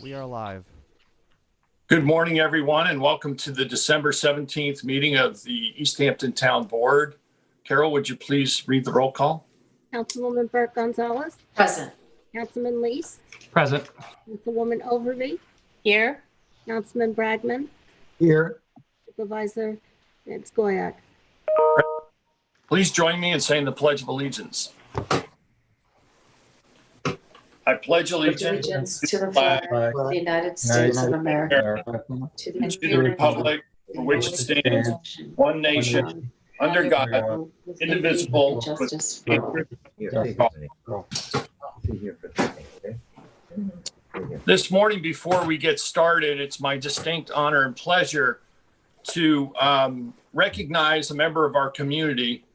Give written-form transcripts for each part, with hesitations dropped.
We are live. Good morning, everyone, and welcome to the December 17th meeting of the East Hampton Town Board. Carol, would you please read the roll call? Councilwoman Burke Gonzalez. Present. Councilman Lease. Present. Councilwoman Overby. Here. Councilman Bragman. Here. Supervisor Skoyak. Please join me in saying the Pledge of Allegiance. I pledge allegiance to the flag of the United States of America, to the republic for which it stands, one nation, under God, indivisible, with justice liberty for all. This morning, before we get started, it's my distinct honor and pleasure to recognize a member of our community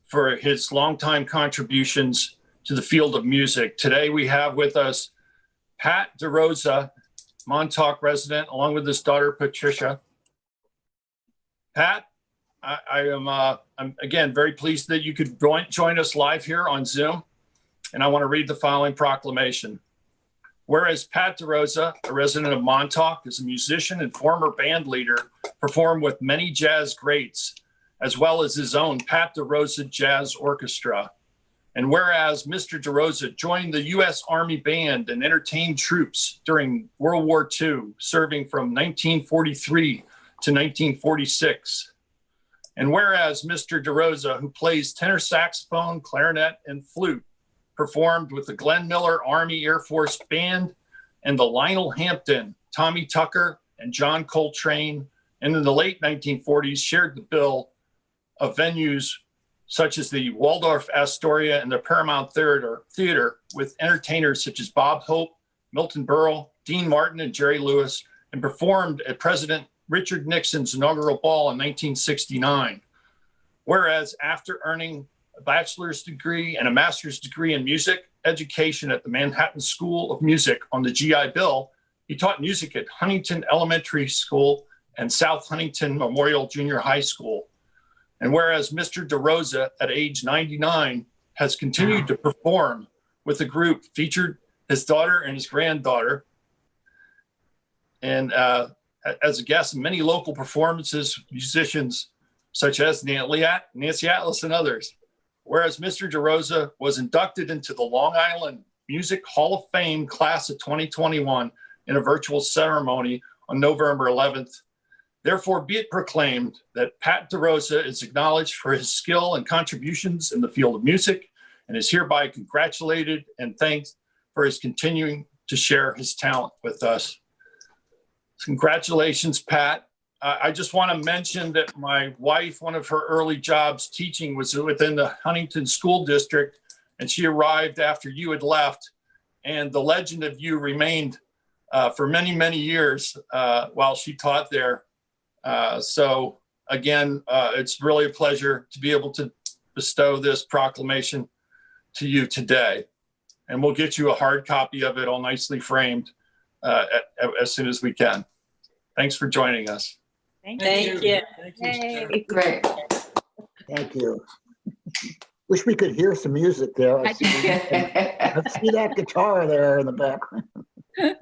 for his longtime contributions to the field of music. Today, we have with us Pat DeRosa, Montauk resident, along with his daughter, Patricia. Pat, I'm again very pleased that you could join us live here on Zoom, and I want to read the following proclamation. Whereas Pat DeRosa, a resident of Montauk, is a musician and former band leader, performed with many jazz greats, as well as his own Pat DeRosa Jazz Orchestra. And whereas Mr. DeRosa joined the U.S. Army Band and entertained troops during World War II, serving from 1943 to 1946. And whereas Mr. DeRosa, who plays tenor saxophone, clarinet, and flute, performed with the Glenn Miller Army Air Force Band and the Lionel Hampton, Tommy Tucker, and John Coltrane, and in the late 1940s shared the bill of venues such as the Waldorf Astoria and the Paramount Theater with entertainers such as Bob Hope, Milton Berle, Dean Martin, and Jerry Lewis, and performed at President Richard Nixon's inaugural ball in 1969. Whereas after earning a bachelor's degree and a master's degree in music education at the Manhattan School of Music on the GI Bill, he taught music at Huntington Elementary School and South Huntington Memorial Junior High School. And whereas Mr. DeRosa, at age 99, has continued to perform with the group, featured his daughter and his granddaughter, and as a guest in many local performances, musicians such as Nancy Atlas and others. Whereas Mr. DeRosa was inducted into the Long Island Music Hall of Fame class of 2021 in a virtual ceremony on November 11th. Therefore, be it proclaimed that Pat DeRosa is acknowledged for his skill and contributions in the field of music and is hereby congratulated and thanked for his continuing to share his talent with us. Congratulations, Pat. I just want to mention that my wife, one of her early jobs teaching was within the Huntington School District, and she arrived after you had left, and the legend of you remained for many, many years while she taught there. So again, it's really a pleasure to be able to bestow this proclamation to you today. And we'll get you a hard copy of it all nicely framed as soon as we can. Thanks for joining us. Thank you. Hey. Great. Thank you. Wish we could hear some music there. I see that guitar there in the background.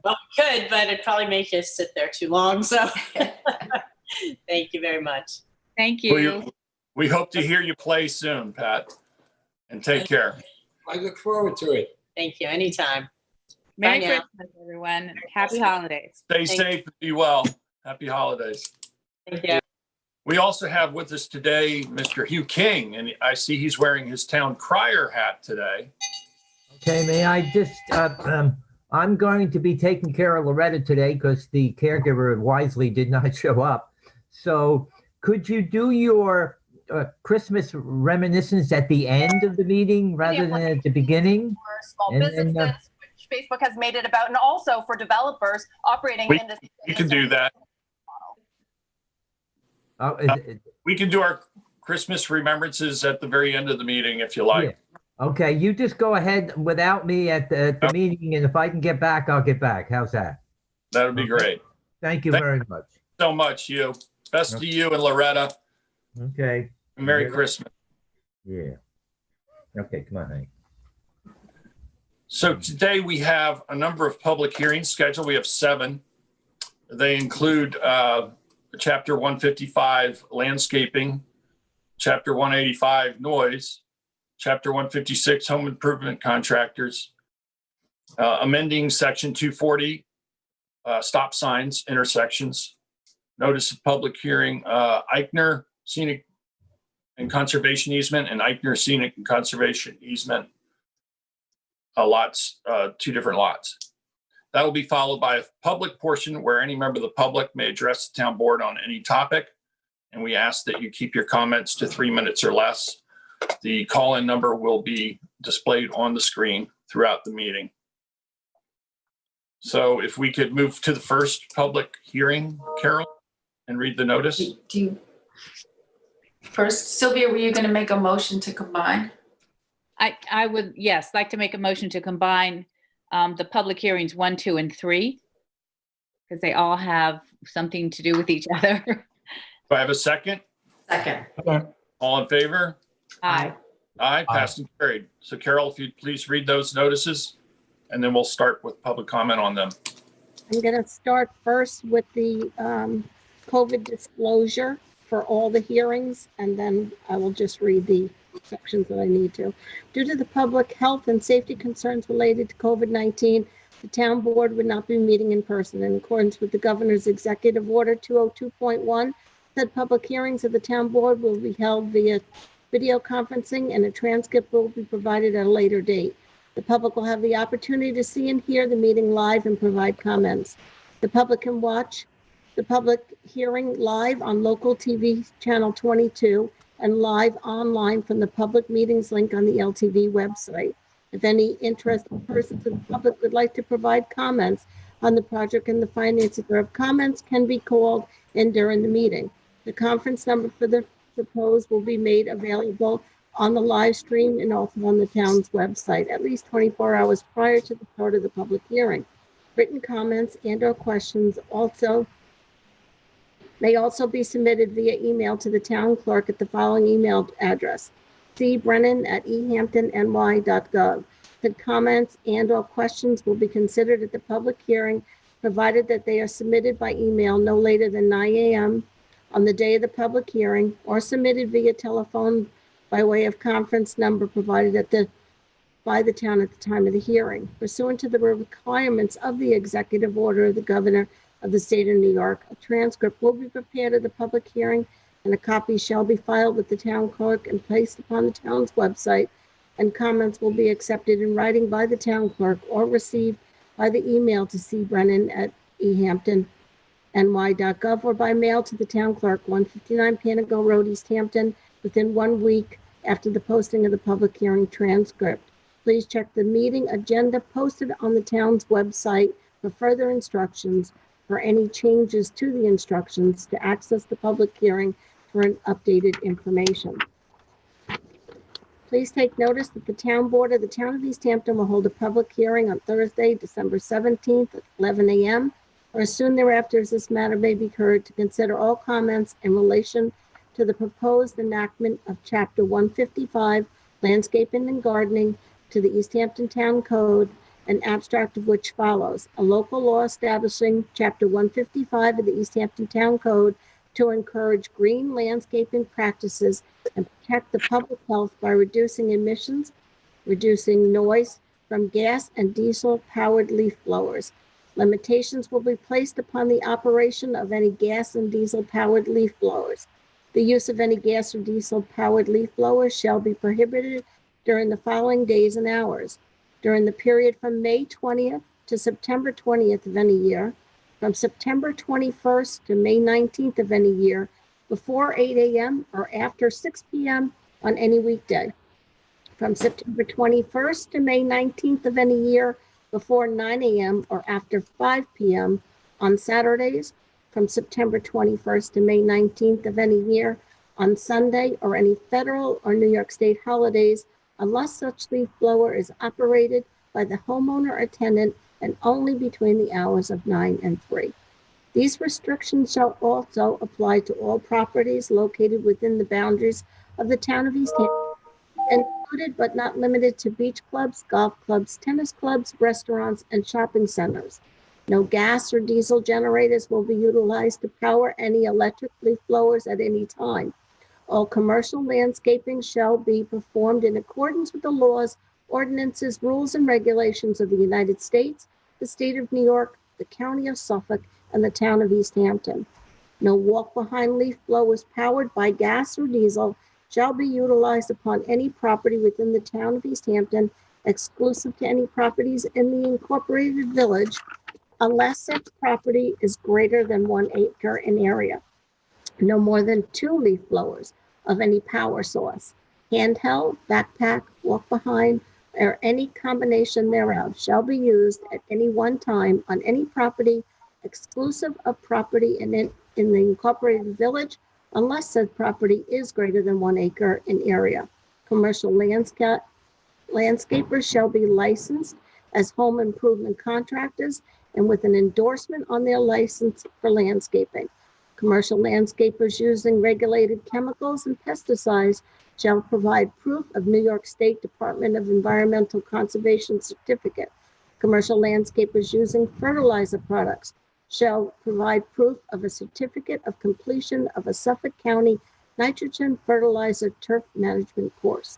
Well, good, but it'd probably make you sit there too long. So thank you very much. Thank you. We hope to hear you play soon, Pat, and take care. I look forward to it. Thank you. Anytime. Merry Bye now. Christmas, everyone. Happy holidays. Stay safe and be well. Happy holidays. Thank you. We also have with us today Mr. Hugh King, and I see he's wearing his town crier hat today. Okay, may I just, I'm going to be taking care of Loretta today because the caregiver wisely did not show up. So could you do your Christmas reminiscence at the end of the meeting rather than at the beginning? For small And businesses, then, which Facebook has made it about, and also for developers operating in this. We can do that. We can do our Christmas remembrances at the very end of the meeting if you like. Yeah. Okay, you just go ahead without me at the meeting, and if I can get back, I'll get back. How's that? That would be great. Thank you very much. So much, Hugh. Best to you and Loretta. Okay. Merry Christmas. Yeah. Okay, come on, honey. So today we have a number of public hearings scheduled. We have 7. They include Chapter 155 landscaping, Chapter 185 noise, Chapter 156 home improvement contractors, amending Section 240 stop signs, intersections, notice of public hearing, Eichner scenic and conservation easement and Eichner scenic and conservation easement lots, 2 different lots. That will be followed by a public portion where any member of the public may address the town board on any topic. And we ask that you keep your comments to 3 minutes or less. The call-in number will be displayed on the screen throughout the meeting. So if we could move to the first public hearing, Carol, and read the notice. Do you, first, Sylvia, were you going to make a motion to combine? I would, yes, like to make a motion to combine the public hearings 1, 2, and 3, because they all have something to do with each other. Do I have a second? Second. All in favor? Aye. Aye, passed and carried. So Carol, if you'd please read those notices, and then we'll start with public comment on them. I'm going to start first with the COVID disclosure for all the hearings, and then I will just read the sections that I need to. Due to the public health and safety concerns related to COVID-19, the town board would not be meeting in person. In accordance with the governor's executive order 202.1, said public hearings of the town board will be held via video conferencing, and a transcript will be provided at a later date. The public will have the opportunity to see and hear the meeting live and provide comments. The public can watch the public hearing live on local TV channel 22 and live online from the public meetings link on the LTV website. If any interested persons in the public would like to provide comments on the project and the finances thereof, comments can be called in during the meeting. The conference number for the proposed will be made available on the live stream and also on the town's website at least 24 hours prior to the start of the public hearing. Written comments and/or questions may also be submitted via email to the town clerk at the following email address: cbrennan@ehamptonny.gov. The comments and/or questions will be considered at the public hearing, provided that they are submitted by email no later than 9 a.m. on the day of the public hearing, or submitted via telephone by way of conference number provided by the town at the time of the hearing. Pursuant to the requirements of the executive order of the governor of the state of New York, a transcript will be prepared of the public hearing, and a copy shall be filed with the town clerk and placed upon the town's website, and comments will be accepted in writing by the town clerk or received by the email to cbrennan@ehamptonny.gov or by mail to the town clerk, 159 Panago Road, East Hampton, within 1 week after the posting of the public hearing transcript. Please check the meeting agenda posted on the town's website for further instructions for any changes to the instructions to access the public hearing for an updated information. Please take notice that the town board of the town of East Hampton will hold a public hearing on Thursday, December 17th at 11 a.m. or as soon thereafter as this matter may be heard, to consider all comments in relation to the proposed enactment of Chapter 155, Landscaping and Gardening, to the East Hampton Town Code, an abstract of which follows: a local law establishing Chapter 155 of the East Hampton Town Code to encourage green landscaping practices and protect the public health by reducing emissions, reducing noise from gas and diesel-powered leaf blowers. Limitations will be placed upon the operation of any gas and diesel-powered leaf blowers. The use of any gas or diesel-powered leaf blowers shall be prohibited during the following days and hours: during the period from May 20th to September 20th of any year, from September 21st to May 19th of any year, before 8 a.m. or after 6 p.m. on any weekday, from September 21st to May 19th of any year, before 9 a.m. or after 5 p.m. on Saturdays, from September 21st to May 19th of any year on Sunday or any federal or New York State holidays, unless such leaf blower is operated by the homeowner or tenant and only between the hours of 9 and 3. These restrictions shall also apply to all properties located within the boundaries of the town of East Hampton, included but not limited to beach clubs, golf clubs, tennis clubs, restaurants, and shopping centers. No gas or diesel generators will be utilized to power any electric leaf blowers at any time. All commercial landscaping shall be performed in accordance with the laws, ordinances, rules, and regulations of the United States, the state of New York, the county of Suffolk, and the town of East Hampton. No walk-behind leaf blowers powered by gas or diesel shall be utilized upon any property within the town of East Hampton, exclusive to any properties in the incorporated village, unless such property is greater than 1 acre in area. No more than 2 leaf blowers of any power source, handheld, backpack, walk-behind, or any combination thereof shall be used at any one time on any property exclusive of property in the incorporated village, unless said property is greater than 1 acre in area. Commercial landscapers shall be licensed as home improvement contractors and with an endorsement on their license for landscaping. Commercial landscapers using regulated chemicals and pesticides shall provide proof of New York State Department of Environmental Conservation certificate. Commercial landscapers using fertilizer products shall provide proof of a certificate of completion of a Suffolk County nitrogen fertilizer turf management course.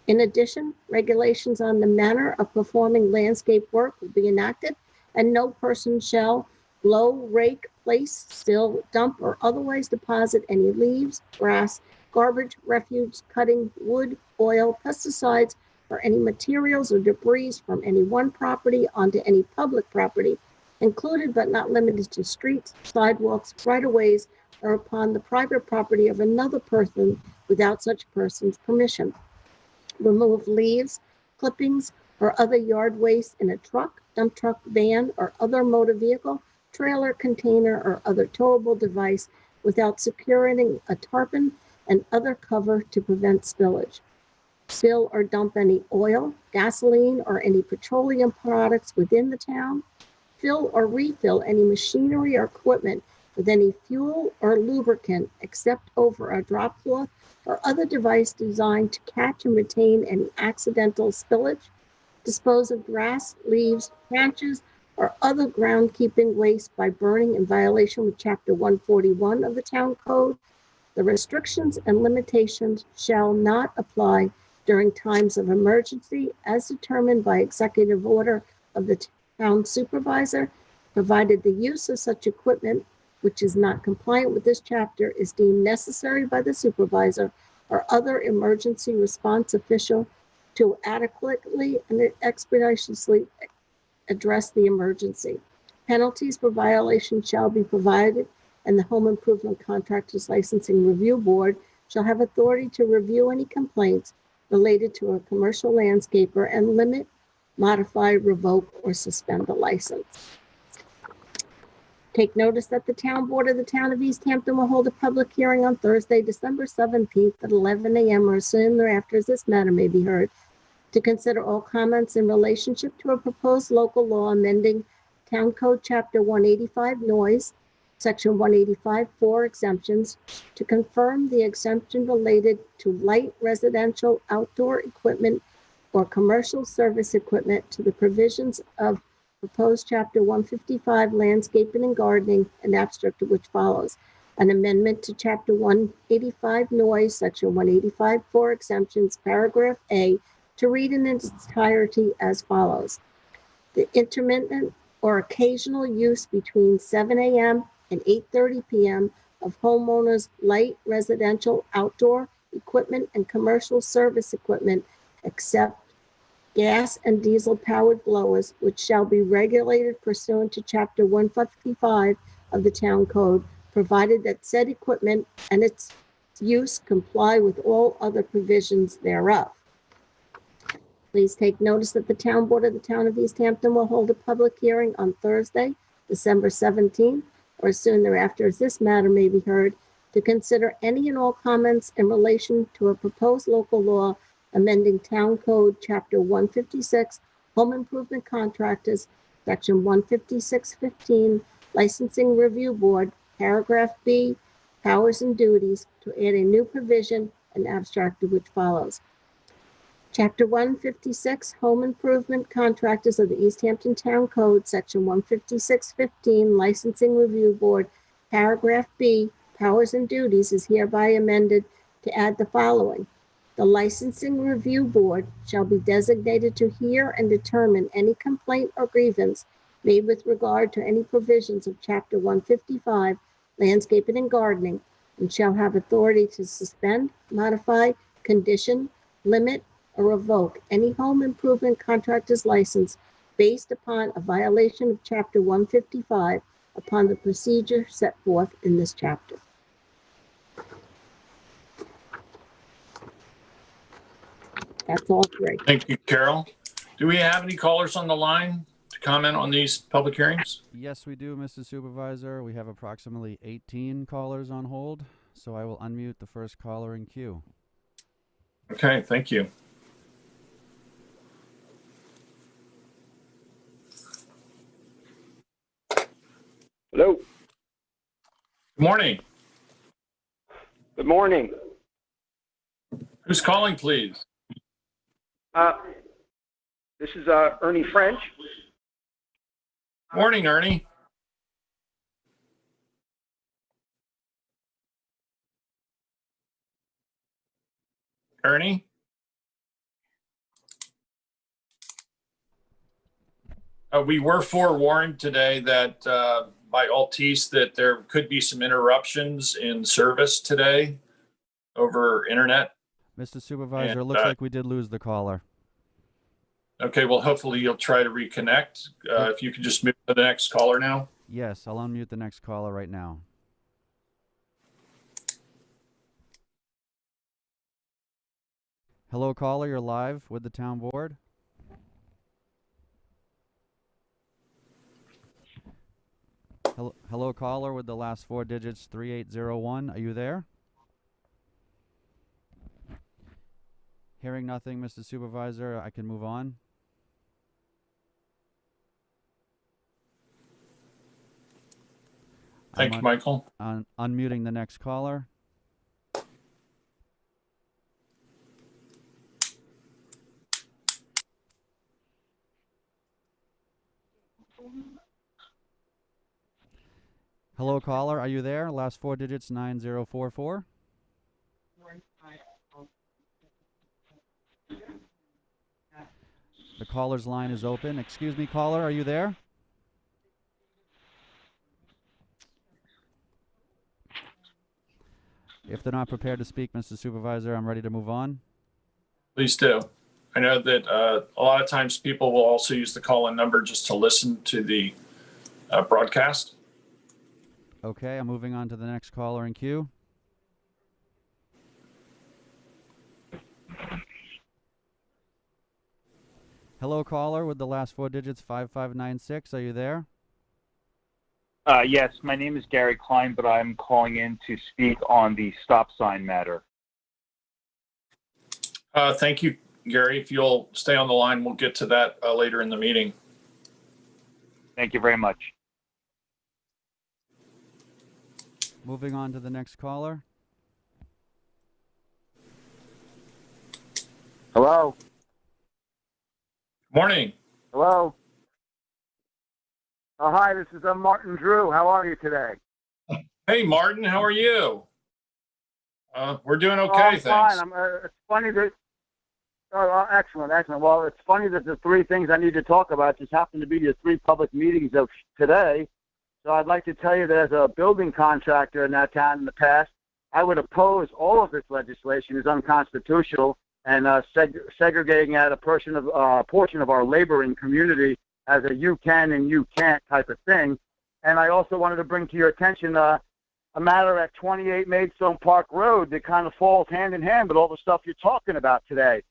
In addition, regulations on the manner of performing landscape work will be enacted, and no person shall blow, rake, place, still, dump, or otherwise deposit any leaves, grass, garbage, refuse, cutting, wood, oil, pesticides, or any materials or debris from any one property onto any public property, included but not limited to streets, sidewalks, right-of-ways, or upon the private property of another person without such person's permission. Remove leaves, clippings, or other yard waste in a truck, dump truck, van, or other motor vehicle, trailer, container, or other towable device without securing a tarpaulin and other cover to prevent spillage. Spill or dump any oil, gasoline, or any petroleum products within the town. Fill or refill any machinery or equipment with any fuel or lubricant except over a drop cloth or other device designed to catch and retain any accidental spillage. Dispose of grass, leaves, branches, or other groundkeeping waste by burning in violation with Chapter 141 of the Town Code. The restrictions and limitations shall not apply during times of emergency as determined by executive order of the town supervisor, provided the use of such equipment which is not compliant with this chapter is deemed necessary by the supervisor or other emergency response official to adequately and expeditiously address the emergency. Penalties for violation shall be provided, and the Home Improvement Contractors Licensing Review Board shall have authority to review any complaints related to a commercial landscaper and limit, modify, revoke, or suspend the license. Take notice that the Town Board of the Town of East Hampton will hold a public hearing on Thursday, December 17th at 11 a.m. or soon thereafter as this matter may be heard, to consider all comments in relationship to a proposed local law amending Town Code Chapter 185 noise, Section 185 4 exemptions, to confirm the exemption related to light residential outdoor equipment or commercial service equipment to the provisions of proposed Chapter 155 landscaping and gardening, an abstract of which follows. An amendment to Chapter 185 noise, Section 185 4 exemptions, Paragraph A, to read in its entirety as follows. The intermittent or occasional use between 7 a.m. and 8:30 p.m. of homeowners' light residential outdoor equipment and commercial service equipment, except gas and diesel powered blowers, which shall be regulated pursuant to Chapter 155 of the Town Code, provided that said equipment and its use comply with all other provisions thereof. Please take notice that the Town Board of the Town of East Hampton will hold a public hearing on Thursday, December 17th, or soon thereafter as this matter may be heard, to consider any and all comments in relation to a proposed local law amending Town Code Chapter 156, Home Improvement Contractors, Section 156.15, Licensing Review Board, Paragraph B, Powers and Duties, to add a new provision, an abstract of which follows. Chapter 156, Home Improvement Contractors of the East Hampton Town Code, Section 15615, Licensing Review Board, Paragraph B, Powers and Duties is hereby amended to add the following. The Licensing Review Board shall be designated to hear and determine any complaint or grievance made with regard to any provisions of Chapter 155, Landscaping and Gardening, and shall have authority to suspend, modify, condition, limit, or revoke any home improvement contractor's license based upon a violation of Chapter 155 upon the procedure set forth in this chapter. That's all three. Thank you, Carol. Do we have any callers on the line to comment on these public hearings? Yes, we do, Mr. Supervisor. We have approximately 18 callers on hold, so I will unmute the first caller in queue. Okay, thank you. Hello. Good morning. Good morning. Who's calling, please? This is Ernie French. Morning, Ernie. Ernie? We were forewarned today that by Altice that there could be some interruptions in service today over internet. Mr. Supervisor, And, it looks like we did lose the caller. Okay, well, hopefully you'll try to reconnect. If you could just move to the next caller now. Yes, I'll unmute the next caller right now. Hello, caller, you're live with the town board. Hello, caller, with the last four digits 3801. Are you there? Hearing nothing, Mr. Supervisor, I can move on. Thank you, Michael. Unmuting the next caller. Hello, caller. Are you there? Last four digits 9044. The caller's line is open. Excuse me, caller. Are you there? If they're not prepared to speak, Mr. Supervisor, I'm ready to move on. Please do. I know that a lot of times people will also use the call-in number just to listen to the broadcast. Okay, I'm moving on to the next caller in queue. Hello, caller, with the last four digits 5596. Are you there? Yes, my name is Gary Klein, but I'm calling in to speak on the stop sign matter. Thank you, Gary. If you'll stay on the line, we'll get to that later in the meeting. Thank you very much. Moving on to the next caller. Hello. Morning. Hello. Hi, this is Martin Drew. How are you today? Hey, Martin. How are you? We're doing okay, I'm thanks. fine. It's funny that. Oh, excellent, excellent. Well, it's funny that the three things I need to talk about just happen to be the three public meetings of today. So I'd like to tell you that as a building contractor in that town in the past, I would oppose all of this legislation as unconstitutional and segregating out a portion of our laboring community as a you can and you can't type of thing. And I also wanted to bring to your attention a matter at 28 Maidstone Park Road that kind of falls hand in hand with all the stuff you're talking about today.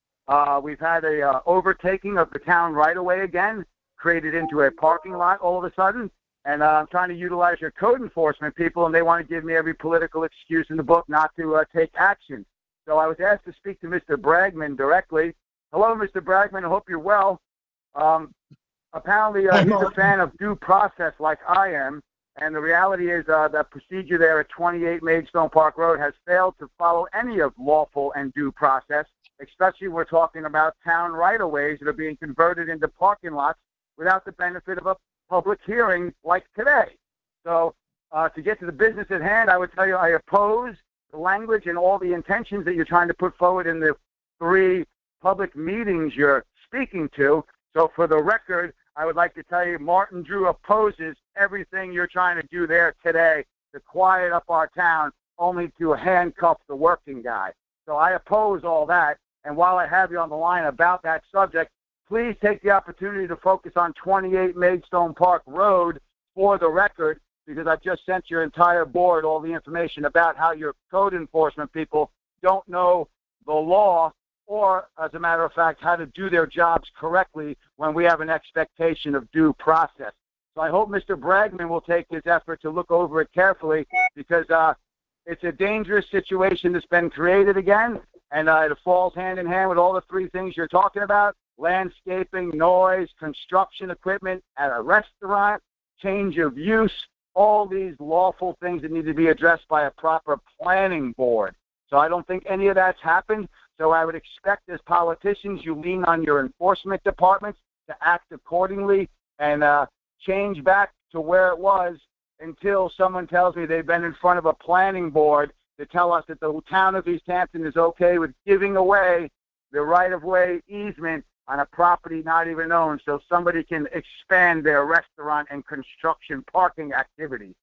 We've had a overtaking of the town right away again, created into a parking lot all of a sudden. And I'm trying to utilize your code enforcement people, and they want to give me every political excuse in the book not to take action. So I was asked to speak to Mr. Bragman directly. Hello, Mr. Bragman. I hope you're well. Apparently, he's a fan of due process like I am. And the reality is the procedure there at 28 Maidstone Park Road has failed to follow any of lawful and due process, especially when we're talking about town right-of-ways that are being converted into parking lots without the benefit of a public hearing like today. So to get to the business at hand, I would tell you I oppose the language and all the intentions that you're trying to put forward in the 3 public meetings you're speaking to. So for the record, I would like to tell you Martin Drew opposes everything you're trying to do there today to quiet up our town, only to handcuff the working guy. So I oppose all that. And while I have you on the line about that subject, please take the opportunity to focus on 28 Maidstone Park Road for the record, because I've just sent your entire board all the information about how your code enforcement people don't know the law, or, as a matter of fact, how to do their jobs correctly when we have an expectation of due process. So I hope Mr. Bragman will take his effort to look over it carefully, because it's a dangerous situation that's been created again, and it falls hand in hand with all the 3 things you're talking about: landscaping, noise, construction equipment at a restaurant, change of use, all these lawful things that need to be addressed by a proper planning board. So I don't think any of that's happened. So I would expect as politicians you lean on your enforcement departments to act accordingly and change back to where it was until someone tells me they've been in front of a planning board to tell us that the town of East Hampton is okay with giving away the right-of-way easement on a property not even owned so somebody can expand their restaurant and construction parking activities.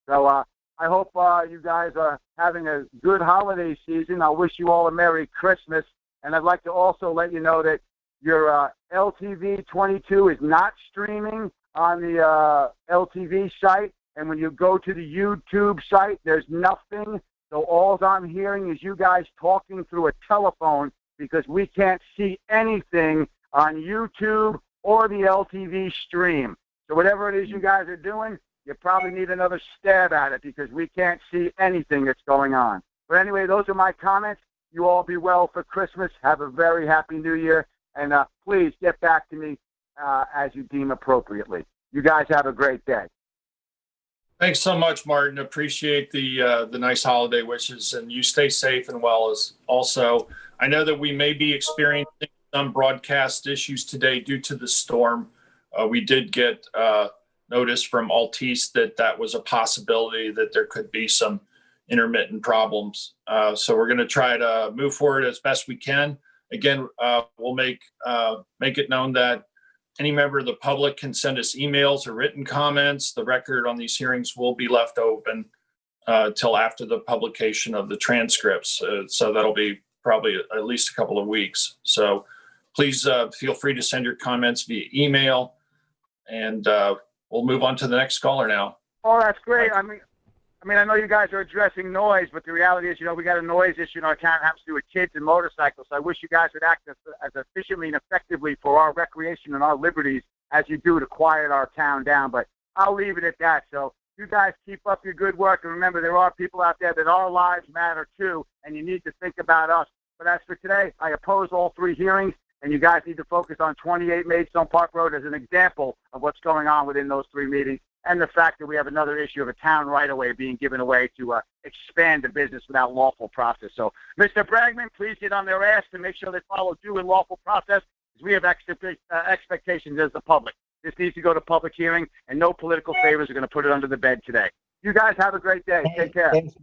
So I hope you guys are having a good holiday season. I wish you all a Merry Christmas. And I'd like to also let you know that your LTV 22 is not streaming on the LTV site. And when you go to the YouTube site, there's nothing. So all I'm hearing is you guys talking through a telephone, because we can't see anything on YouTube or the LTV stream. So whatever it is you guys are doing, you probably need another stab at it, because we can't see anything that's going on. But anyway, those are my comments. You all be well for Christmas. Have a very happy New Year. And please get back to me as you deem appropriately. You guys have a great day. Thanks so much, Martin. Appreciate the nice holiday wishes, and you stay safe and well. As also, I know that we may be experiencing some broadcast issues today due to the storm. We did get notice from Altice that was a possibility that there could be some intermittent problems. So we're going to try to move forward as best we can. Again, we'll make it known that any member of the public can send us emails or written comments. The record on these hearings will be left open till after the publication of the transcripts. So that'll be probably at least a couple of weeks. So please feel free to send your comments via email, and we'll move on to the next caller now. Oh, that's great. I mean, I know you guys are addressing noise, but the reality is, we got a noise issue in our town. It happens to do with kids and motorcycles. So I wish you guys would act as efficiently and effectively for our recreation and our liberties as you do to quiet our town down. But I'll leave it at that. So you guys keep up your good work. And remember, there are people out there that our lives matter too, and you need to think about us. But as for today, I oppose all 3 hearings, and you guys need to focus on 28 Maidstone Park Road as an example of what's going on within those 3 meetings, and the fact that we have another issue of a town right-of-way being given away to expand the business without lawful process. So, Mr. Bragman, please get on their ass to make sure they follow due and lawful process, because we have expectations as the public. This needs to go to public hearing, and no political favors are going to put it under the bed today. You guys have a great day. Take care. Thanks,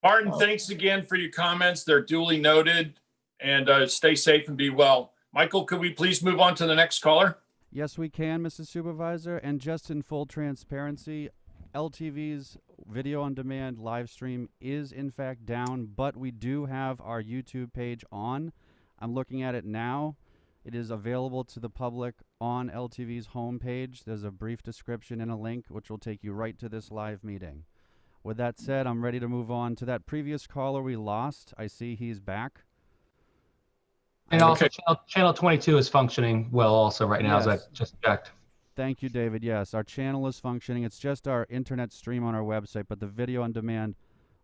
Martin, thanks again for your comments. They're duly noted, and stay safe and be well. Michael, could we please move on to the next caller? Yes, we can, Mrs. Supervisor. And just in full transparency, LTV's video on demand live stream is in fact down, but we do have our YouTube page on. I'm looking at it now. It is available to the public on LTV's homepage. There's a brief description and a link which will take you right to this live meeting. With that said, I'm ready to move on to that previous caller we lost. I see he's back. And also, channel 22 is functioning well also right now, as I just checked. Thank you, David. Yes, our channel is functioning. It's just our internet stream on our website, but the video on demand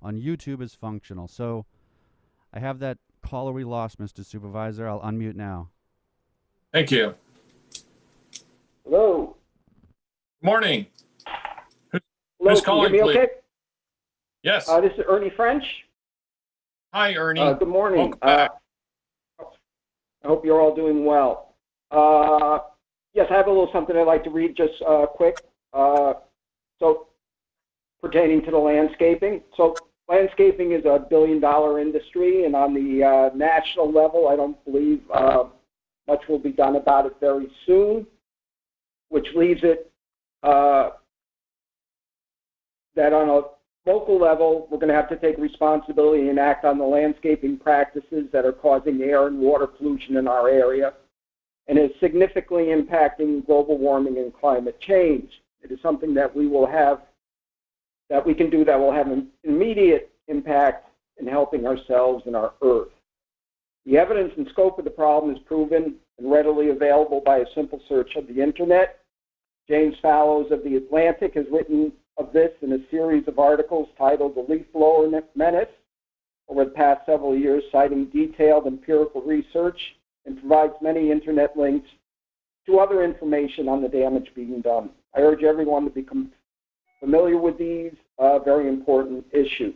on YouTube is functional. So I have that caller we lost, Mr. Supervisor. I'll unmute now. Thank you. Hello. Morning. Hello, Who's can you hear calling, me please? okay? Yes. This is Ernie French. Hi, Ernie. Good morning. Welcome back. I hope you're all doing well. Yes, I have a little something I'd like to read just quick. So pertaining to the landscaping. So landscaping is a billion-dollar industry, and on the national level, I don't believe much will be done about it very soon, which leaves it that on a local level, we're going to have to take responsibility and act on the landscaping practices that are causing air and water pollution in our area and is significantly impacting global warming and climate change. It is something that we will have, that we can do that will have an immediate impact in helping ourselves and our Earth. The evidence and scope of the problem is proven and readily available by a simple search of the internet. James Fallows of The Atlantic has written of this in a series of articles titled The Leaf Blower Menace over the past several years, citing detailed empirical research, and provides many internet links to other information on the damage being done. I urge everyone to become familiar with these very important issues.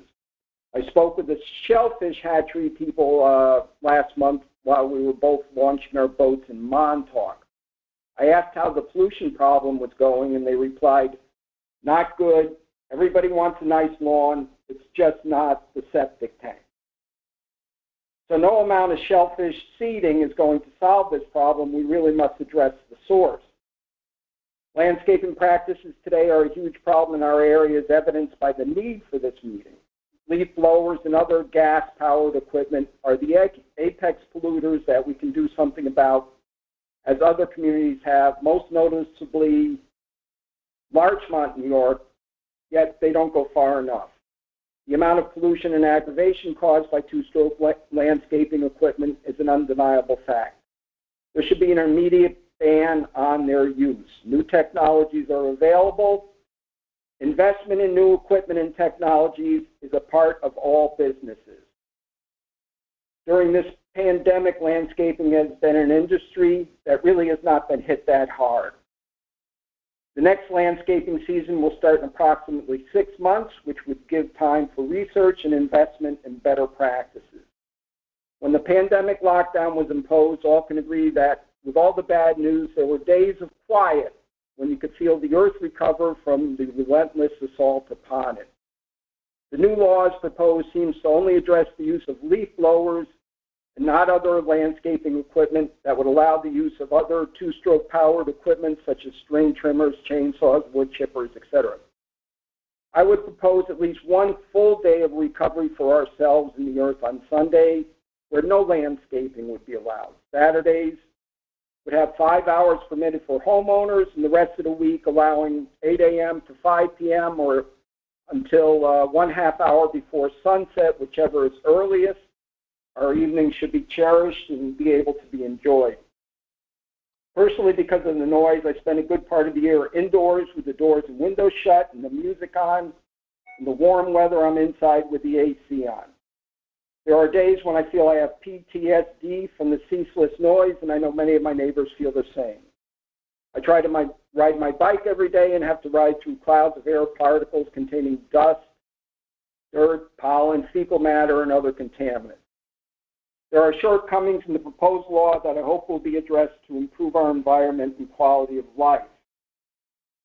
I spoke with the shellfish hatchery people last month while we were both launching our boats in Montauk. I asked how the pollution problem was going, and they replied, "Not good. Everybody wants a nice lawn. It's just not the septic tank." So no amount of shellfish seeding is going to solve this problem. We really must address the source. Landscaping practices today are a huge problem in our area, as evidenced by the need for this meeting. Leaf blowers and other gas-powered equipment are the apex polluters that we can do something about, as other communities have, most noticeably Larchmont, New York, yet they don't go far enough. The amount of pollution and aggravation caused by two-stroke landscaping equipment is an undeniable fact. There should be an immediate ban on their use. New technologies are available. Investment in new equipment and technologies is a part of all businesses. During this pandemic, landscaping has been an industry that really has not been hit that hard. The next landscaping season will start in approximately 6 months, which would give time for research and investment in better practices. When the pandemic lockdown was imposed, all can agree that with all the bad news, there were days of quiet when you could feel the earth recover from the relentless assault upon it. The new laws proposed seems to only address the use of leaf blowers and not other landscaping equipment that would allow the use of other two-stroke powered equipment such as string trimmers, chainsaws, wood chippers, etc. I would propose at least one full day of recovery for ourselves and the earth on Sunday, where no landscaping would be allowed. Saturdays would have 5 hours permitted for homeowners, and the rest of the week allowing 8 a.m. to 5 p.m. or until 1/2 hour before sunset, whichever is earliest. Our evenings should be cherished and be able to be enjoyed. Personally, because of the noise, I spend a good part of the year indoors with the doors and windows shut and the music on. In the warm weather, I'm inside with the AC on. There are days when I feel I have PTSD from the ceaseless noise, and I know many of my neighbors feel the same. I try to ride my bike every day and have to ride through clouds of air particles containing dust, dirt, pollen, fecal matter, and other contaminants. There are shortcomings in the proposed law that I hope will be addressed to improve our environment and quality of life.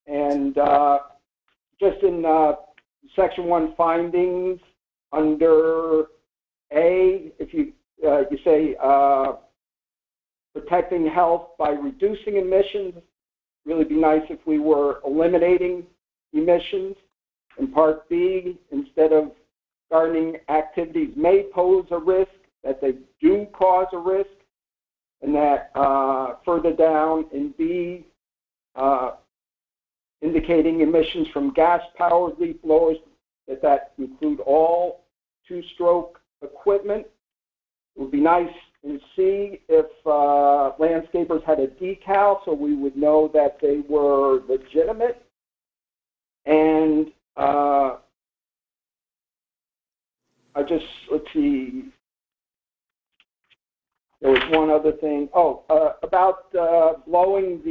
And just in Section 1 findings, under A, if you say protecting health by reducing emissions, really be nice if we were eliminating emissions. In Part B, instead of gardening activities may pose a risk, that they do cause a risk, and that further down in B, indicating emissions from gas-powered leaf blowers, that include all two-stroke equipment. It would be nice to see if landscapers had a decal so we would know that they were legitimate. And let's see. There was one other thing. Oh, about blowing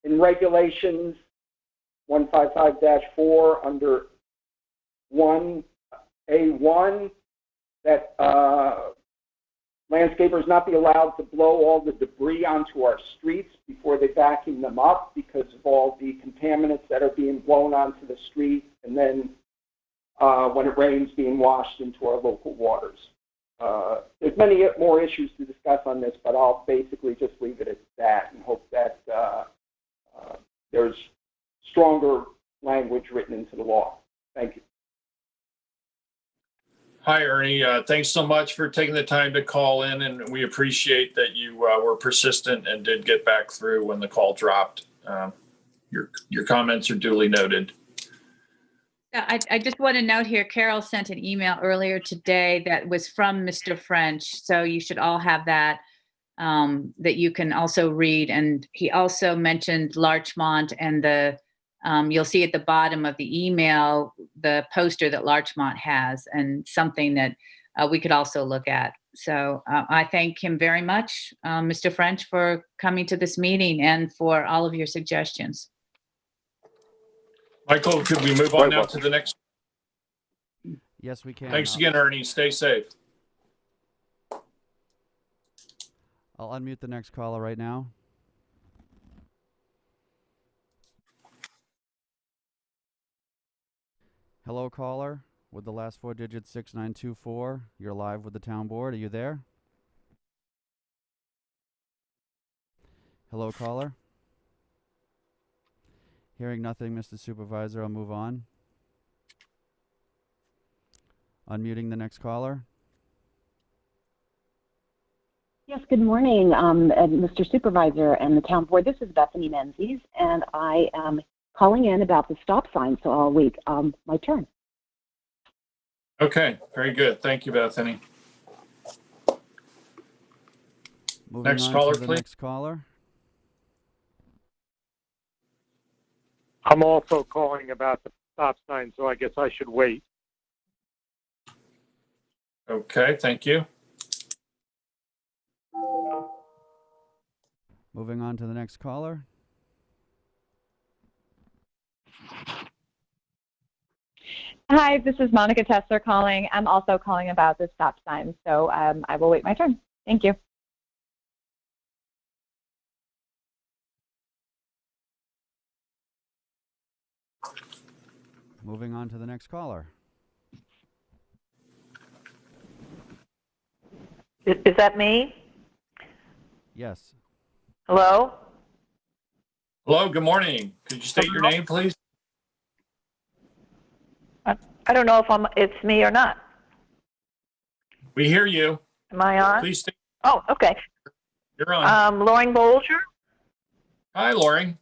in regulations, 155-4 under 1A1 that landscapers not be allowed to blow all the debris onto our streets before they vacuum them up because of all the contaminants that are being blown onto the street, and then when it rains, being washed into our local waters. There's many more issues to discuss on this, but I'll basically just leave it at that and hope that there's stronger language written into the law. Thank you. Hi, Ernie. Thanks so much for taking the time to call in, and we appreciate that you were persistent and did get back through when the call dropped. Your comments are duly noted. I just want to note here, Carol sent an email earlier today that was from Mr. French, so you should all have that, that you can also read. And he also mentioned Larchmont and the, you'll see at the bottom of the email, the poster that Larchmont has, and something that we could also look at. So I thank him very much, Mr. French, for coming to this meeting and for all of your suggestions. Michael, could we move on now to the next? Yes, we can. Thanks again, Ernie. Stay safe. I'll unmute the next caller right now. Hello, caller, with the last 4 digits 6924. You're live with the town board. Are you there? Hello, caller. Hearing nothing, Mr. Supervisor, I'll move on. Unmuting the next caller. Yes, good morning, Mr. Supervisor and the town board. This is Bethany Menzies, and I am calling in about the stop sign, so I'll wait my turn. Okay, very good. Thank you, Bethany. Moving Next on caller, to the please. next caller. I'm also calling about the stop sign, so I guess I should wait. Okay, thank you. Moving on to the next caller. Hi, this is Monica Tessler calling. I'm also calling about the stop sign, so I will wait my turn. Thank you. Moving on to the next caller. Is that me? Yes. Hello? Hello, good morning. Could you state your name, please? I don't know if it's me or not. We hear you. Am I on? Please state. Oh, okay. You're on. Lauren Bolger? Hi, Lauren.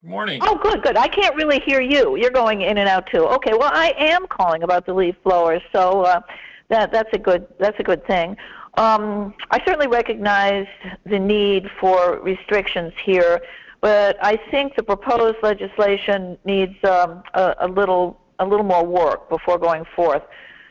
Good morning. Oh, good. I can't really hear you. You're going in and out too. Okay, well, I am calling about the leaf blowers, so that's a good thing. I certainly recognize the need for restrictions here, but I think the proposed legislation needs a little more work before going forth.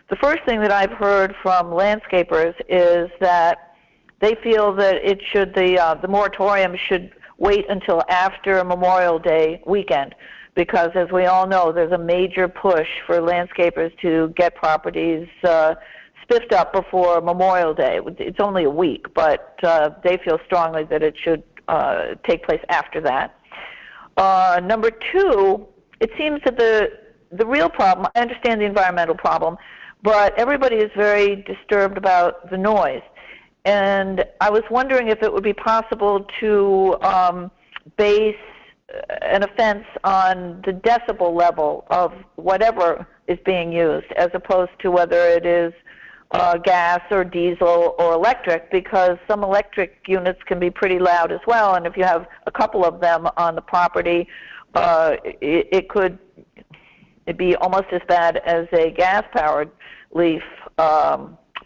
The first thing that I've heard from landscapers is that they feel that the moratorium should wait until after Memorial Day weekend, because as we all know, there's a major push for landscapers to get properties spiffed up before Memorial Day. It's only a week, but they feel strongly that it should take place after that. Number two, it seems that the real problem, I understand the environmental problem, but everybody is very disturbed about the noise. And I was wondering if it would be possible to base an offense on the decibel level of whatever is being used, as opposed to whether it is gas or diesel or electric, because some electric units can be pretty loud as well, and if you have a couple of them on the property, it'd be almost as bad as a gas-powered leaf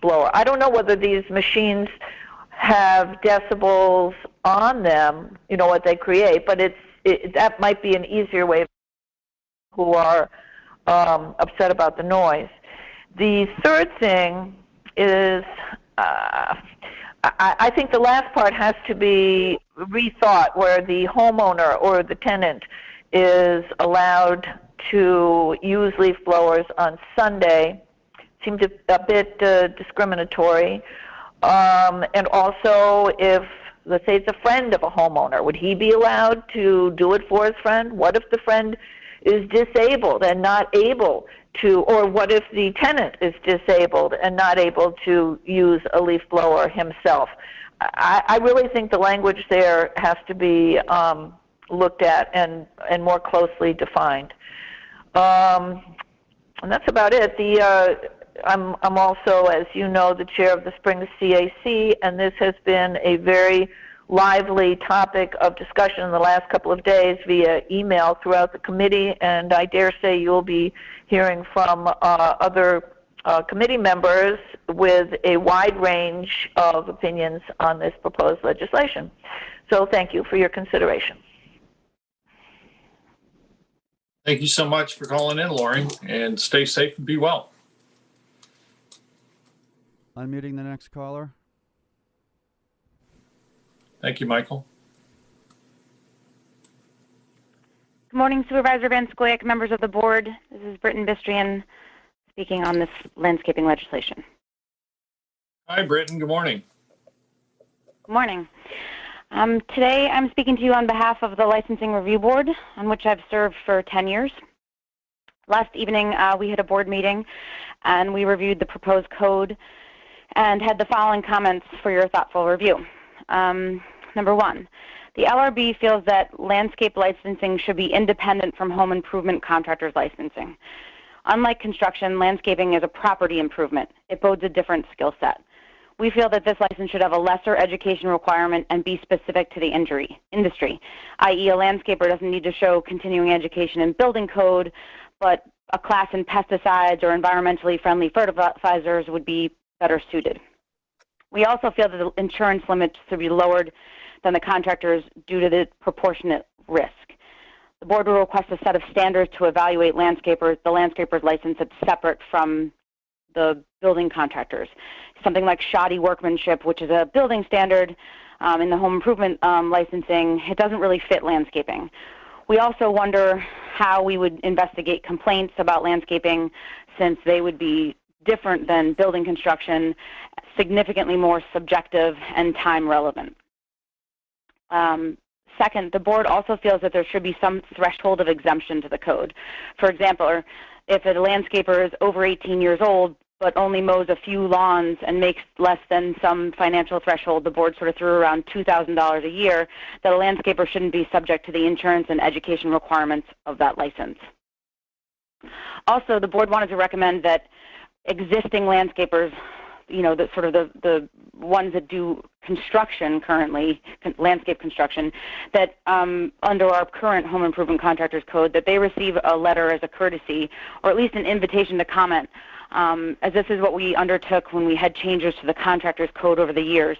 blower. I don't know whether these machines have decibels on them, you know, what they create, but that might be an easier way who are upset about the noise. The third thing is I think the last part has to be rethought, where the homeowner or the tenant is allowed to use leaf blowers on Sunday seems a bit discriminatory. And also, if, let's say it's a friend of a homeowner, would he be allowed to do it for his friend? What if the friend is disabled and not able to, or what if the tenant is disabled and not able to use a leaf blower himself? I really think the language there has to be looked at and more closely defined. And that's about it. I'm also, as you know, the chair of the Spring CAC, and this has been a very lively topic of discussion in the last couple of days via email throughout the committee, and I dare say you'll be hearing from other committee members with a wide range of opinions on this proposed legislation. So thank you for your consideration. Thank you so much for calling in, Lori, and stay safe and be well. Unmuting the next caller. Thank you, Michael. Good morning, Supervisor Van Scoyoc, members of the board. This is Britton Bistrian speaking on this landscaping legislation. Hi, Britton. Good morning. Good morning. Today I'm speaking to you on behalf of the Licensing Review Board, on which I've served for 10 years. Last evening, we had a board meeting, and we reviewed the proposed code and had the following comments for your thoughtful review. Number one, the LRB feels that landscape licensing should be independent from home improvement contractors' licensing. Unlike construction, landscaping is a property improvement. It bodes a different skill set. We feel that this license should have a lesser education requirement and be specific to the industry, i.e. a landscaper doesn't need to show continuing education in building code, but a class in pesticides or environmentally friendly fertilizers would be better suited. We also feel that the insurance limits should be lowered than the contractors due to the proportionate risk. The board will request a set of standards to evaluate the landscaper's license that's separate from the building contractors. Something like shoddy workmanship, which is a building standard in the home improvement licensing, it doesn't really fit landscaping. We also wonder how we would investigate complaints about landscaping, since they would be different than building construction, significantly more subjective and time relevant. Second, the board also feels that there should be some threshold of exemption to the code. For example, if a landscaper is over 18 years old but only mows a few lawns and makes less than some financial threshold, the board sort of threw around $2,000 a year, that a landscaper shouldn't be subject to the insurance and education requirements of that license. Also, the board wanted to recommend that existing landscapers, the ones that do construction currently, landscape construction, that under our current home improvement contractors code, that they receive a letter as a courtesy, or at least an invitation to comment, as this is what we undertook when we had changes to the contractors code over the years.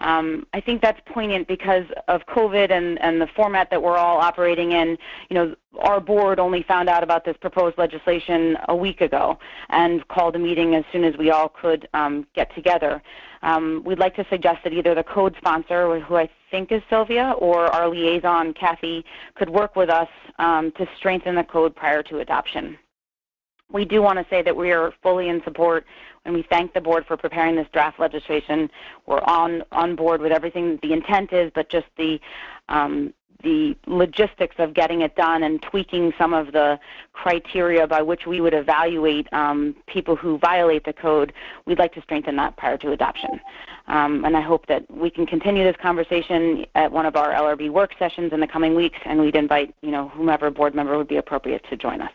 I think that's poignant because of COVID and the format that we're all operating in. Our board only found out about this proposed legislation a week ago and called a meeting as soon as we all could get together. We'd like to suggest that either the code sponsor, who I think is Sylvia, or our liaison, Kathy, could work with us to strengthen the code prior to adoption. We do want to say that we are fully in support, and we thank the board for preparing this draft legislation. We're on board with everything the intent is, but just the logistics of getting it done and tweaking some of the criteria by which we would evaluate people who violate the code, we'd like to strengthen that prior to adoption. And I hope that we can continue this conversation at one of our LRB work sessions in the coming weeks, and we'd invite whomever board member would be appropriate to join us.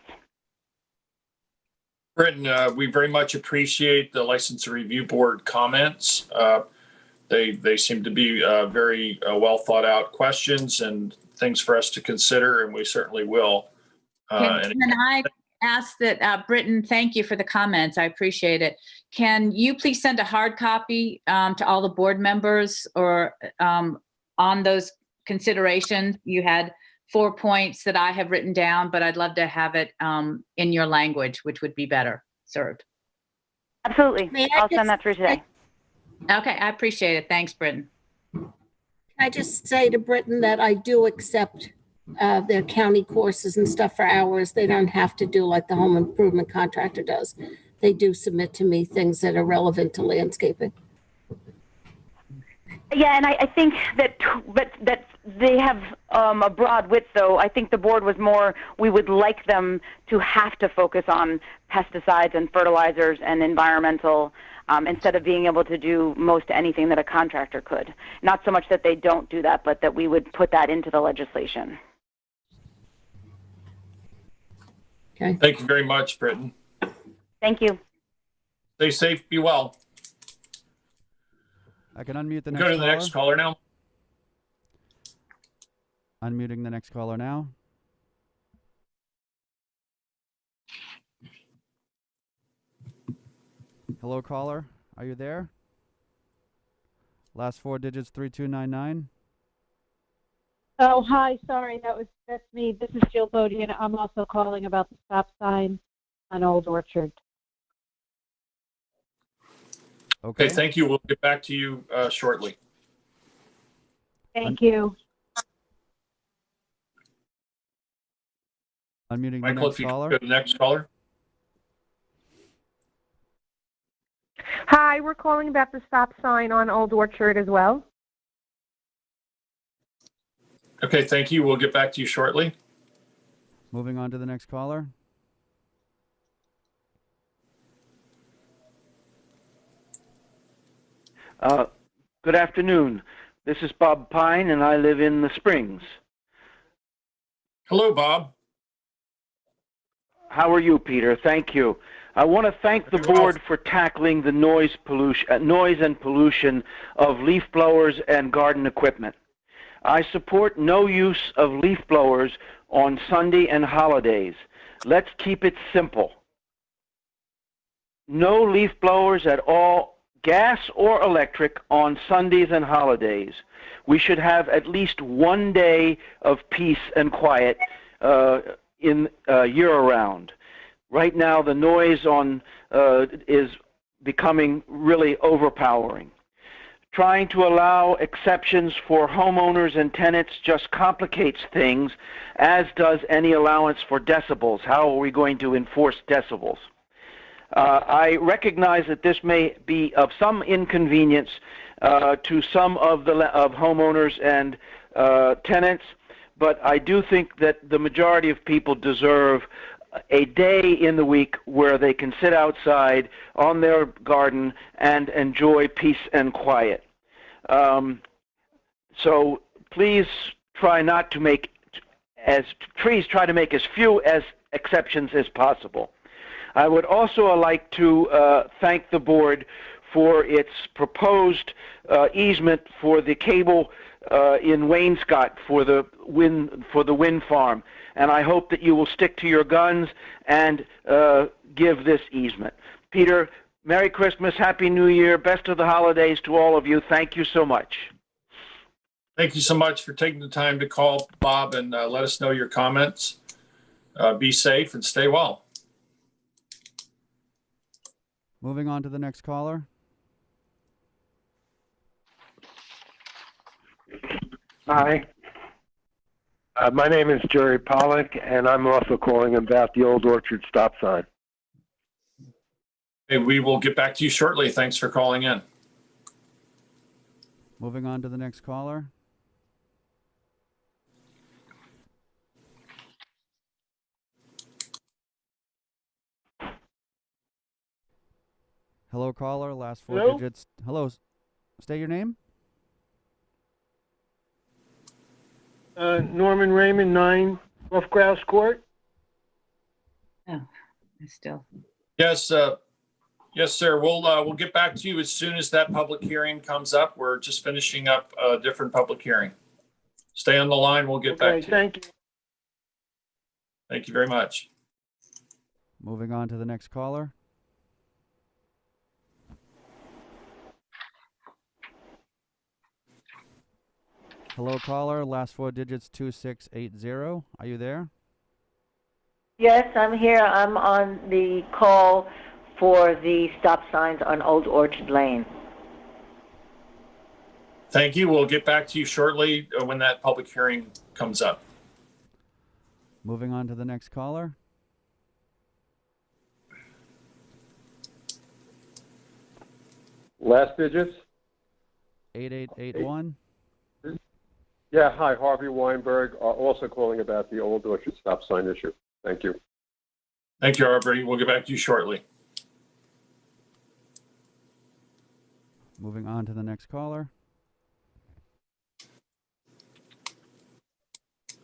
Britton, we very much appreciate the License Review Board comments. They seem to be very well thought out questions and things for us to consider, and we certainly will. Can I ask that, Britton, thank you for the comments. I appreciate it. Can you please send a hard copy to all the board members or on those considerations? You had 4 points that I have written down, but I'd love to have it in your language, which would be better served. Absolutely. I'll send that through today. Okay, I appreciate it. Thanks, Britton. I just say to Britton that I do accept their county courses and stuff for hours. They don't have to do like the home improvement contractor does. They do submit to me things that are relevant to landscaping. Yeah, and I think that, but that they have a broad width, though. I think the board was more, we would like them to have to focus on pesticides and fertilizers and environmental instead of being able to do most anything that a contractor could. Not so much that they don't do that, but that we would put that into the legislation. Okay. Thank you very much, Britton. Thank you. Stay safe, be well. I can unmute the next Go to caller. the next caller now. Unmuting the next caller now. Hello, caller. Are you there? Last four digits, 3299. Oh, hi. Sorry, that's me. This is Jill Bodie, and I'm also calling about the stop sign on Old Orchard. Okay, thank you. We'll get back to you shortly. Thank you. Unmuting Michael, the next if you caller. could go to the next caller. Hi, we're calling about the stop sign on Old Orchard as well. Okay, thank you. We'll get back to you shortly. Moving on to the next caller. Good afternoon. This is Bob Pine, and I live in the Springs. Hello, Bob. How are you, Peter? Thank you. I want to thank the board for tackling the noise and pollution of leaf blowers and garden equipment. I support no use of leaf blowers on Sunday and holidays. Let's keep it simple. No leaf blowers at all, gas or electric, on Sundays and holidays. We should have at least one day of peace and quiet year-round. Right now, the noise is becoming really overpowering. Trying to allow exceptions for homeowners and tenants just complicates things, as does any allowance for decibels. How are we going to enforce decibels? I recognize that this may be of some inconvenience to some of homeowners and tenants, but I do think that the majority of people deserve a day in the week where they can sit outside on their garden and enjoy peace and quiet. So please try not to make try to make as few exceptions as possible. I would also like to thank the board for its proposed easement for the cable in Wainscott for the wind farm, and I hope that you will stick to your guns and give this easement. Peter, Merry Christmas, Happy New Year, best of the holidays to all of you. Thank you so much. Thank you so much for taking the time to call, Bob, and let us know your comments. Be safe and stay well. Moving on to the next caller. Hi. My name is Jerry Pollock, and I'm also calling about the Old Orchard stop sign. Okay, we will get back to you shortly. Thanks for calling in. Moving on to the next caller. Hello, caller. Last four Hello? digits. Hello. State your name. Norman Raymond, 9 Rough Grouse Court. Oh, still. Yes, yes, sir. We'll get back to you as soon as that public hearing comes up. We're just finishing up a different public hearing. Stay on the line. We'll get back to you. Thank you. Thank you very much. Moving on to the next caller. Hello, caller. Last four digits, 2680. Are you there? Yes, I'm here. I'm on the call for the stop signs on Old Orchard Lane. Thank you. We'll get back to you shortly when that public hearing comes up. Moving on to the next caller. Last digits? 8881. Yeah, hi, Harvey Weinberg, also calling about the Old Orchard stop sign issue. Thank you. Thank you, Harvey. We'll get back to you shortly. Moving on to the next caller.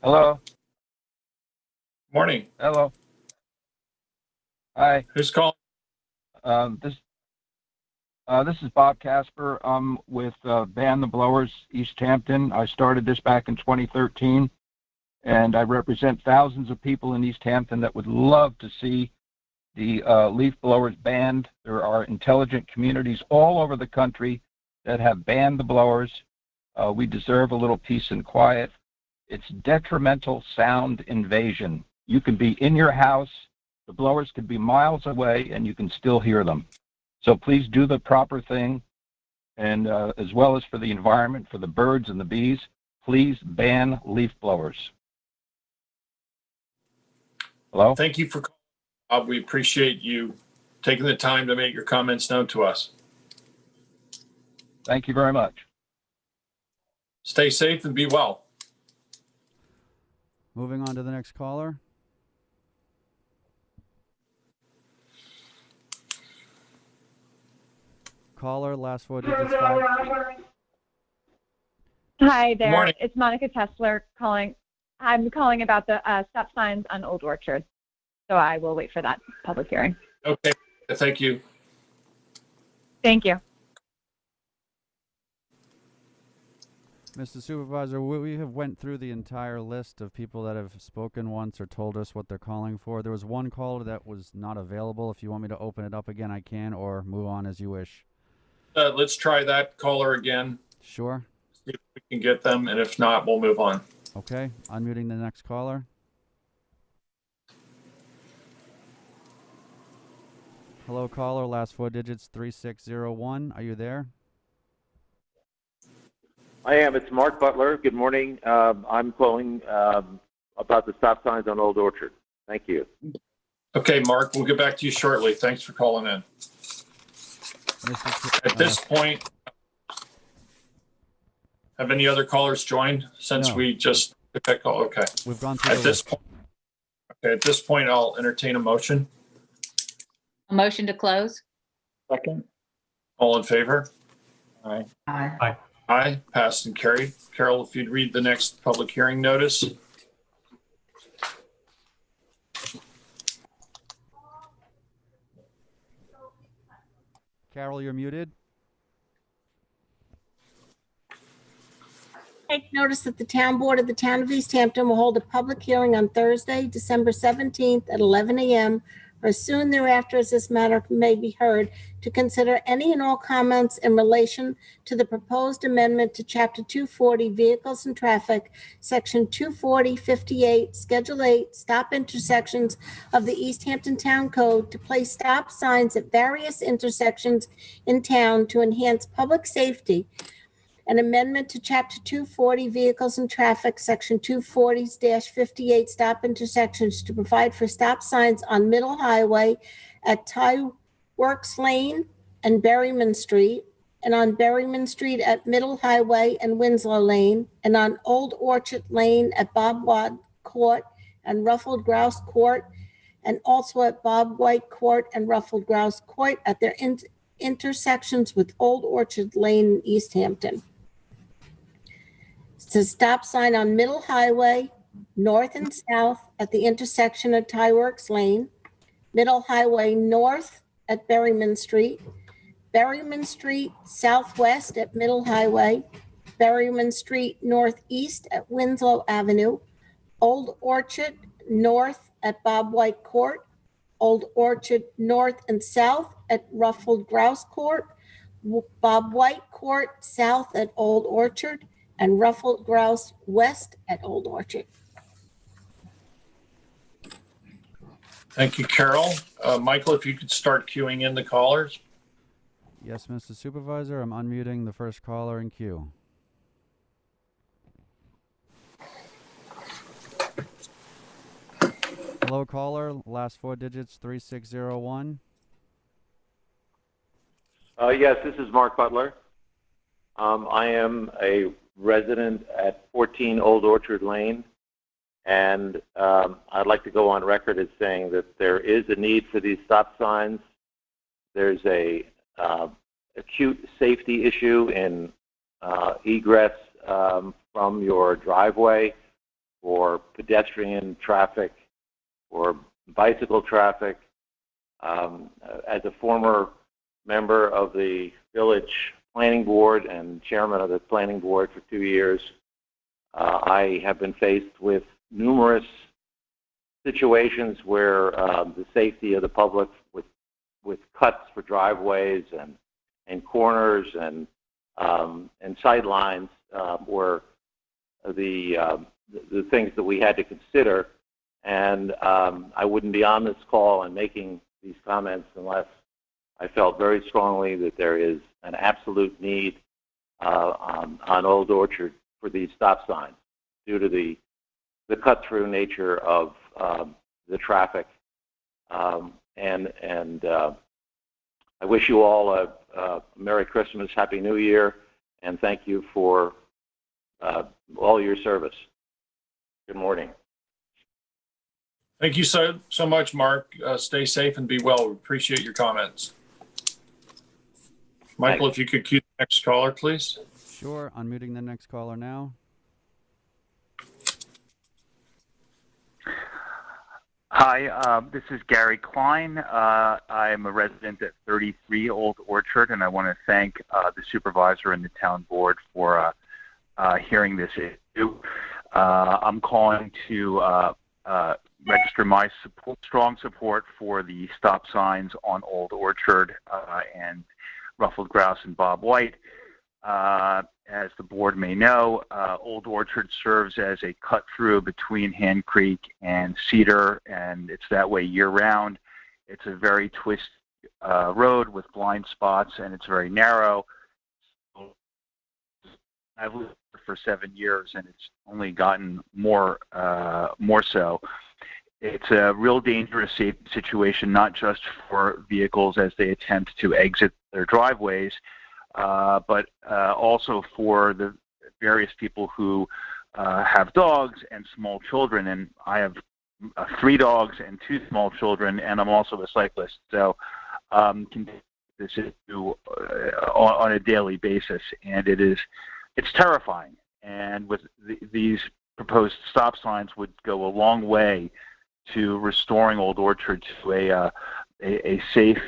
Hello. Morning. Hello. Hi. Who's calling? This is Bob Casper. I'm with Ban the Blowers, East Hampton. I started this back in 2013, and I represent thousands of people in East Hampton that would love to see the leaf blowers banned. There are intelligent communities all over the country that have banned the blowers. We deserve a little peace and quiet. It's detrimental sound invasion. You can be in your house, the blowers could be miles away, and you can still hear them. So please do the proper thing, and as well as for the environment, for the birds and the bees, please ban leaf blowers. Hello? Thank you for calling, Bob. We appreciate you taking the time to make your comments known to us. Thank you very much. Stay safe and be well. Moving on to the next caller. Caller, last 4 digits 5. Hi there. Morning. It's Monica Tessler calling. I'm calling about the stop signs on Old Orchard. So I will wait for that public hearing. Okay. Thank you. Thank you. Mr. Supervisor, we have went through the entire list of people that have spoken once or told us what they're calling for. There was one caller that was not available. If you want me to open it up again, I can, or move on as you wish. Let's try that caller again. Sure. See if we can get them, and if not, we'll move on. Okay. Unmuting the next caller. Hello, caller. Last 4 digits 3601. Are you there? I am. It's Mark Butler. Good morning. I'm calling about the stop signs on Old Orchard. Thank you. Okay, Mark, we'll get back to you shortly. Thanks for calling in. At this point, have any other callers joined since No. we just took that call? Okay. We've gone through At the this list. point, okay, at this point, I'll entertain a motion. A motion to close? Second. All in favor? Aye. Aye. Aye, passed and carried. Carol, if you'd read the next public hearing notice. Carol, you're muted. Take notice that the Town Board of the Town of East Hampton will hold a public hearing on Thursday, December 17th at 11 a.m. or as soon thereafter as this matter may be heard, to consider any and all comments in relation to the proposed amendment to Chapter 240 Vehicles and Traffic, Section 240-58, Schedule 8, Stop Intersections of the East Hampton Town Code to place stop signs at various intersections in town to enhance public safety. An amendment to Chapter 240 Vehicles and Traffic, Section 240-58 Stop Intersections to provide for stop signs on Middle Highway at Ty Works Lane and Berryman Street, and on Berryman Street at Middle Highway and Winslow Lane, and on Old Orchard Lane at Bob Watt Court and Ruffled Grouse Court, and also at Bob White Court and Ruffled Grouse Court at their intersections with Old Orchard Lane in East Hampton. It's a stop sign on Middle Highway, north and south at the intersection of Ty Works Lane, Middle Highway north at Berryman Street, Berryman Street southwest at Middle Highway, Berryman Street northeast at Winslow Avenue, Old Orchard north at Bob White Court, Old Orchard north and south at Ruffled Grouse Court, Bob White Court south at Old Orchard, and Ruffled Grouse west at Old Orchard. Thank you, Carol. Michael, if you could start queuing in the callers. Yes, Mr. Supervisor, I'm unmuting the first caller in queue. Hello, caller. Last four digits, 3601. Yes, this is Mark Butler. I am a resident at 14 Old Orchard Lane, and I'd like to go on record as saying that there is a need for these stop signs. There's a acute safety issue in egress from your driveway for pedestrian traffic or bicycle traffic. As a former member of the village planning board and chairman of the planning board for 2 years, I have been faced with numerous situations where the safety of the public with cuts for driveways and corners and sight lines were the things that we had to consider. And I wouldn't be on this call and making these comments unless I felt very strongly that there is an absolute need on Old Orchard for these stop signs due to the cut-through nature of the traffic. And I wish you all a Merry Christmas, Happy New Year, and thank you for all your service. Good morning. Thank you so much, Mark. Stay safe and be well. We appreciate your comments. Michael, if you could cue the next caller, please. Sure. Unmuting the next caller now. Hi, this is Gary Klein. I'm a resident at 33 Old Orchard, and I want to thank the supervisor and the town board for hearing this issue. I'm calling to register my strong support for the stop signs on Old Orchard and Ruffled Grouse and Bob White. As the board may know, Old Orchard serves as a cut-through between Hand Creek and Cedar, and it's that way year-round. It's a very twisted road with blind spots, and it's very narrow. I've lived there for 7 years, and it's only gotten more so. It's a real dangerous safety situation, not just for vehicles as they attempt to exit their driveways, but also for the various people who have dogs and small children. And I have 3 dogs and 2 small children, and I'm also a cyclist. So this issue on a daily basis, and it's terrifying. And with these proposed stop signs would go a long way to restoring Old Orchard to a safe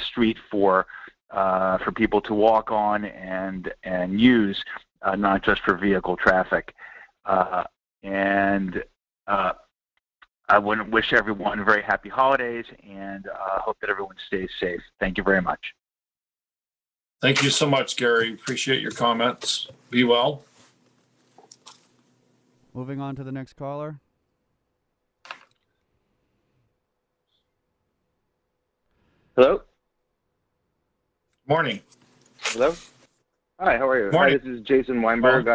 street for people to walk on and use, not just for vehicle traffic. And I want to wish everyone very happy holidays, and hope that everyone stays safe. Thank you very much. Thank you so much, Gary. Appreciate your comments. Be well. Moving on to the next caller. Hello? Morning. Hello? Hi, how are you? Morning. Hi, this is Jason Weinberg.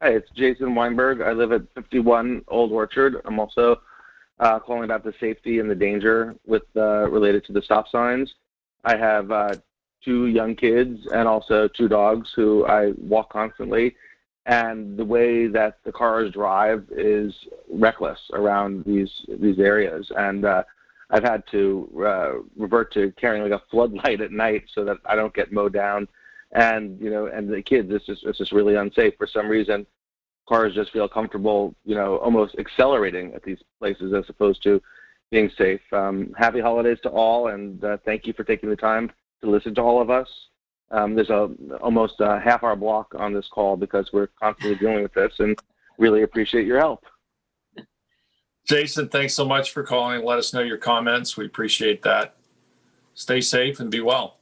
It's Jason Weinberg. I live at 51 Old Orchard. I'm also calling about the safety and the danger with related to the stop signs. I have 2 young kids and also 2 dogs who I walk constantly. And the way that the cars drive is reckless around these areas. And I've had to revert to carrying like a floodlight at night so that I don't get mowed down. And and the kids, it's just really unsafe for some reason. Cars just feel comfortable, almost accelerating at these places as opposed to being safe. Happy holidays to all, and thank you for taking the time to listen to all of us. There's almost a half-hour block on this call because we're constantly dealing with this, and really appreciate your help. Jason, thanks so much for calling. Let us know your comments. We appreciate that. Stay safe and be well.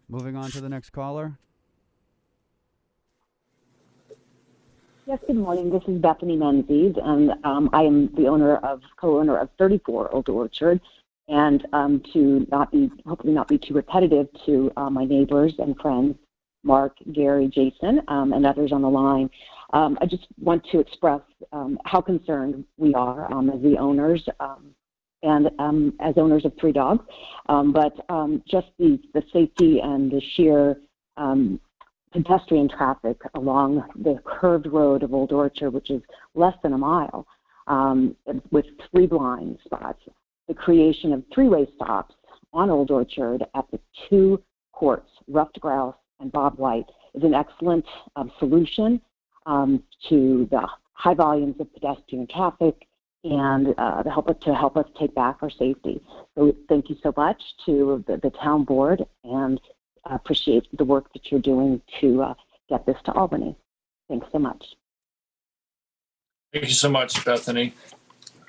Moving on to the next caller. Yes, good morning. This is Bethany Menzies, and I am the co-owner of 34 Old Orchard. And to hopefully not be too repetitive to my neighbors and friends, Mark, Gary, Jason, and others on the line, I just want to express how concerned we are as the owners and as owners of 3 dogs, but just the safety and the sheer pedestrian traffic along the curved road of Old Orchard, which is less than a mile, with 3 blind spots. The creation of 3-way stops on Old Orchard at the 2 courts, Ruffed Grouse and Bob White, is an excellent solution to the high volumes of pedestrian traffic and to help us take back our safety. So thank you so much to the town board, and appreciate the work that you're doing to get this to Albany. Thanks so much. Thank you so much, Bethany.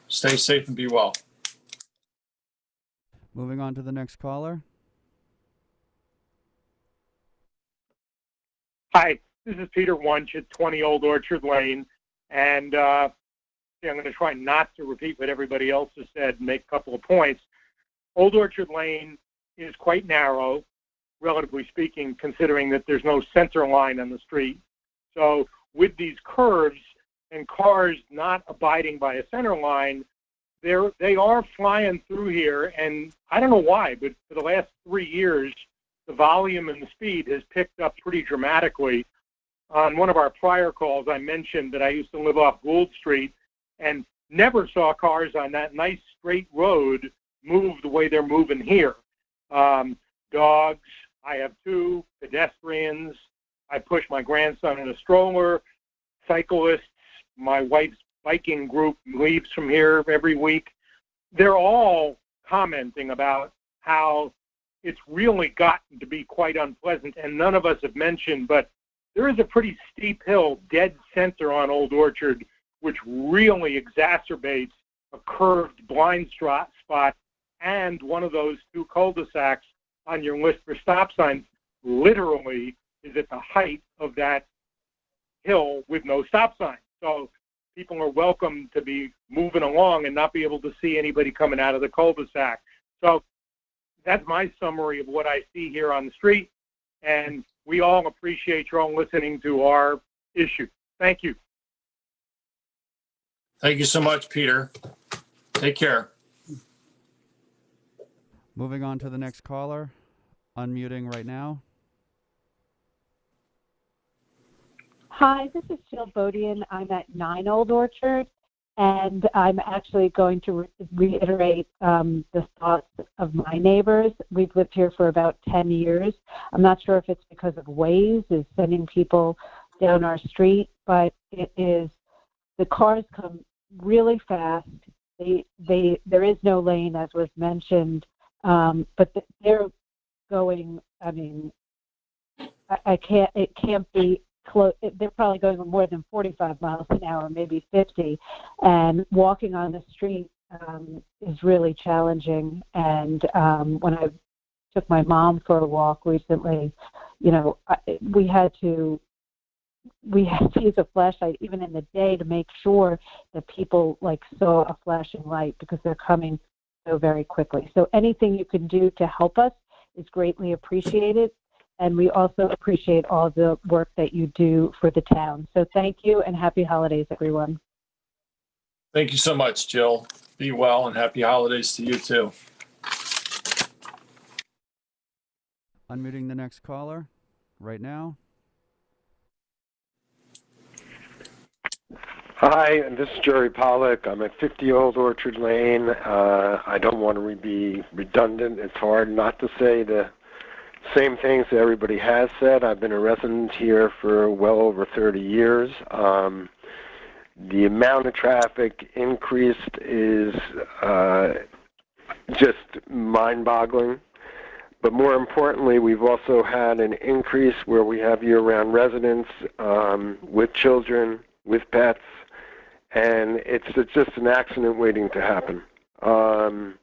Stay safe and be well. Moving on to the next caller. Hi, this is Peter Wunsch at 20 Old Orchard Lane, and I'm going to try not to repeat what everybody else has said and make a couple of points. Old Orchard Lane is quite narrow, relatively speaking, considering that there's no center line on the street. So with these curves and cars not abiding by a center line, they are flying through here, and I don't know why, but for the last 3 years, the volume and the speed has picked up pretty dramatically. On one of our prior calls, I mentioned that I used to live off Gould Street and never saw cars on that nice straight road move the way they're moving here. Dogs, I have 2, pedestrians, I push my grandson in a stroller, cyclists, my wife's biking group leaves from here every week. They're all commenting about how it's really gotten to be quite unpleasant, and none of us have mentioned, but there is a pretty steep hill dead center on Old Orchard, which really exacerbates a curved blind spot and one of those 2 cul-de-sacs on your list for stop signs literally is at the height of that hill with no stop sign. So people are welcome to be moving along and not be able to see anybody coming out of the cul-de-sac. So that's my summary of what I see here on the street, and we all appreciate you all listening to our issue. Thank you. Thank you so much, Peter. Take care. Moving on to the next caller. Unmuting right now. Hi, this is Jill Bodian. I'm at 9 Old Orchard, and I'm actually going to reiterate the thoughts of my neighbors. We've lived here for about 10 years. I'm not sure if it's because of Waze is sending people down our street, but it is, the cars come really fast. There is no lane, as was mentioned, but they're going, I mean, it can't be close. They're probably going more than 45 miles an hour, maybe 50, and walking on the street is really challenging. And when I took my mom for a walk recently, you know, we had to use a flashlight even in the day to make sure that people like saw a flashing light, because they're coming so very quickly. So anything you can do to help us is greatly appreciated. And we also appreciate all the work that you do for the town. So thank you, and happy holidays, everyone. Thank you so much, Jill. Be well, and happy holidays to you too. Unmuting the next caller right now. Hi, this is Jerry Pollack. I'm at 50 Old Orchard Lane. I don't want to be redundant. It's hard not to say the same things that everybody has said. I've been a resident here for well over 30 years. The amount of traffic increased is just mind-boggling. But more importantly, we've also had an increase where we have year-round residents with children, with pets, and it's just an accident waiting to happen. And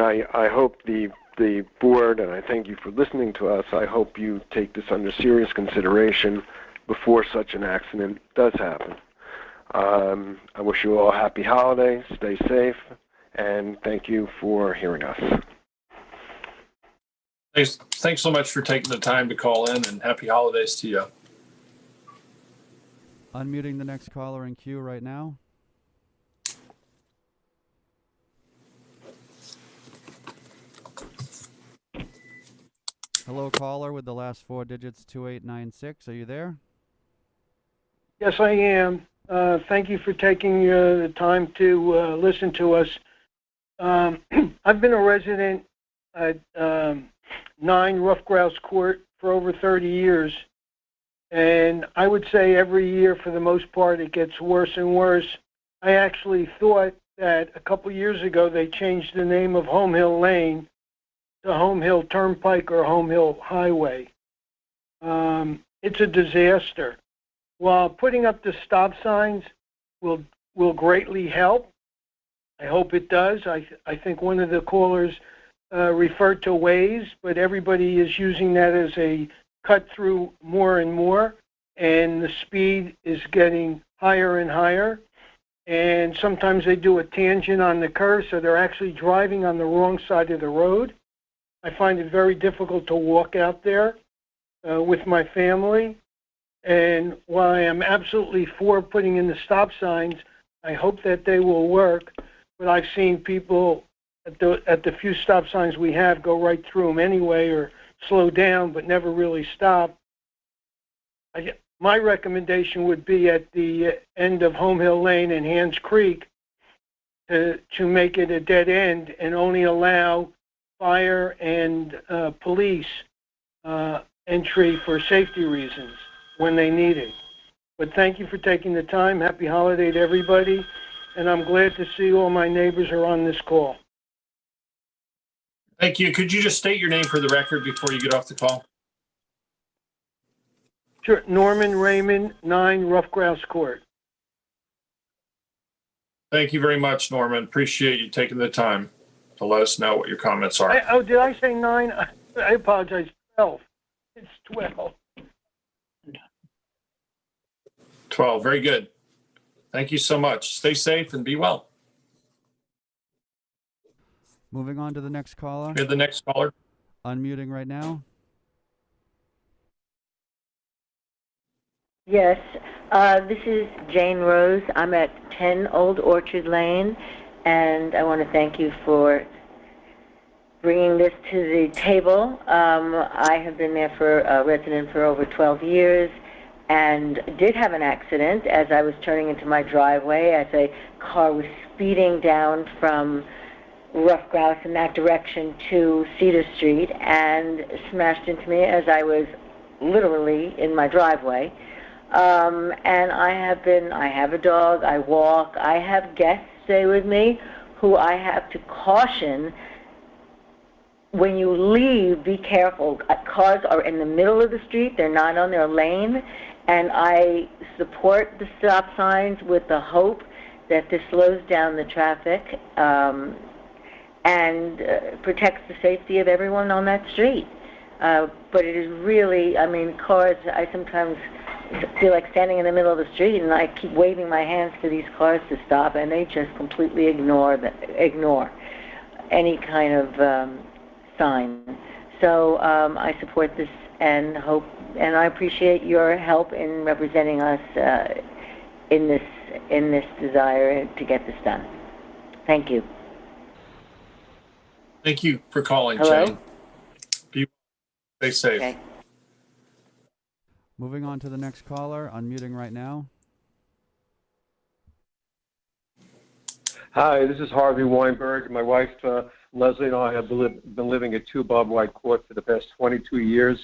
I hope the board, and I thank you for listening to us, I hope you take this under serious consideration before such an accident does happen. I wish you all happy holidays, stay safe, and thank you for hearing us. Thanks so much for taking the time to call in, and happy holidays to you. Unmuting the next caller in queue right now. Hello, caller with the last 4 digits, 2896. Are you there? Yes, I am. Thank you for taking the time to listen to us. I've been a resident at 9 Rough Grouse Court for over 30 years, and I would say every year, for the most part, it gets worse and worse. I actually thought that a couple years ago they changed the name of Home Hill Lane to Home Hill Turnpike or Home Hill Highway. It's a disaster. While putting up the stop signs will greatly help, I hope it does. I think one of the callers referred to Waze, but everybody is using that as a cut through more and more, and the speed is getting higher and higher. And sometimes they do a tangent on the curve, so they're actually driving on the wrong side of the road. I find it very difficult to walk out there with my family. And while I am absolutely for putting in the stop signs, I hope that they will work. But I've seen people at the few stop signs we have go right through them anyway, or slow down, but never really stop. My recommendation would be at the end of Home Hill Lane and Hands Creek to make it a dead end and only allow fire and police entry for safety reasons when they need it. But thank you for taking the time. Happy holiday to everybody. And I'm glad to see all my neighbors are on this call. Thank you. Could you just state your name for the record before you get off the call? Sure. Norman Raymond, 9 Rough Grouse Court. Thank you very much, Norman. Appreciate you taking the time to let us know what your comments are. Did I say 9? I apologize. 12. It's 12. 12. Very good. Thank you so much. Stay safe and be well. Moving on to the next caller. You're the next caller. Unmuting right now. Yes, this is Jane Rose. I'm at 10 Old Orchard Lane, and I want to thank you for bringing this to the table. I have been there for a resident for over 12 years and did have an accident as I was turning into my driveway as a car was speeding down from Rough Grouse in that direction to Cedar Street and smashed into me as I was literally in my driveway. And I have a dog, I walk, I have guests stay with me who I have to caution, when you leave, be careful. Cars are in the middle of the street, they're not on their lane, and I support the stop signs with the hope that this slows down the traffic and protects the safety of everyone on that street. But it is really, I mean, cars, I sometimes feel like standing in the middle of the street and I keep waving my hands to these cars to stop, and they just completely ignore any kind of sign. So I support this and hope, and I appreciate your help in representing us in this desire to get this done. Thank you. Thank you for calling, Hello? Jane. Stay safe. Okay. Moving on to the next caller. Unmuting right now. Hi, this is Harvey Weinberg. My wife, Leslie, and I have been living at 2 Bob White Court for the past 22 years.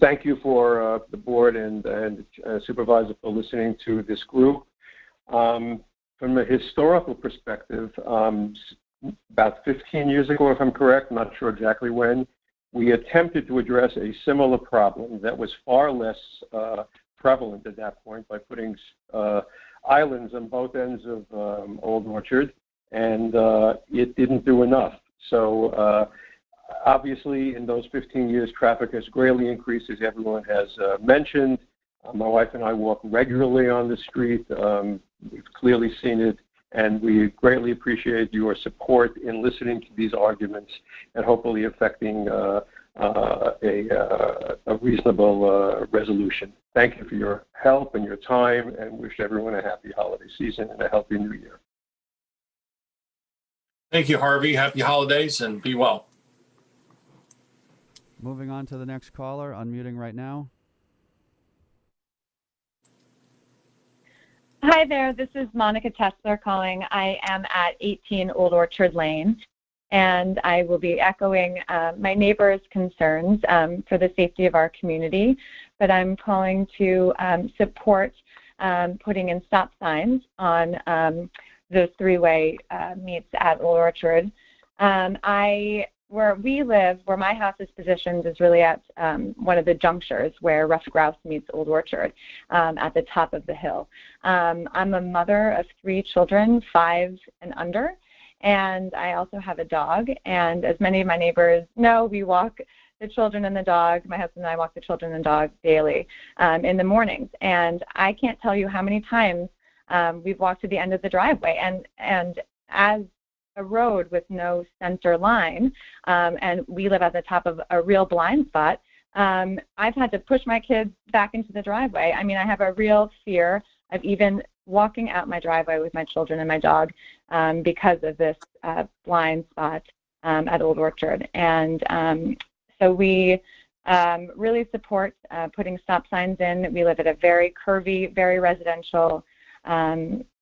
Thank you for the board and supervisor for listening to this group. From a historical perspective, about 15 years ago, if I'm correct, I'm not sure exactly when, we attempted to address a similar problem that was far less prevalent at that point by putting islands on both ends of Old Orchard, and it didn't do enough. So obviously, in those 15 years, traffic has greatly increased, as everyone has mentioned. My wife and I walk regularly on the street. We've clearly seen it, and we greatly appreciate your support in listening to these arguments and hopefully affecting a reasonable resolution. Thank you for your help and your time, and wish everyone a happy holiday season and a healthy new year. Thank you, Harvey. Happy holidays and be well. Moving on to the next caller, unmuting right now. Hi there, this is Monica Tessler calling. I am at 18 Old Orchard Lane, and I will be echoing my neighbor's concerns for the safety of our community, but I'm calling to support putting in stop signs on those three-way meets at Old Orchard. Where we live, where my house is positioned, is really at one of the junctures where Rough Grouse meets Old Orchard at the top of the hill. I'm a mother of 3 children, 5 and under, and I also have a dog. And as many of my neighbors know, we walk the children and the dog. My husband and I walk the children and dog daily in the mornings. And I can't tell you how many times we've walked to the end of the driveway. And as a road with no center line, and we live at the top of a real blind spot, I've had to push my kids back into the driveway. I mean, I have a real fear of even walking out my driveway with my children and my dog because of this blind spot at Old Orchard. And so we really support putting stop signs in. We live at a very curvy, very residential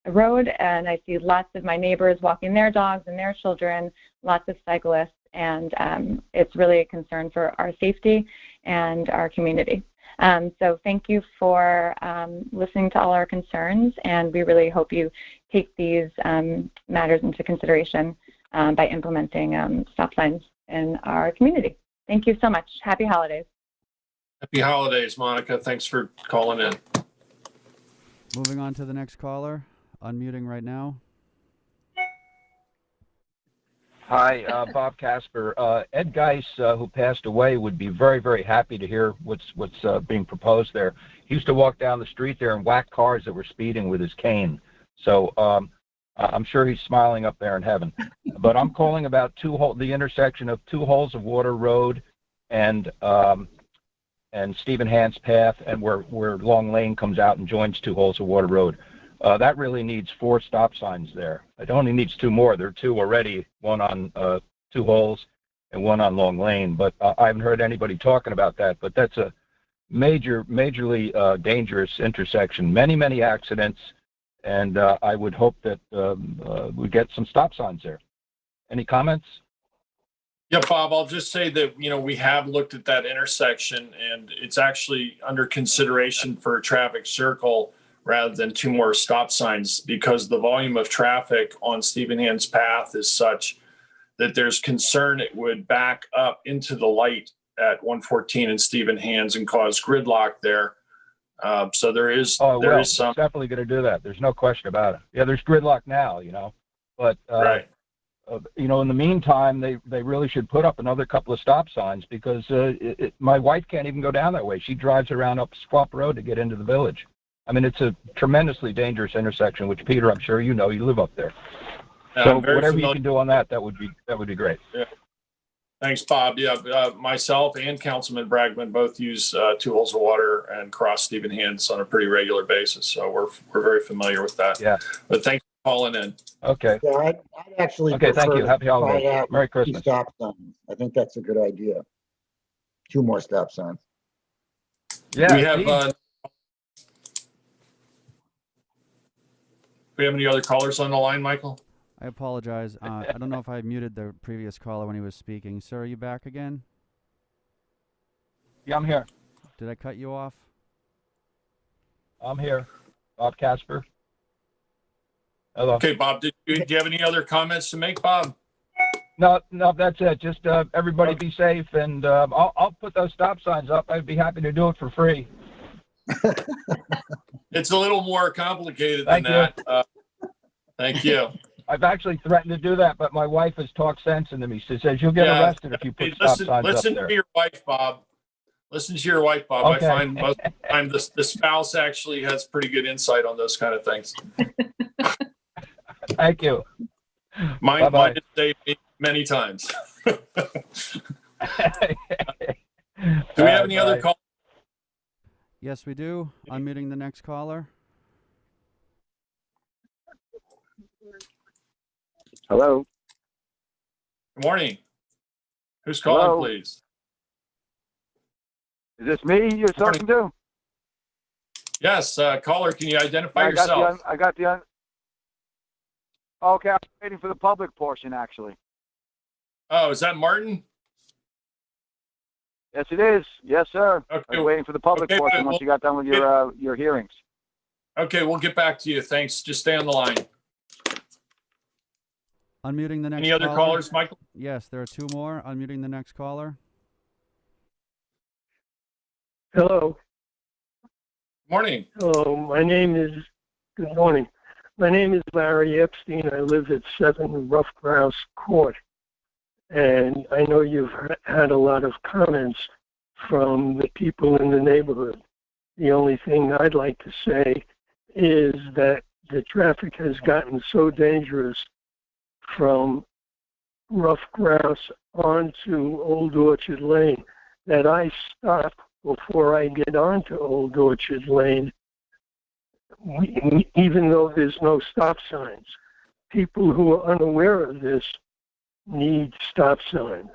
road, and I see lots of my neighbors walking their dogs and their children, lots of cyclists, and it's really a concern for our safety and our community. So thank you for listening to all our concerns, and we really hope you take these matters into consideration by implementing stop signs in our community. Thank you so much. Happy holidays. Happy holidays, Monica. Thanks for calling in. Moving on to the next caller, unmuting right now. Hi, Bob Casper. Ed Geis, who passed away, would be very, very happy to hear what's being proposed there. He used to walk down the street there and whack cars that were speeding with his cane. So I'm sure he's smiling up there in heaven. But I'm calling about the intersection of Two Holes of Water Road and Stephen Hans Path, and where Long Lane comes out and joins Two Holes of Water Road. That really needs 4 stop signs there. It only needs 2 more. There are 2 already, one on Two Holes and one on Long Lane. But I haven't heard anybody talking about that. But that's a majorly dangerous intersection. Many accidents, and I would hope that we get some stop signs there. Any comments? Yeah, Bob, I'll just say that, we have looked at that intersection, and it's actually under consideration for a traffic circle rather than 2 more stop signs, because the volume of traffic on Stephen Hans Path is such that there's concern it would back up into the light at 114 and Stephen Hans and cause gridlock there. So there is some. It's definitely going to do that. There's no question about it. Yeah, there's gridlock now, but right. In the meantime, they really should put up another couple of stop signs, because my wife can't even go down that way. She drives around up Swamp Road to get into the village. I mean, it's a tremendously dangerous intersection, which, Peter, I'm sure you know. You live up there. So whatever you can do on that would be great. Yeah. Thanks, Bob. Yeah, myself and Councilman Bragman both use Two Holes of Water and cross Stephen Hans on a pretty regular basis, so we're very familiar with that. Yeah. But thanks for calling in. Okay. Yeah, I'd actually Okay, thank you. Happy holidays. try out Merry 2 Christmas. stop signs. I think that's a good idea. 2 more stop signs. Yeah. We have we have any other callers on the line, Michael? I apologize. I don't know if I muted the previous caller when he was speaking. Sir, are you back again? Yeah, I'm here. Did I cut you off? I'm here. Bob Casper. Hello. Okay, Bob, do you have any other comments to make, Bob? No, that's it. Just everybody be safe, and I'll put those stop signs up. I'd be happy to do it for free. It's a little more complicated than that. Thank you. I've actually threatened to do that, but my wife has talked sense into me. She says you'll get arrested if you put stop signs up there. Listen to your wife, Bob. Listen to your wife, Bob. Okay. I find most of the time the spouse actually has pretty good insight on those kind of things. Thank you. Mine has saved me many times. Do we have any other Bye. calls? Yes, we do. Unmuting the next caller. Hello. Good morning. Who's calling, Hello? please? Is this me you're talking to? Yes, caller, can you identify I got yourself? Okay, I'm waiting for the public portion, actually. Oh, is that Martin? Yes, it is. Yes, sir. Okay. I was waiting for the public portion once you got done with your hearings. Okay, we'll get back to you. Thanks. Just stay on the line. Unmuting the next Any other caller. callers, Michael? Yes, there are two more. Unmuting the next caller. Hello. Morning. Hello. Good morning. My name is Larry Epstein. I live at 7 Rough Grouse Court. And I know you've had a lot of comments from the people in the neighborhood. The only thing I'd like to say is that the traffic has gotten so dangerous from Rough Grouse onto Old Orchard Lane that I stop before I get onto Old Orchard Lane, even though there's no stop signs. People who are unaware of this need stop signs.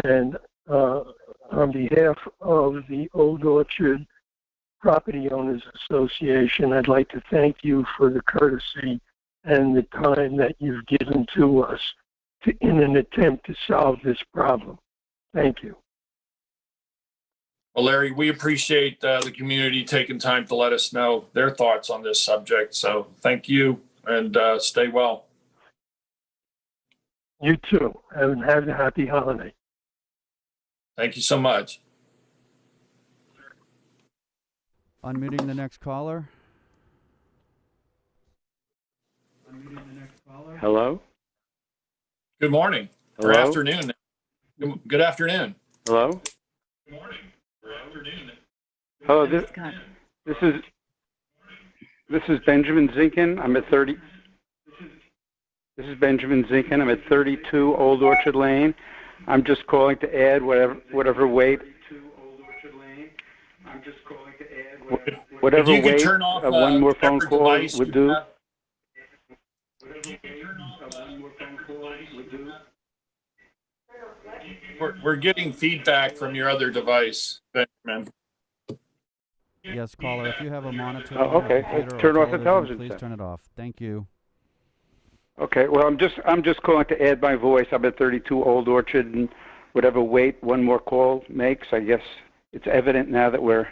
And on behalf of the Old Orchard Property Owners Association, I'd like to thank you for the courtesy and the time that you've given to us in an attempt to solve this problem. Thank you. Well, Larry, we appreciate the community taking time to let us know their thoughts on this subject. So thank you and stay well. You too. And have a happy holiday. Thank you so much. Unmuting the next caller. Hello? Good morning or Hello? afternoon. Good afternoon. Hello? Good morning or afternoon. Hello, this is Benjamin Zinkin. I'm at 30. This is Benjamin Zinkin. I'm at 32 Old Orchard Lane. I'm just calling to add whatever weight. Whatever If you could weight turn off one more phone whatever call device would you do. have. We're getting feedback from your other device, Benjamin. Yes, caller. If you have a monitor, Oh, on your okay. computer Let's or turn off the television please set. turn it off. Thank you. Okay, well, I'm just calling to add my voice. I'm at 32 Old Orchard, and whatever weight one more call makes, I guess it's evident now that we're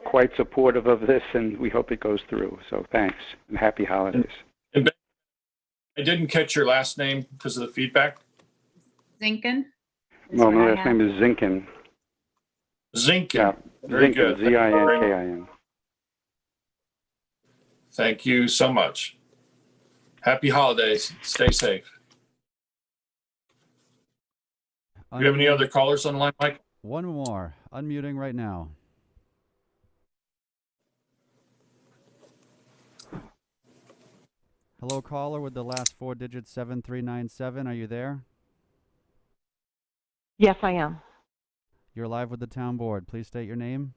quite supportive of this, and we hope it goes through. So thanks, and happy holidays. And I didn't catch your last name because of the feedback. Zinkin? No, my last name is Zinkin. Zinkin. Yeah, Very Zinkin, good. Z-I-N-K-I-N. Thank you so much. Happy holidays. Stay safe. Do you have any other callers on the line, Mike? One more. Unmuting right now. Hello, caller with the last four digits 7397. Are you there? Yes, I am. You're live with the town board. Please state your name.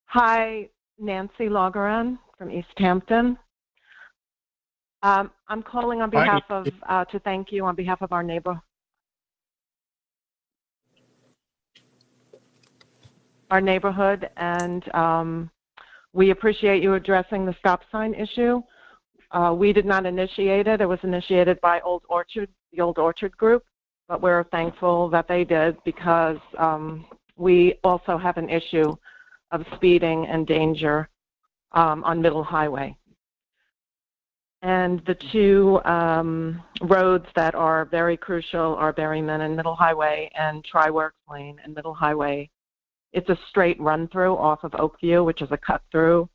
Hi, Nancy Laugeran from East Hampton. I'm calling on behalf of to thank you on behalf of our neighborhood, and we appreciate you addressing the stop sign issue. We did not initiate it. It was initiated by Old Orchard, the Old Orchard group, but we're thankful that they did because we also have an issue of speeding and danger on Middle Highway. And the two roads that are very crucial are Berryman and Middle Highway and Tri-Works Lane and Middle Highway. It's a straight run through off of Oakview, which is a cut through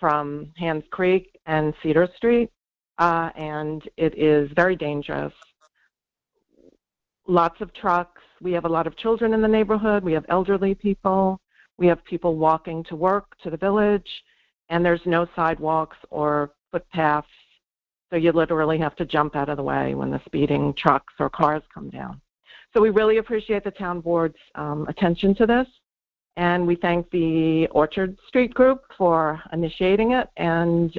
from Hands Creek and Cedar Street, and it is very dangerous. Lots of trucks. We have a lot of children in the neighborhood. We have elderly people. We have people walking to work, to the village, and there's no sidewalks or footpaths. So you literally have to jump out of the way when the speeding trucks or cars come down. So we really appreciate the town board's attention to this. And we thank the Orchard Street group for initiating it. And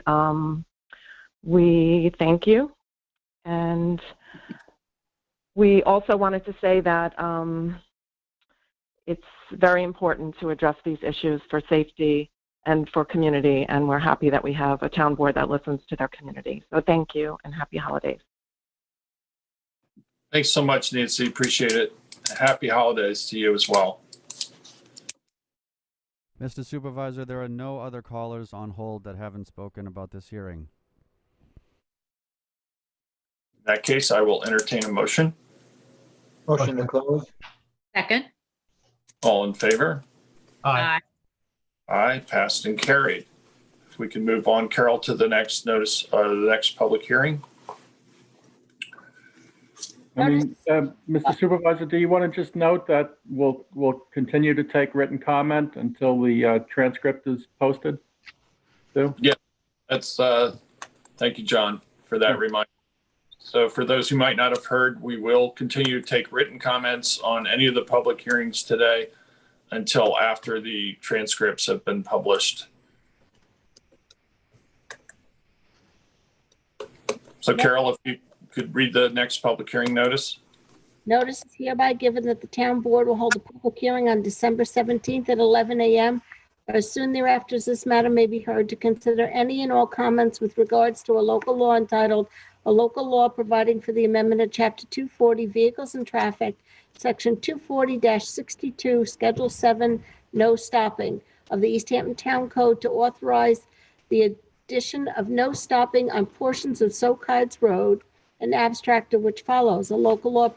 we thank you. And we also wanted to say that it's very important to address these issues for safety and for community. And we're happy that we have a town board that listens to their community. So thank you and happy holidays. Thanks so much, Nancy. Appreciate it. Happy holidays to you as well. Mr. Supervisor, there are no other callers on hold that haven't spoken about this hearing. In that case, I will entertain a motion. Motion to close. Second. All in favor? Aye. Aye, passed and carried. If we can move on, Carol, to the next notice, the next public hearing. Mr. Supervisor, do you want to just note that we'll continue to take written comment until the transcript is posted? Sue? Yeah, that's, thank you, John, for that reminder. So for those who might not have heard, we will continue to take written comments on any of the public hearings today until after the transcripts have been published. So Carol, if you could read the next public hearing notice. Notice is hereby given that the town board will hold a public hearing on December 17th at 11 a.m. or as soon thereafter as this matter may be heard to consider any and all comments with regards to a local law entitled "A Local Law Providing for the Amendment of Chapter 240 Vehicles and Traffic, Section 240-62, Schedule 7, No Stopping" of the East Hampton Town Code to authorize the addition of no stopping on portions of Soakhides Road, an abstract of which follows: a local law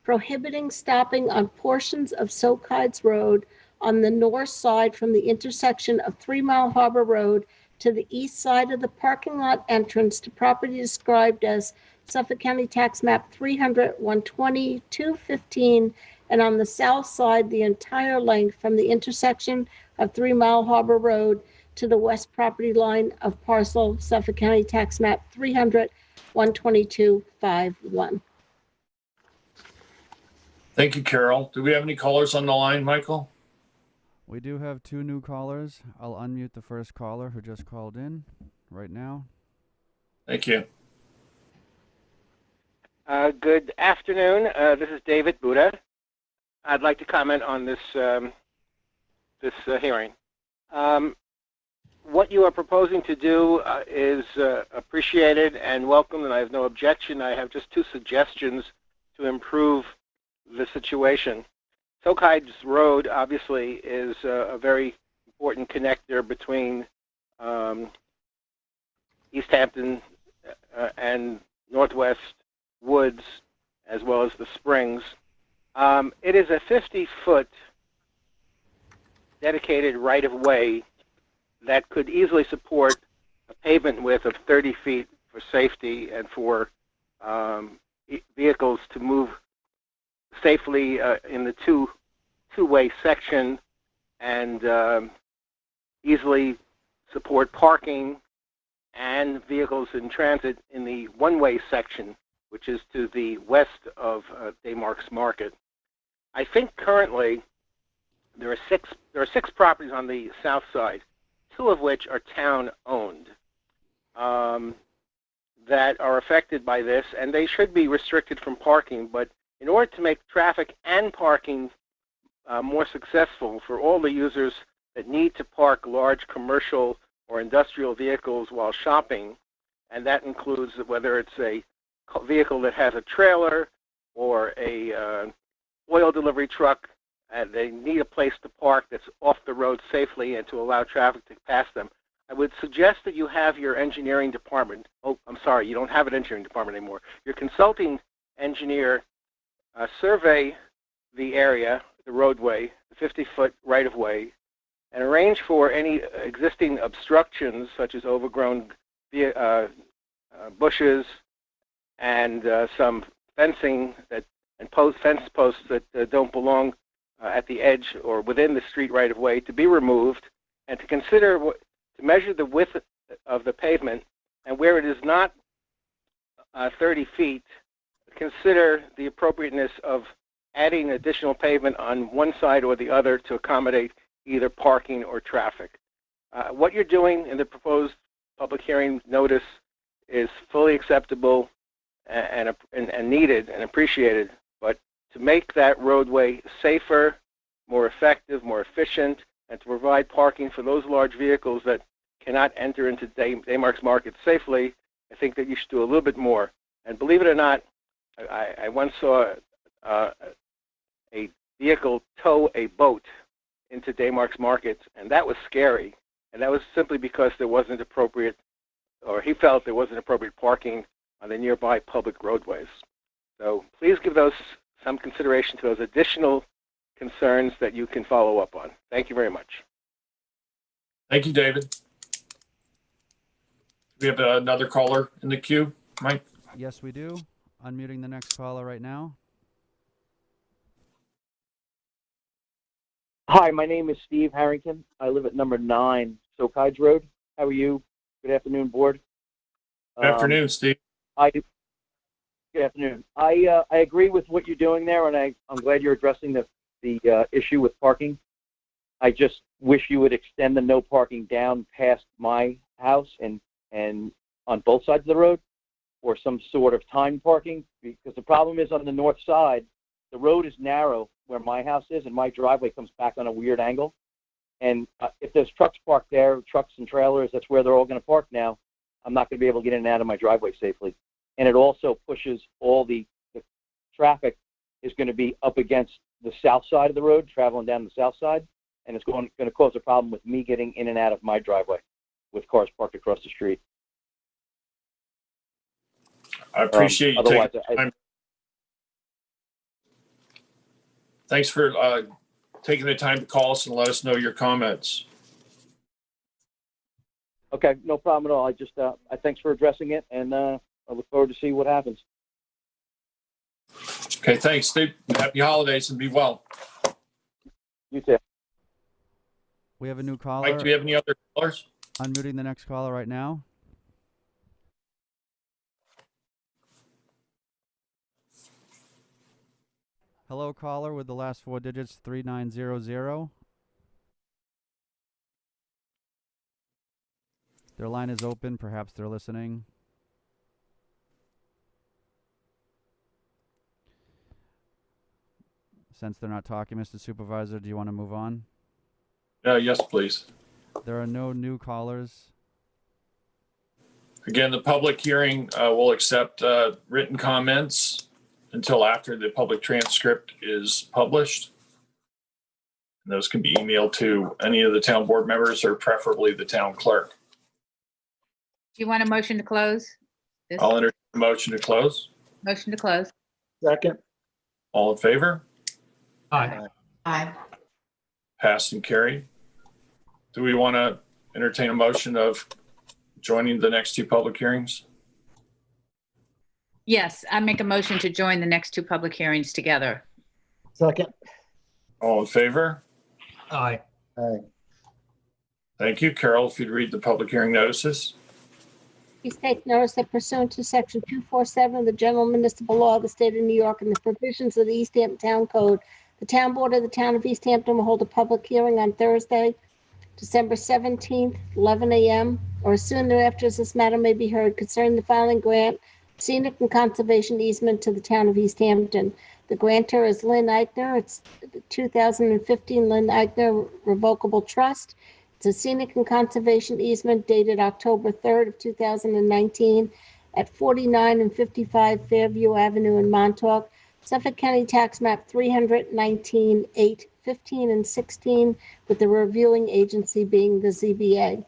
prohibiting stopping on portions of Soakhides Road on the north side from the intersection of 3 Mile Harbor Road to the east side of the parking lot entrance to property described as Suffolk County Tax Map 300-120-215, and on the south side the entire length from the intersection of 3 Mile Harbor Road to the west property line of parcel Suffolk County Tax Map 300-122-51. Thank you, Carol. Do we have any callers on the line, Michael? We do have 2 new callers. I'll unmute the first caller who just called in right now. Thank you. Good afternoon. This is David Buddha. I'd like to comment on this hearing. What you are proposing to do is appreciated and welcome, and I have no objection. I have just 2 suggestions to improve the situation. Soakhides Road obviously is a very important connector between East Hampton and Northwest Woods, as well as the Springs. It is a 50-foot dedicated right-of-way that could easily support a pavement width of 30 feet for safety and for vehicles to move safely in the two-way section, and easily support parking and vehicles in transit in the one-way section, which is to the west of Daymark's Market. I think currently there are six properties on the south side, 2 of which are town-owned, that are affected by this, and they should be restricted from parking. But in order to make traffic and parking more successful for all the users that need to park large commercial or industrial vehicles while shopping, and that includes whether it's a vehicle that has a trailer or a oil delivery truck, and they need a place to park that's off the road safely and to allow traffic to pass them. I would suggest that you have your engineering department, oh, I'm sorry, you don't have an engineering department anymore, your consulting engineer survey the area, the roadway, the 50-foot right-of-way, and arrange for any existing obstructions such as overgrown bushes and some fencing and fence posts that don't belong at the edge or within the street right-of-way to be removed, and to consider to measure the width of the pavement, and where it is not 30 feet, consider the appropriateness of adding additional pavement on one side or the other to accommodate either parking or traffic. What you're doing in the proposed public hearing notice is fully acceptable and needed and appreciated, but to make that roadway safer, more effective, more efficient, and to provide parking for those large vehicles that cannot enter into Daymark's market safely, I think that you should do a little bit more. And believe it or not, I once saw a vehicle tow a boat into Daymark's market, and that was scary. And that was simply because there wasn't appropriate, or he felt there wasn't appropriate parking on the nearby public roadways. So please give those some consideration to those additional concerns that you can follow up on. Thank you very much. Thank you, David. We have another caller in the queue, Mike? Yes, we do. Unmuting the next caller right now. Hi, my name is Steve Harrington. I live at number 9 Sokaj Road. How are you? Good afternoon, board. Good afternoon, Steve. Good afternoon. I agree with what you're doing there, and I'm glad you're addressing the issue with parking. I just wish you would extend the no parking down past my house and on both sides of the road, or some sort of timed parking, because the problem is on the north side, the road is narrow where my house is, and my driveway comes back on a weird angle. And if there's trucks parked there, trucks and trailers, that's where they're all going to park now. I'm not going to be able to get in and out of my driveway safely. And it also pushes all the traffic is going to be up against the south side of the road, traveling down the south side, and it's going to cause a problem with me getting in and out of my driveway with cars parked across the street. I appreciate you otherwise, taking time. Thanks for taking the time to call us and let us know your comments. Okay, no problem at all. I thanks for addressing it, and I look forward to see what happens. Okay, thanks, Steve. Happy holidays and be well. You too. We have a new caller. Mike, do we have any other callers? Unmuting the next caller right now. Hello, caller with the last 4 digits, 3900. Their line is open. Perhaps they're listening. Since they're not talking, Mr. Supervisor, do you want to move on? Yes, please. There are no new callers. Again, the public hearing will accept written comments until after the public transcript is published. And those can be emailed to any of the town board members or preferably the town clerk. Do you want a motion to close? I'll entertain a motion to close. Motion to close. Second. All in favor? Aye. Aye. Passed and carried. Do we want to entertain a motion of joining the next 2 public hearings? Yes, I make a motion to join the next 2 public hearings together. Second. All in favor? Aye. Aye. Thank you. Carol, if you'd read the public hearing notices. Please take notice that pursuant to Section 247 of the General Municipal Law of the State of New York and the provisions of the East Hampton Town Code, the Town Board of the Town of East Hampton will hold a public hearing on Thursday, December 17th, 11 a.m., or as soon thereafter as this matter may be heard concerning the filing grant, scenic and conservation easement to the Town of East Hampton. The grantor is Lynn Eichner. It's the 2015 Lynn Eichner Revocable Trust. It's a scenic and conservation easement dated October 3rd of 2019 at 49 and 55 Fairview Avenue in Montauk, Suffolk County Tax Map 319 8 15 and 16, with the reviewing agency being the ZBA.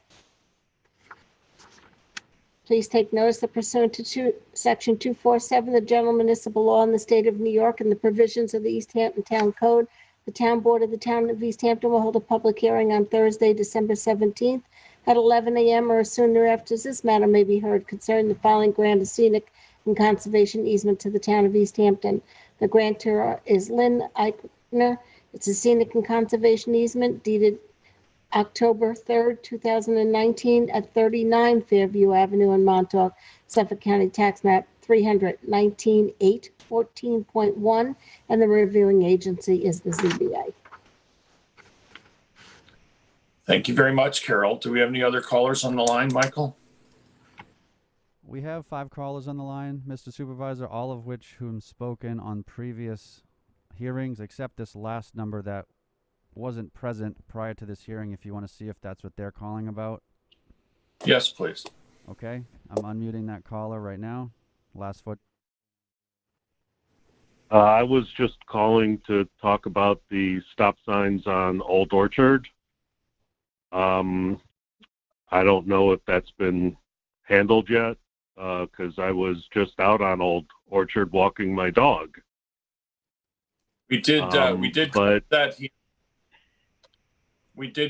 Please take notice that pursuant to Section 247 of the General Municipal Law in the State of New York and the provisions of the East Hampton Town Code, the Town Board of the Town of East Hampton will hold a public hearing on Thursday, December 17th at 11 a.m. or as soon thereafter as this matter may be heard concerning the filing grant of scenic and conservation easement to the Town of East Hampton. The grantor is Lynn Eichner. It's a scenic and conservation easement dated October 3rd, 2019 at 39 Fairview Avenue in Montauk, Suffolk County Tax Map 319 8 14.1, and the reviewing agency is the ZBA. Thank you very much, Carol. Do we have any other callers on the line, Michael? We have 5 callers on the line, Mr. Supervisor, all of which whom spoken on previous hearings, except this last number that wasn't present prior to this hearing, if you want to see if that's what they're calling about. Yes, please. Okay, I'm unmuting that caller right now. Last foot. I was just calling to talk about the stop signs on Old Orchard. I don't know if that's been handled yet, because I was just out on Old Orchard walking my dog. We did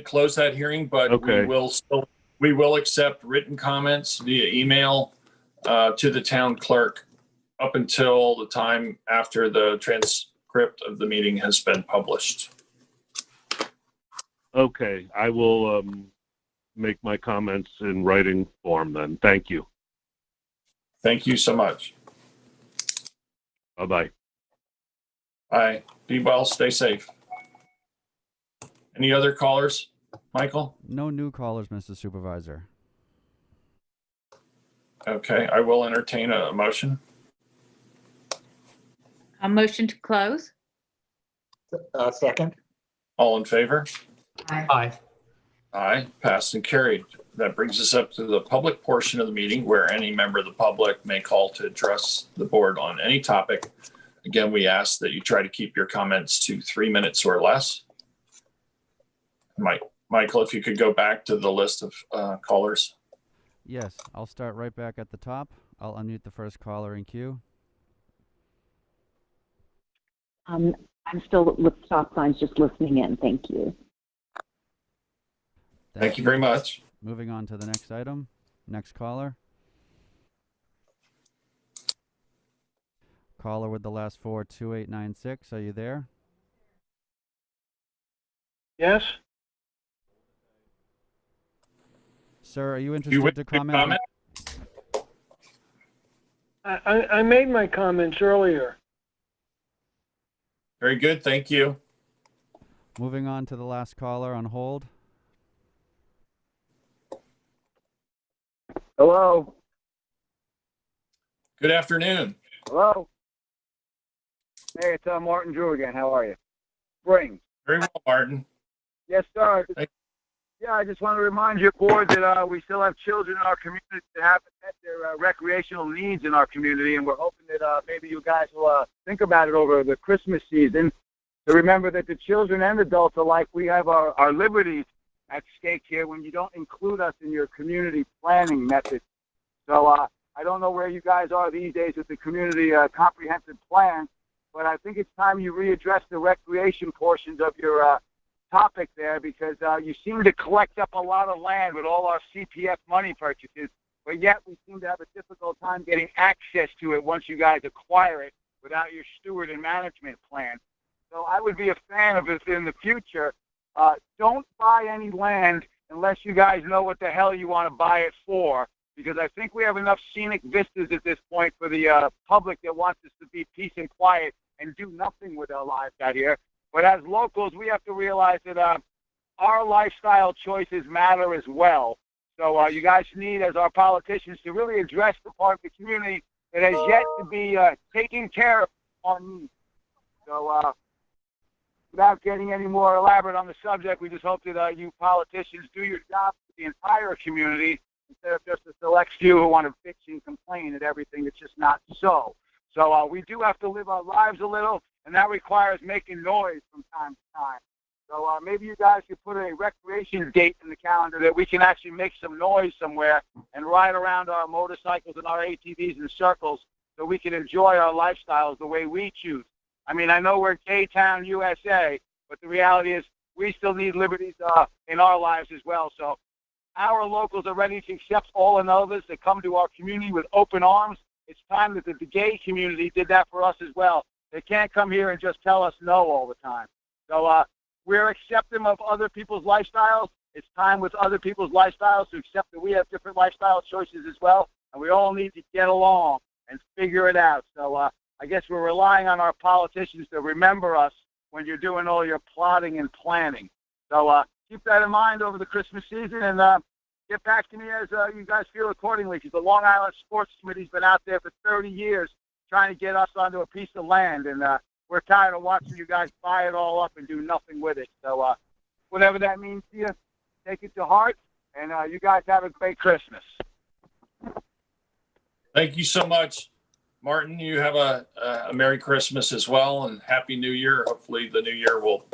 close that hearing, but okay. we will accept written comments via email to the town clerk up until the time after the transcript of the meeting has been published. Okay, I will make my comments in writing form then. Thank you. Thank you so much. Bye-bye. Bye. Be well, stay safe. Any other callers, Michael? No new callers, Mr. Supervisor. Okay, I will entertain a motion. A motion to close? Second. All in favor? Aye. Aye, passed and carried. That brings us up to the public portion of the meeting where any member of the public may call to address the board on any topic. Again, we ask that you try to keep your comments to 3 minutes or less. Michael, if you could go back to the list of callers. Yes, I'll start right back at the top. I'll unmute the first caller in queue. I'm still with stop signs, just listening in. Thank you. Thank you very much. Moving on to the next item. Next caller. Caller with the last 4, 2896. Are you there? Yes? Sir, are you interested to comment? I made my comments earlier. Very good, thank you. Moving on to the last caller on hold. Hello. Good afternoon. Hello. Hey, it's Martin Drew again. How are you? Spring. Very well, Martin. Yes, sir. Yeah, I just want to remind your board that we still have children in our community that haven't met their recreational needs in our community, and we're hoping that maybe you guys will think about it over the Christmas season to remember that the children and adults alike, we have our liberties at stake here when you don't include us in your community planning methods. So I don't know where you guys are these days with the community comprehensive plan, but I think it's time you readdress the recreation portions of your topic there, because you seem to collect up a lot of land with all our CPF money purchases, but yet we seem to have a difficult time getting access to it once you guys acquire it without your steward and management plan. So I would be a fan of this in the future. Don't buy any land unless you guys know what the hell you want to buy it for, because I think we have enough scenic vistas at this point for the public that wants us to be peace and quiet and do nothing with our lives out here. But as locals, we have to realize that our lifestyle choices matter as well. So you guys need, as our politicians, to really address the part of the community that has yet to be taking care of our needs. So without getting any more elaborate on the subject, we just hope that you politicians do your job for the entire community instead of just a select few who want to bitch and complain at everything that's just not so. So we do have to live our lives a little, and that requires making noise from time to time. So maybe you guys could put a recreation date in the calendar that we can actually make some noise somewhere and ride around our motorcycles and our ATVs in circles so we can enjoy our lifestyles the way we choose. I mean, I know we're K-Town, USA, but the reality is we still need liberties in our lives as well. So our locals are ready to accept all and others that come to our community with open arms. It's time that the gay community did that for us as well. They can't come here and just tell us no all the time. So we're accepting of other people's lifestyles. It's time with other people's lifestyles to accept that we have different lifestyle choices as well, and we all need to get along and figure it out. So I guess we're relying on our politicians to remember us when you're doing all your plotting and planning. So keep that in mind over the Christmas season, and get back to me as you guys feel accordingly, because the Long Island Sports Committee's been out there for 30 years trying to get us onto a piece of land, and we're tired of watching you guys buy it all up and do nothing with it. So whatever that means to you, take it to heart, and you guys have a great Christmas. Thank you so much, Martin. You have a Merry Christmas as well, and Happy New Year. Hopefully the new year will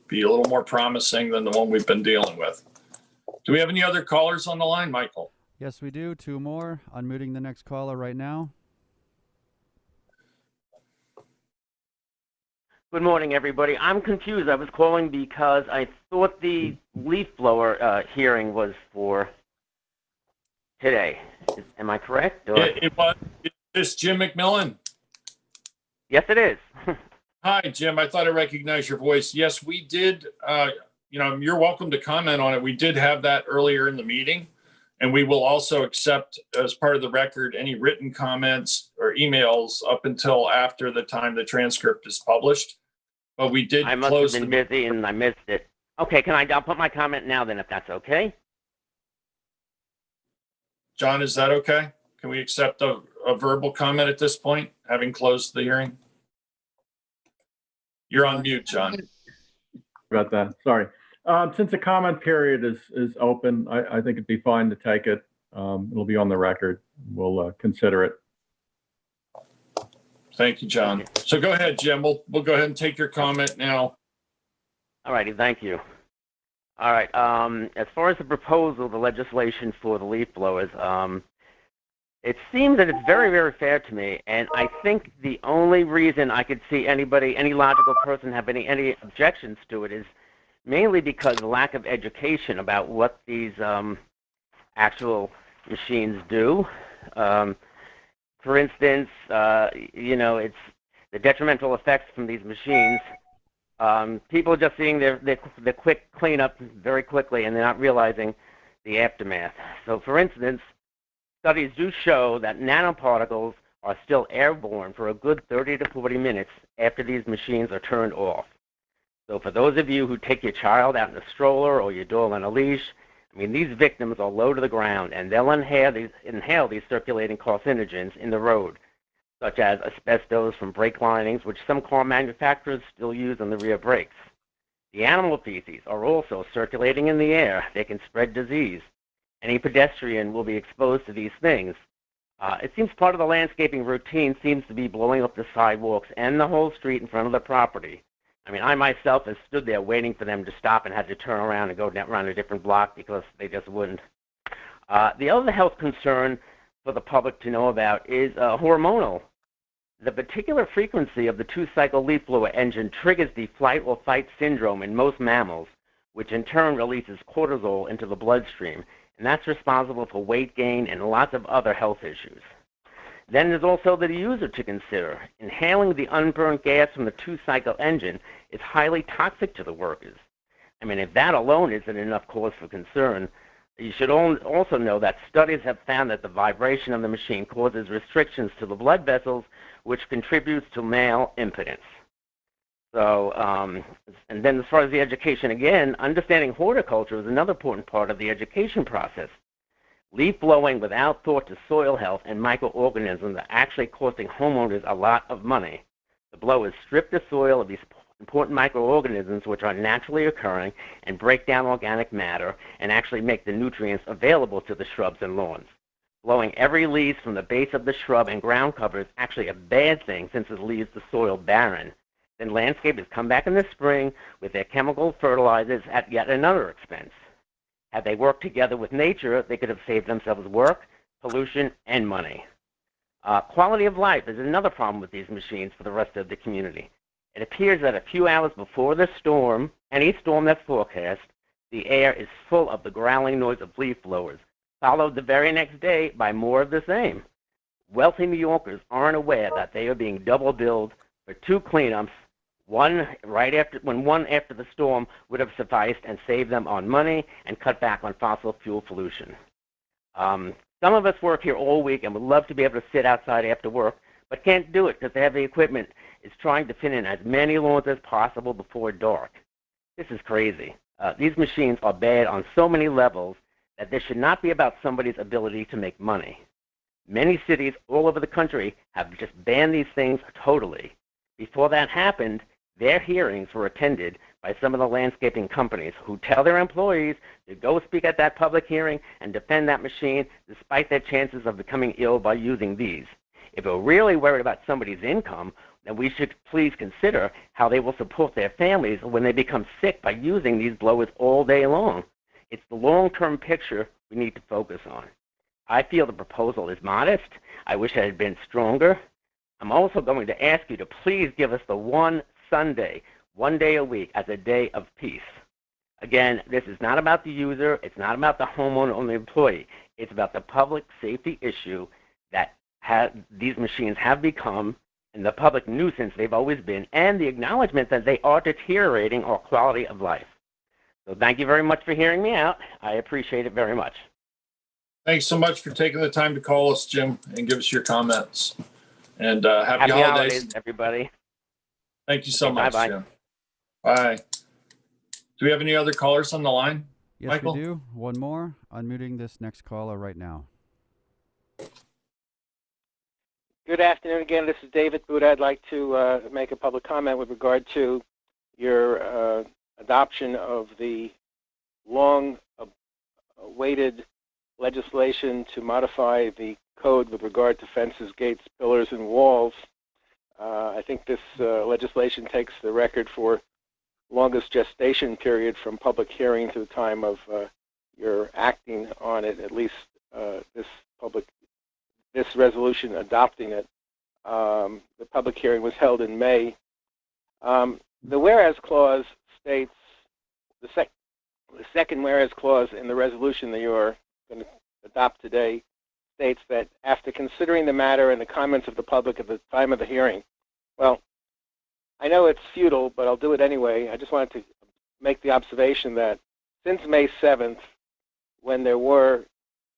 be a little more promising than the one we've been dealing with. Do we have any other callers on the line, Michael? Yes, we do. 2 more. Unmuting the next caller right now. Good morning, everybody. I'm confused. I was calling because I thought the leaf blower hearing was for today. Am I correct? Or? It was. Is this Jim McMillan? Yes, it is. Hi, Jim. I thought I recognized your voice. Yes, we did. You're welcome to comment on it. We did have that earlier in the meeting, and we will also accept as part of the record any written comments or emails up until after the time the transcript is published. But we did I must close have been busy and I missed it. Okay, I'll put my comment now then, if that's okay. John, is that okay? Can we accept a verbal comment at this point, having closed the hearing? You're on mute, John. About that. Sorry. Since the comment period is open, I think it'd be fine to take it. It'll be on the record. We'll consider it. Thank you, John. So go ahead, Jim. We'll go ahead and take your comment now. All righty, thank you. All right, as far as the proposal, the legislation for the leaf blowers, it seems that it's very, very fair to me, and I think the only reason I could see any logical person have any objections to it is mainly because of the lack of education about what these actual machines do. For instance, it's the detrimental effects from these machines. People are just seeing the quick cleanup very quickly, and they're not realizing the aftermath. So, for instance, studies do show that nanoparticles are still airborne for a good 30 to 40 minutes after these machines are turned off. So for those of you who take your child out in a stroller or your dog on a leash, I mean, these victims are low to the ground, and they'll inhale these circulating carcinogens in the road, such as asbestos from brake linings, which some car manufacturers still use on the rear brakes. The animal feces are also circulating in the air. They can spread disease. Any pedestrian will be exposed to these things. It seems part of the landscaping routine seems to be blowing up the sidewalks and the whole street in front of the property. I mean, I myself have stood there waiting for them to stop and had to turn around and go around a different block because they just wouldn't. The other health concern for the public to know about is hormonal. The particular frequency of the 2-cycle leaf blower engine triggers the flight or fight syndrome in most mammals, which in turn releases cortisol into the bloodstream, and that's responsible for weight gain and lots of other health issues. Then there's also the user to consider. Inhaling the unburned gas from the 2-cycle engine is highly toxic to the workers. I mean, if that alone isn't enough cause for concern, you should also know that studies have found that the vibration of the machine causes restrictions to the blood vessels, which contributes to male impotence. So, and then as far as the education, again, understanding horticulture is another important part of the education process. Leaf blowing without thought to soil health and microorganisms are actually costing homeowners a lot of money. The blowers strip the soil of these important microorganisms which are naturally occurring and break down organic matter and actually make the nutrients available to the shrubs and lawns. Blowing every leaf from the base of the shrub and ground cover is actually a bad thing since it leaves the soil barren. Then landscapers come back in the spring with their chemical fertilizers at yet another expense. Had they worked together with nature, they could have saved themselves work, pollution, and money. Quality of life is another problem with these machines for the rest of the community. It appears that a few hours before the storm, any storm that's forecast, the air is full of the growling noise of leaf blowers, followed the very next day by more of the same. Wealthy New Yorkers aren't aware that they are being double billed for 2 cleanups, one after the storm would have sufficed and saved them on money and cut back on fossil fuel pollution. Some of us work here all week and would love to be able to sit outside after work, but can't do it because the heavy equipment is trying to fit in as many lawns as possible before dark. This is crazy. These machines are bad on so many levels that this should not be about somebody's ability to make money. Many cities all over the country have just banned these things totally. Before that happened, their hearings were attended by some of the landscaping companies who tell their employees to go speak at that public hearing and defend that machine despite their chances of becoming ill by using these. If we're really worried about somebody's income, then we should please consider how they will support their families when they become sick by using these blowers all day long. It's the long-term picture we need to focus on. I feel the proposal is modest. I wish it had been stronger. I'm also going to ask you to please give us the one Sunday, 1 day a week, as a day of peace. Again, this is not about the user. It's not about the homeowner or the employee. It's about the public safety issue that these machines have become, and the public nuisance they've always been, and the acknowledgement that they are deteriorating our quality of life. So thank you very much for hearing me out. I appreciate it very much. Thanks so much for taking the time to call us, Jim, and give us your comments. And happy holidays, everybody. Thank you so much, bye-bye. Jim. Bye. Do we have any other callers on the line? Yes, Michael? we do. One more. Unmuting this next caller right now. Good afternoon again. This is David Boot. I'd like to make a public comment with regard to your adoption of the long-awaited legislation to modify the code with regard to fences, gates, pillars, and walls. I think this legislation takes the record for longest gestation period from public hearing to the time of your acting on it, at least this resolution adopting it. The public hearing was held in May. The whereas clause states, the second whereas clause in the resolution that you're going to adopt today states that after considering the matter and the comments of the public at the time of the hearing, well, I know it's futile, but I'll do it anyway. I just wanted to make the observation that since May 7th, when there were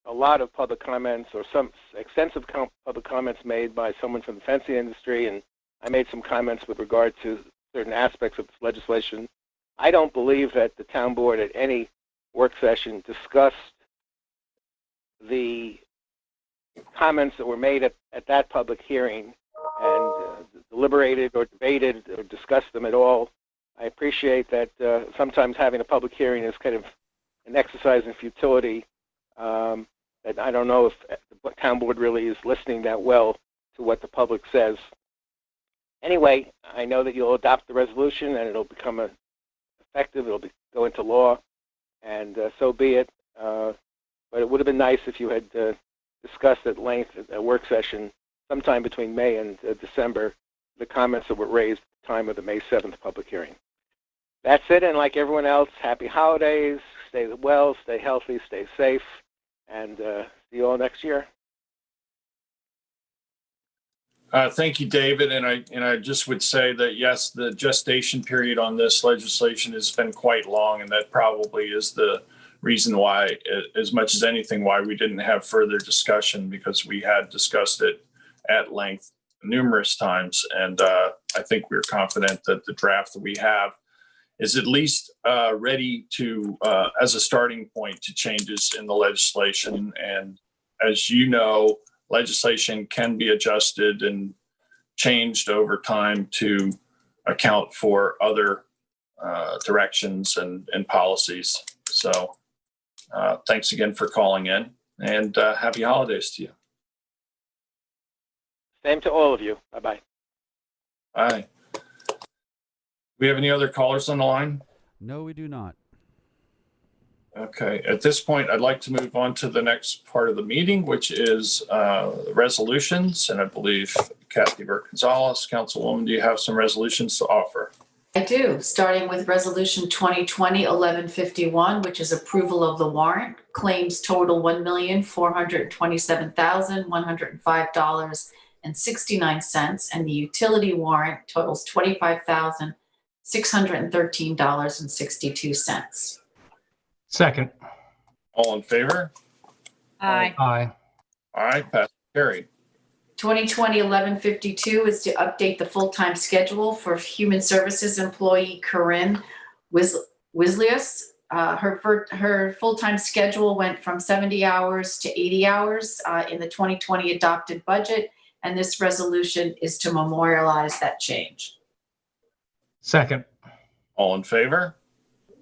a lot of public comments or some extensive public comments made by someone from the fencing industry, and I made some comments with regard to certain aspects of this legislation, I don't believe that the town board at any work session discussed the comments that were made at that public hearing and deliberated or debated or discussed them at all. I appreciate that sometimes having a public hearing is kind of an exercise in futility. That I don't know if the town board really is listening that well to what the public says. Anyway, I know that you'll adopt the resolution and it'll become effective. It'll go into law, and so be it. But it would have been nice if you had discussed at length at a work session sometime between May and December the comments that were raised at the time of the May 7th public hearing. That's it, and like everyone else, happy holidays, stay well, stay healthy, stay safe, and see you all next year. Thank you, David. And I just would say that, yes, the gestation period on this legislation has been quite long, and that probably is the reason why, as much as anything, why we didn't have further discussion, because we had discussed it at length numerous times. And I think we're confident that the draft that we have is at least ready to, as a starting point to changes in the legislation. And as you know, legislation can be adjusted and changed over time to account for other directions and policies. So thanks again for calling in, and happy holidays to you. Same to all of you. Bye-bye. Bye. We have any other callers on the line? No, we do not. Okay, at this point, I'd like to move on to the next part of the meeting, which is resolutions. And I believe Kathy Burke-Gonzalez, Councilwoman, do you have some resolutions to offer? I do, starting with Resolution 2020-1151, which is approval of the warrant. Claims total $1,427,105.69, and the utility warrant totals $25,613.62. Second. All in favor? Aye. Aye. All right, passed, carried. 2020-1152 is to update the full-time schedule for Human Services employee Corinne Wislius. Her full-time schedule went from 70 hours to 80 hours in the 2020 adopted budget, and this resolution is to memorialize that change. Second. All in favor?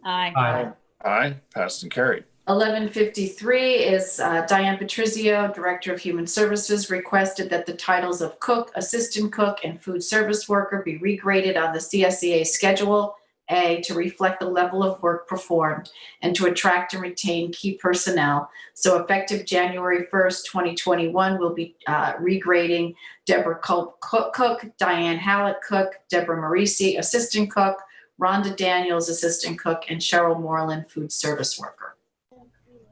Aye. Aye. Aye. Passed and carried. 1153 is Diane Patrizio, Director of Human Services, requested that the titles of cook, assistant cook, and food service worker be regraded on the CSEA Schedule A to reflect the level of work performed and to attract and retain key personnel. So effective January 1st, 2021, we'll be regrading Deborah Cook, Diane Hallett Cook, Deborah Marisi, Assistant Cook, Rhonda Daniels, Assistant Cook, and Cheryl Moreland, Food Service Worker.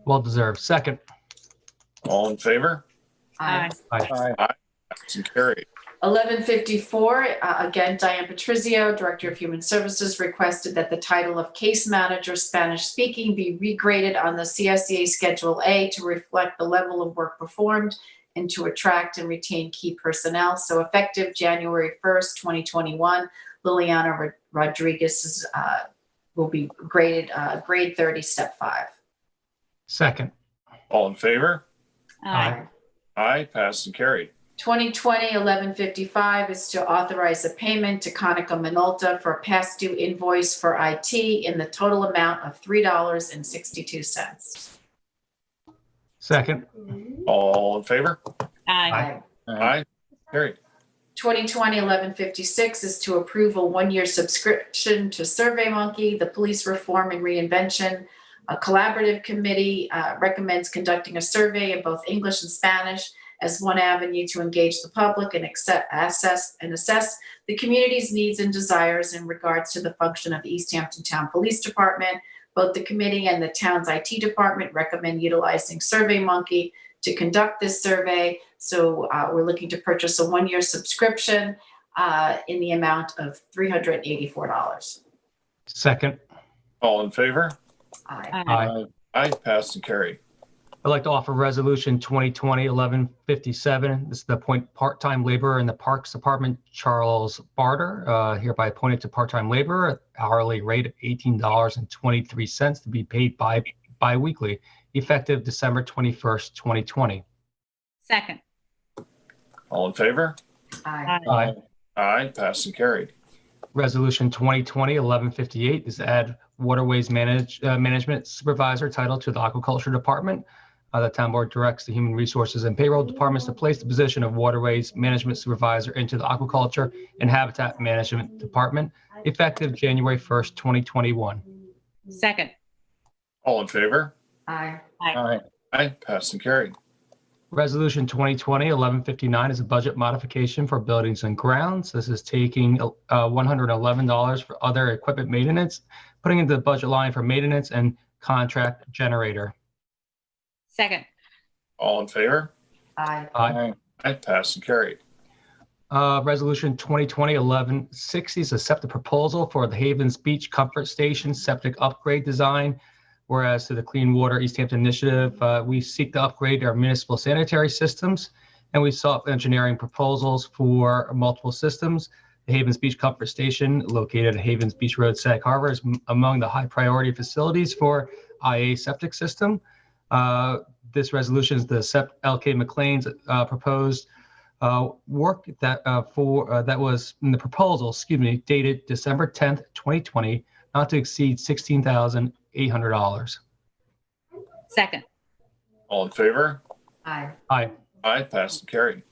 Well deserved. Second. All in favor? Aye. Aye. Aye. Passed and carried. 1154, again, Diane Patrizio, Director of Human Services, requested that the title of Case Manager Spanish Speaking be regraded on the CSEA Schedule A to reflect the level of work performed and to attract and retain key personnel. So effective January 1st, 2021, Liliana Rodriguez will be graded grade 30, step 5. Second. All in favor? Aye. Aye. Passed and carried. 2020-1155 is to authorize a payment to Konica Minolta for a past due invoice for IT in the total amount of $3.62. Second. All in favor? Aye. Aye. Carried. 2020-1156 is to approve a one-year subscription to SurveyMonkey, the Police Reform and Reinvention. A collaborative committee recommends conducting a survey in both English and Spanish as one avenue to engage the public and assess the community's needs and desires in regards to the function of the East Hampton Town Police Department. Both the committee and the town's IT department recommend utilizing SurveyMonkey to conduct this survey. So we're looking to purchase a one-year subscription in the amount of $384. Second. All in favor? Aye. Aye. Aye. Passed and carried. I'd like to offer Resolution 2020-1157. This is to appoint part-time laborer in the Parks Department, Charles Barter, hereby appointed to part-time laborer at hourly rate of $18.23 to be paid bi-weekly, effective December 21st, 2020. Second. All in favor? Aye. Aye. Aye. Passed and carried. Resolution 2020-1158 is to add Waterways Management Supervisor title to the Aquaculture Department. The town board directs the Human Resources and Payroll Departments to place the position of Waterways Management Supervisor into the Aquaculture and Habitat Management Department, effective January 1st, 2021. Second. All in favor? Aye. Aye. Aye. Passed and carried. Resolution 2020-1159 is a budget modification for buildings and grounds. This is taking $111 for other equipment maintenance, putting into the budget line for maintenance and contract generator. Second. All in favor? Aye. Aye. Aye. Passed and carried. Resolution 2020-1160 is to accept the proposal for the Havens Beach Comfort Station septic upgrade design. Whereas to the Clean Water East Hampton Initiative, we seek to upgrade our municipal sanitary systems, and we sought engineering proposals for multiple systems. The Havens Beach Comfort Station, located at Havens Beach Road, Sag Harbor, is among the high priority facilities for IA septic system. This resolution is the LK McLean's proposed work that that was in the proposal, dated December 10th, 2020, not to exceed $16,800. Second. All in favor? Aye. Aye. Aye. Passed and carried.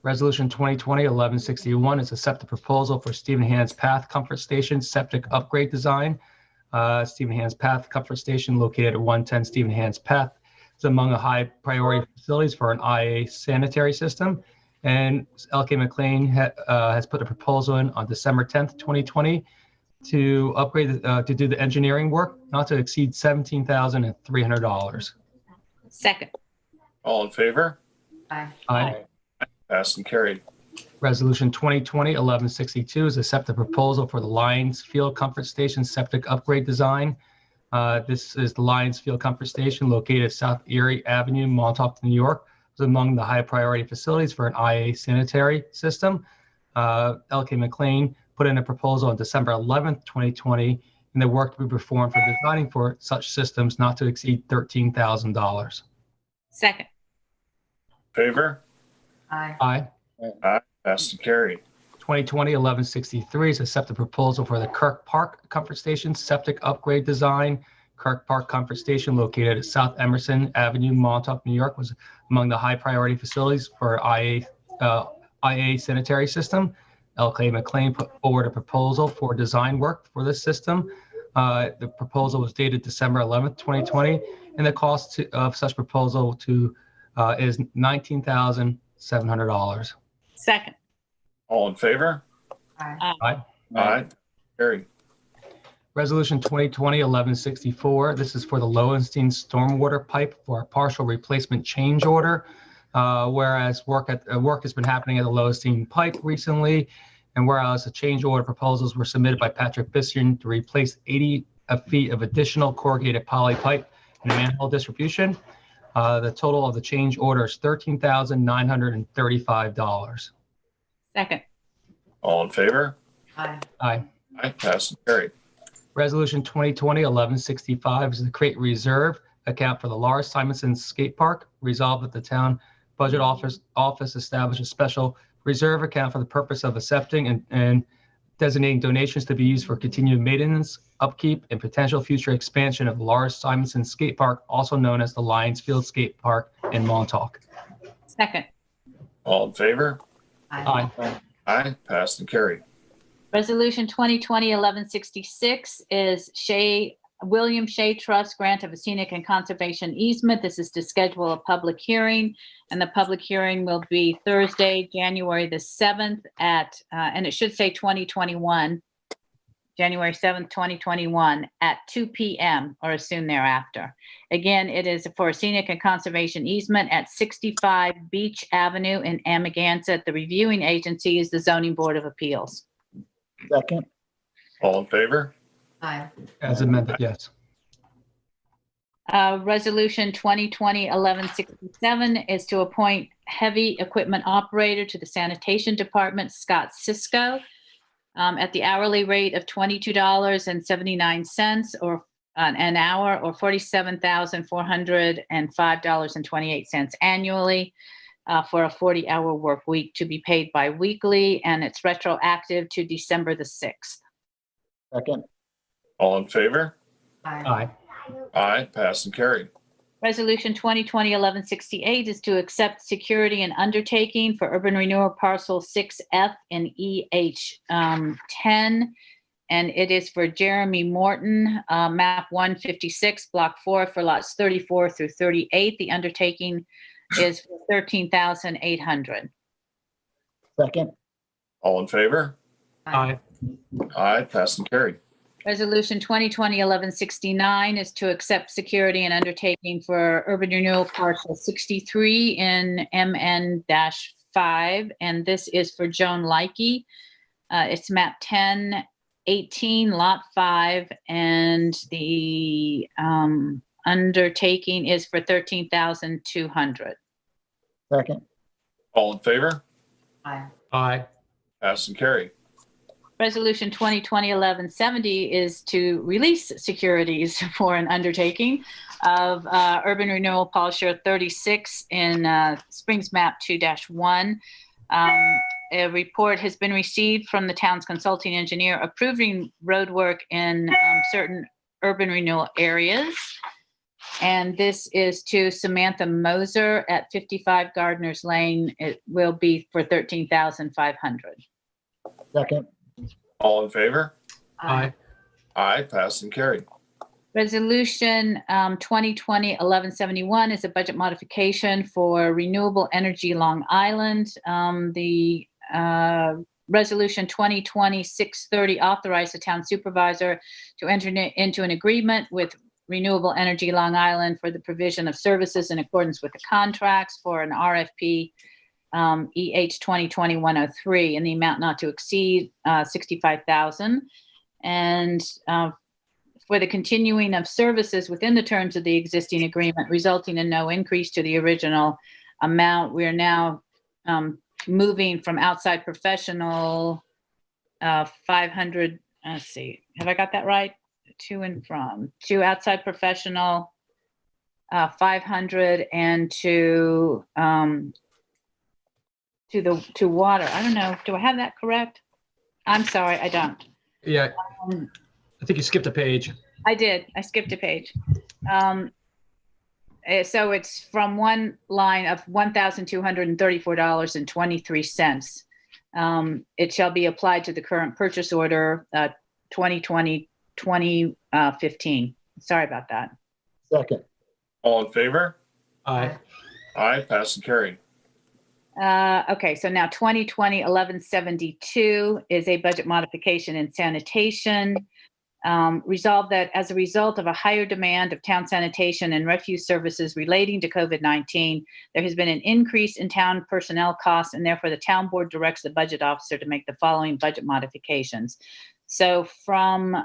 Resolution 2020-1161 is to accept the proposal for Stephen Hand's Path Comfort Station septic upgrade design. Stephen Hand's Path Comfort Station, located at 110 Stephen Hand's Path, is among the high priority facilities for an IA sanitary system. And LK McLean has put a proposal in on December 10th, 2020 to upgrade, to do the engineering work, not to exceed $17,300. Second. All in favor? Aye. Aye. Passed and carried. Resolution 2020-1162 is to accept the proposal for the Lions Field Comfort Station septic upgrade design. This is the Lions Field Comfort Station, located at South Erie Avenue, Montauk, New York, was among the high priority facilities for an IA sanitary system. LK McLean put in a proposal on December 11th, 2020, and the work to be performed for designing for such systems not to exceed $13,000. Second. Favor? Aye. Aye. Aye. Passed and carried. 2020-1163 is accept the proposal for the Kirk Park Comfort Station septic upgrade design. Kirk Park Comfort Station, located at South Emerson Avenue, Montauk, New York, was among the high priority facilities for IA sanitary system. LK McLean put forward a proposal for design work for this system. The proposal was dated December 11th, 2020, and the cost of such proposal is $19,700. Second. All in favor? Aye. Aye. Aye. Carried. Resolution 2020-1164. This is for the Lowenstein stormwater pipe for a partial replacement change order. Whereas work has been happening at the Lowenstein pipe recently, and whereas the change order proposals were submitted by Patrick Bissian to replace 80 feet of additional corrugated poly pipe and manhole distribution. The total of the change order is $13,935. Second. All in favor? Aye. Aye. Aye. Passed and carried. Resolution 2020-1165 is to create reserve account for the Lars Simonson Skate Park. Resolved that the town budget office establish a special reserve account for the purpose of accepting and designating donations to be used for continued maintenance, upkeep, and potential future expansion of the Lars Simonson Skate Park, also known as the Lions Field Skate Park in Montauk. Second. All in favor? Aye. Aye. Passed and carried. Resolution 2020-1166 is William Shea Trust grant of a scenic and conservation easement. This is to schedule a public hearing, and the public hearing will be Thursday, January the 7th and it should say 2021, January 7th, 2021 at 2 p.m. or as soon thereafter. Again, it is for a scenic and conservation easement at 65 Beach Avenue in Amagansett. The reviewing agency is the Zoning Board of Appeals. Second. All in favor? Aye. As amended, yes. Resolution 2020-1167 is to appoint heavy equipment operator to the sanitation department, Scott Cisco, at the hourly rate of $22.79 or an hour, or $47,405.28 annually. For a 40-hour work week to be paid bi-weekly, and it's retroactive to December the 6th. Second. All in favor? Aye. Aye. Passed and carried. Resolution 2020-1168 is to accept security and undertaking for urban renewal parcel 6F and EH10, and it is for Jeremy Morton, map 156, block 4, for lots 34 through 38. The undertaking is for $13,800. Second. All in favor? Aye. Aye. Passed and carried. Resolution 2020-1169 is to accept security and undertaking for urban renewal parcel 63 in MN-5, and this is for Joan Likey. It's map 1018, lot 5, and the undertaking is for $13,200. Second. All in favor? Aye. Aye. Passed and carried. Resolution 2020-1170 is to release securities for an undertaking of urban renewal policy 36 in Springs map 2-1. A report has been received from the town's consulting engineer approving road work in certain urban renewal areas. And this is to Samantha Moser at 55 Gardner's Lane. It will be for $13,500. Second. All in favor? Aye. Aye. Passed and carried. Resolution 2020-1171 is a budget modification for renewable energy Long Island. The Resolution 2020-630 authorized the town supervisor to enter into an agreement with Renewable Energy Long Island for the provision of services in accordance with the contracts for an RFP EH 2020-103 in the amount not to exceed $65,000, and for the continuing of services within the terms of the existing agreement, resulting in no increase to the original amount. We are now moving from outside professional 500, let's see, have I got that right? To outside professional 500 and to water. I don't know. Do I have that correct? I'm sorry, I don't. Yeah, I think you skipped a page. I did. I skipped a page. So it's from one line of $1,234.23. It shall be applied to the current purchase order 2020-2015. Sorry about that. Second. All in favor? Aye. Aye, passed and carried. Okay, so now 2020-1172 is a budget modification in sanitation. Resolved that as a result of a higher demand of town sanitation and refuse services relating to COVID-19, there has been an increase in town personnel costs, and therefore the town board directs the budget officer to make the following budget modifications. So from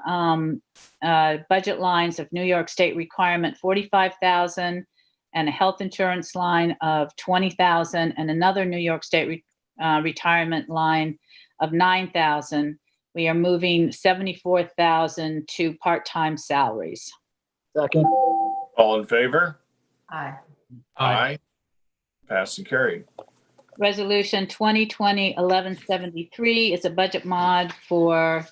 budget lines of New York State requirement, $45,000, and a health insurance line of $20,000, and another New York State retirement line of $9,000. We are moving $74,000 to part-time salaries. Second. All in favor? Aye. Aye. Passed and carried. Resolution 2020-1173 is a budget mod for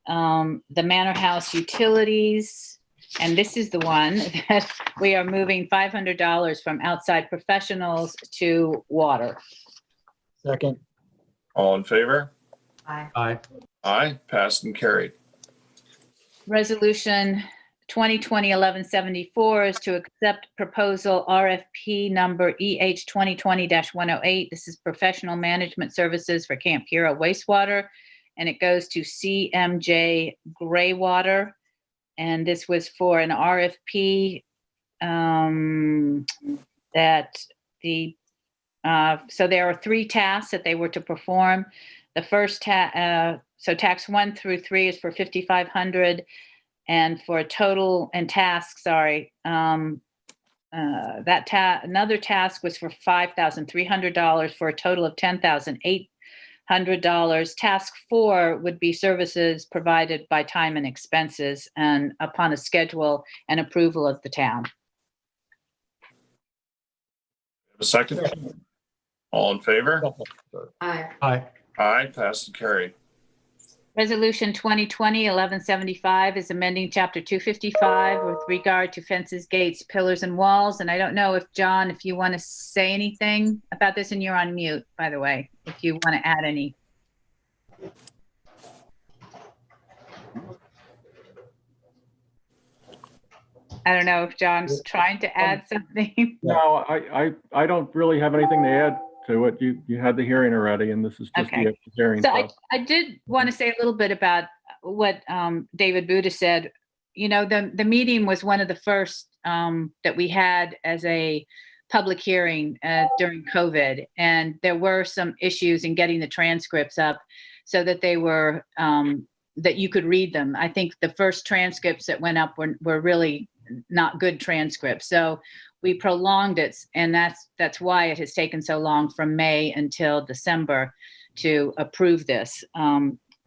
the Manor House utilities. And this is the one that we are moving $500 from outside professionals to water. Second. All in favor? Aye. Aye. Aye, passed and carried. Resolution 2020-1174 is to accept proposal RFP number EH 2020-108. This is professional management services for Camp Hero wastewater, and it goes to CMJ Graywater. And this was for an RFP so there are 3 tasks that they were to perform. The first so task 1 through 3 is for $5,500, and for a total and task, another task was for $5,300 for a total of $10,800. Task 4 would be services provided by time and expenses, and upon a schedule and approval of the town. A second? All in favor? Aye. Aye. Aye, passed and carried. Resolution 2020-1175 is amending Chapter 255 with regard to fences, gates, pillars, and walls. And I don't know if, John, if you want to say anything about this, and you're on mute, by the way, if you want to add any. I don't know if John's trying to add something. No, I don't really have anything to add to it. You had the hearing already, and this is just Okay. the hearing. So process. I did want to say a little bit about what David Buda said. You know, the meeting was one of the first that we had as a public hearing during COVID, and there were some issues in getting the transcripts up so that they were that you could read them. I think the first transcripts that went up were really not good transcripts. So we prolonged it, and that's why it has taken so long from May until December to approve this.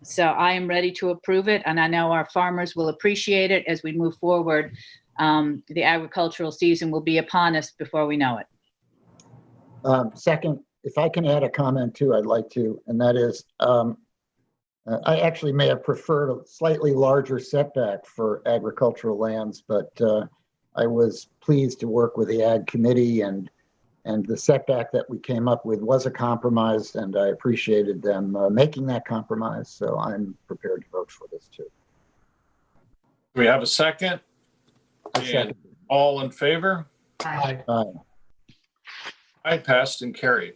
So I am ready to approve it, and I know our farmers will appreciate it as we move forward. The agricultural season will be upon us before we know it. Second, if I can add a comment too, I'd like to, and that is, I actually may have preferred a slightly larger setback for agricultural lands, but I was pleased to work with the Ag Committee, and the setback that we came up with was a compromise, and I appreciated them making that compromise. So I'm prepared to vote for this too. Do we have a second? A second. All in favor? Aye. Aye. Aye, passed and carried.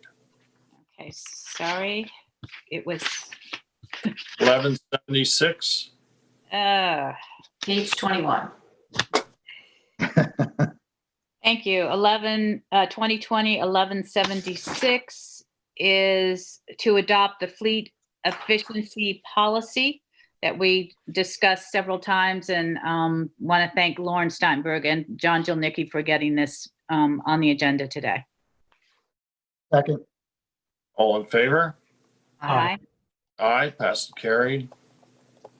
Okay, sorry. It was 1176. Page 21. Thank you. 2020-1176 is to adopt the fleet efficiency policy that we discussed several times, and want to thank Lauren Steinberg and John Jilnicki for getting this on the agenda today. Second. All in favor? Aye. Aye, passed and carried.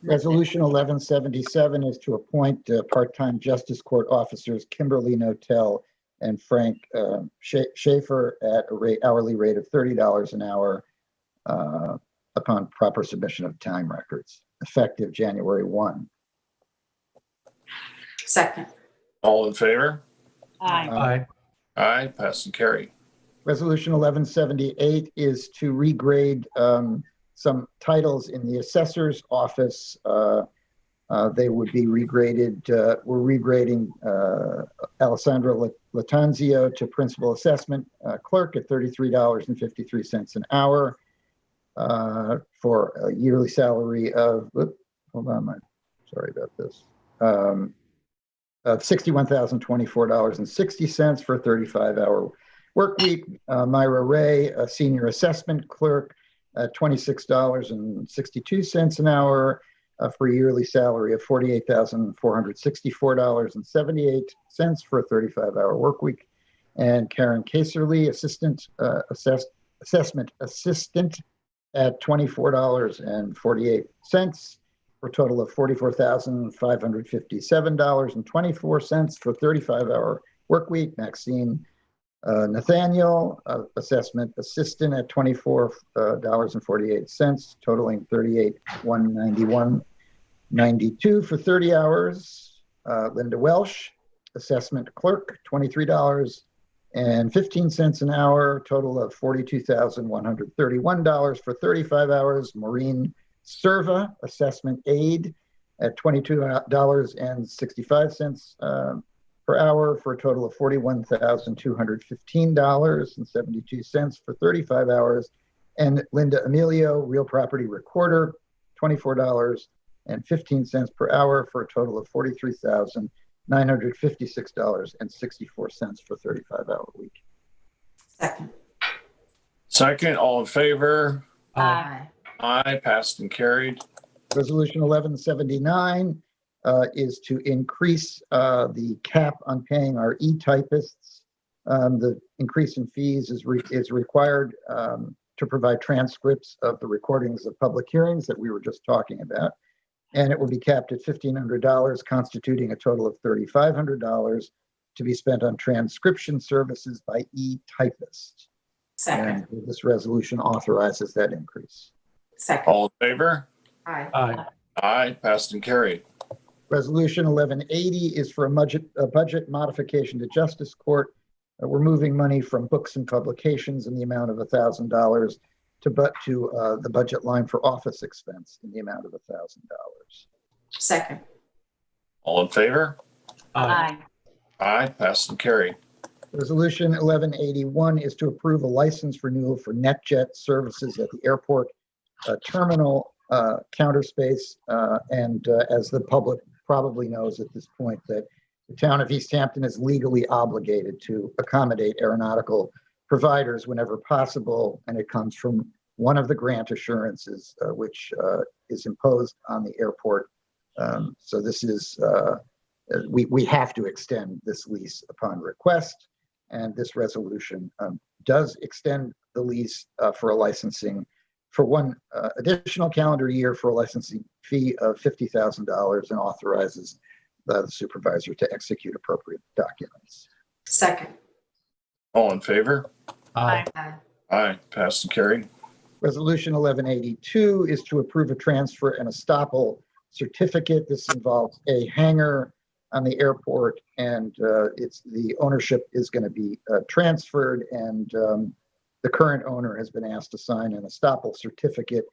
Resolution 1177 is to appoint part-time Justice Court officers Kimberly Notel and Frank Schaefer at a hourly rate of $30 an hour upon proper submission of time records, effective January 1. Second. All in favor? Aye. Aye, passed and carried. Resolution 1178 is to regrade some titles in the assessor's office. They would be regraded. We're regrading Alessandra Latanzio to principal assessment clerk at $33.53 an hour for a yearly salary of, hold on, sorry about this, $61,024.60 for a 35-hour work week. Myra Ray, a senior assessment clerk, $26.62 an hour for a yearly salary of $48,464.78 for a 35-hour work week. And Karen Kaserly, assistant assessment assistant at $24.48 for a total of $44,557.24 for a 35-hour work week. Maxine Nathaniel, assessment assistant at $24.48, totaling $38,191.92 for 30 hours. Linda Welsh, assessment clerk, $23.15 an hour, total of $42,131 for 35 hours. Maureen Serva, assessment aide at $22.65 per hour for a total of $41,215.72 for 35 hours. And Linda Emilio, real property recorder, $24.15 per hour for a total of $43,956.64 for 35-hour week. Second. Second, all in favor? Aye. Aye, passed and carried. Resolution 1179 is to increase the cap on paying our e-typists. The increase in fees is required to provide transcripts of the recordings of public hearings that we were just talking about. And it will be capped at $1,500, constituting a total of $3,500 to be spent on transcription services by e-typists. Second. And this resolution authorizes that increase. Second. All in favor? Aye. Aye. Aye, passed and carried. Resolution 1180 is for a budget modification to Justice Court. We're moving money from books and publications in the amount of $1,000 to the budget line for office expense in the amount of $1,000. Second. All in favor? Aye. Aye, passed and carried. Resolution 1181 is to approve a license renewal for NetJet services at the airport terminal counter space. And as the public probably knows at this point, that the town of East Hampton is legally obligated to accommodate aeronautical providers whenever possible, and it comes from one of the grant assurances which is imposed on the airport. So this is, we have to extend this lease upon request, and this resolution does extend the lease for a licensing for one additional calendar year for a licensing fee of $50,000 and authorizes the supervisor to execute appropriate documents. Second. All in favor? Aye. Aye, passed and carried. Resolution 1182 is to approve a transfer and estoppel certificate. This involves a hangar on the airport, and the ownership is going to be transferred, and the current owner has been asked to sign an estoppel certificate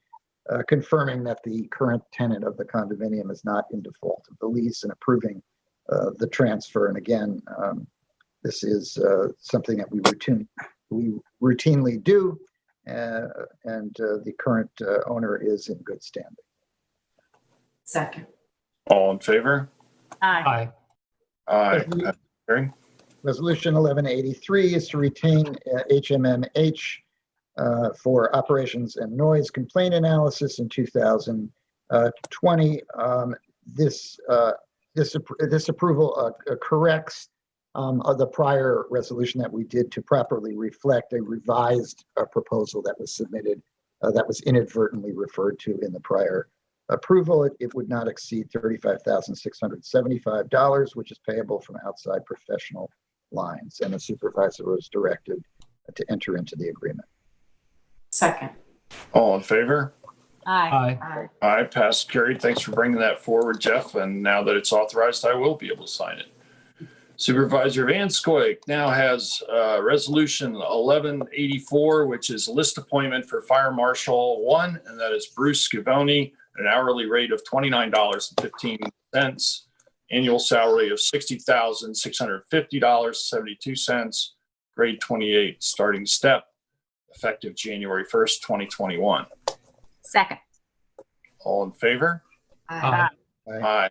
confirming that the current tenant of the condominium is not in default of the lease and approving the transfer. And again, this is something that we routinely do, and the current owner is in good standing. Second. All in favor? Aye. Aye. Passed and carried. Resolution 1183 is to retain HMMH for operations and noise complaint analysis in 2020. This approval corrects of the prior resolution that we did to properly reflect a revised proposal that was submitted that was inadvertently referred to in the prior approval. It would not exceed $35,675, which is payable from outside professional lines, and the supervisor was directed to enter into the agreement. Second. All in favor? Aye. Aye. Aye, passed, carried. Thanks for bringing that forward, Jeff. And now that it's authorized, I will be able to sign it. Supervisor Van Scoik now has Resolution 1184, which is list appointment for Fire Marshal 1, and that is Bruce Scavone, at an hourly rate of $29.15, annual salary of $60,650, 72 cents, grade 28, starting step, effective January 1st, 2021. Second. All in favor? Aye. Aye.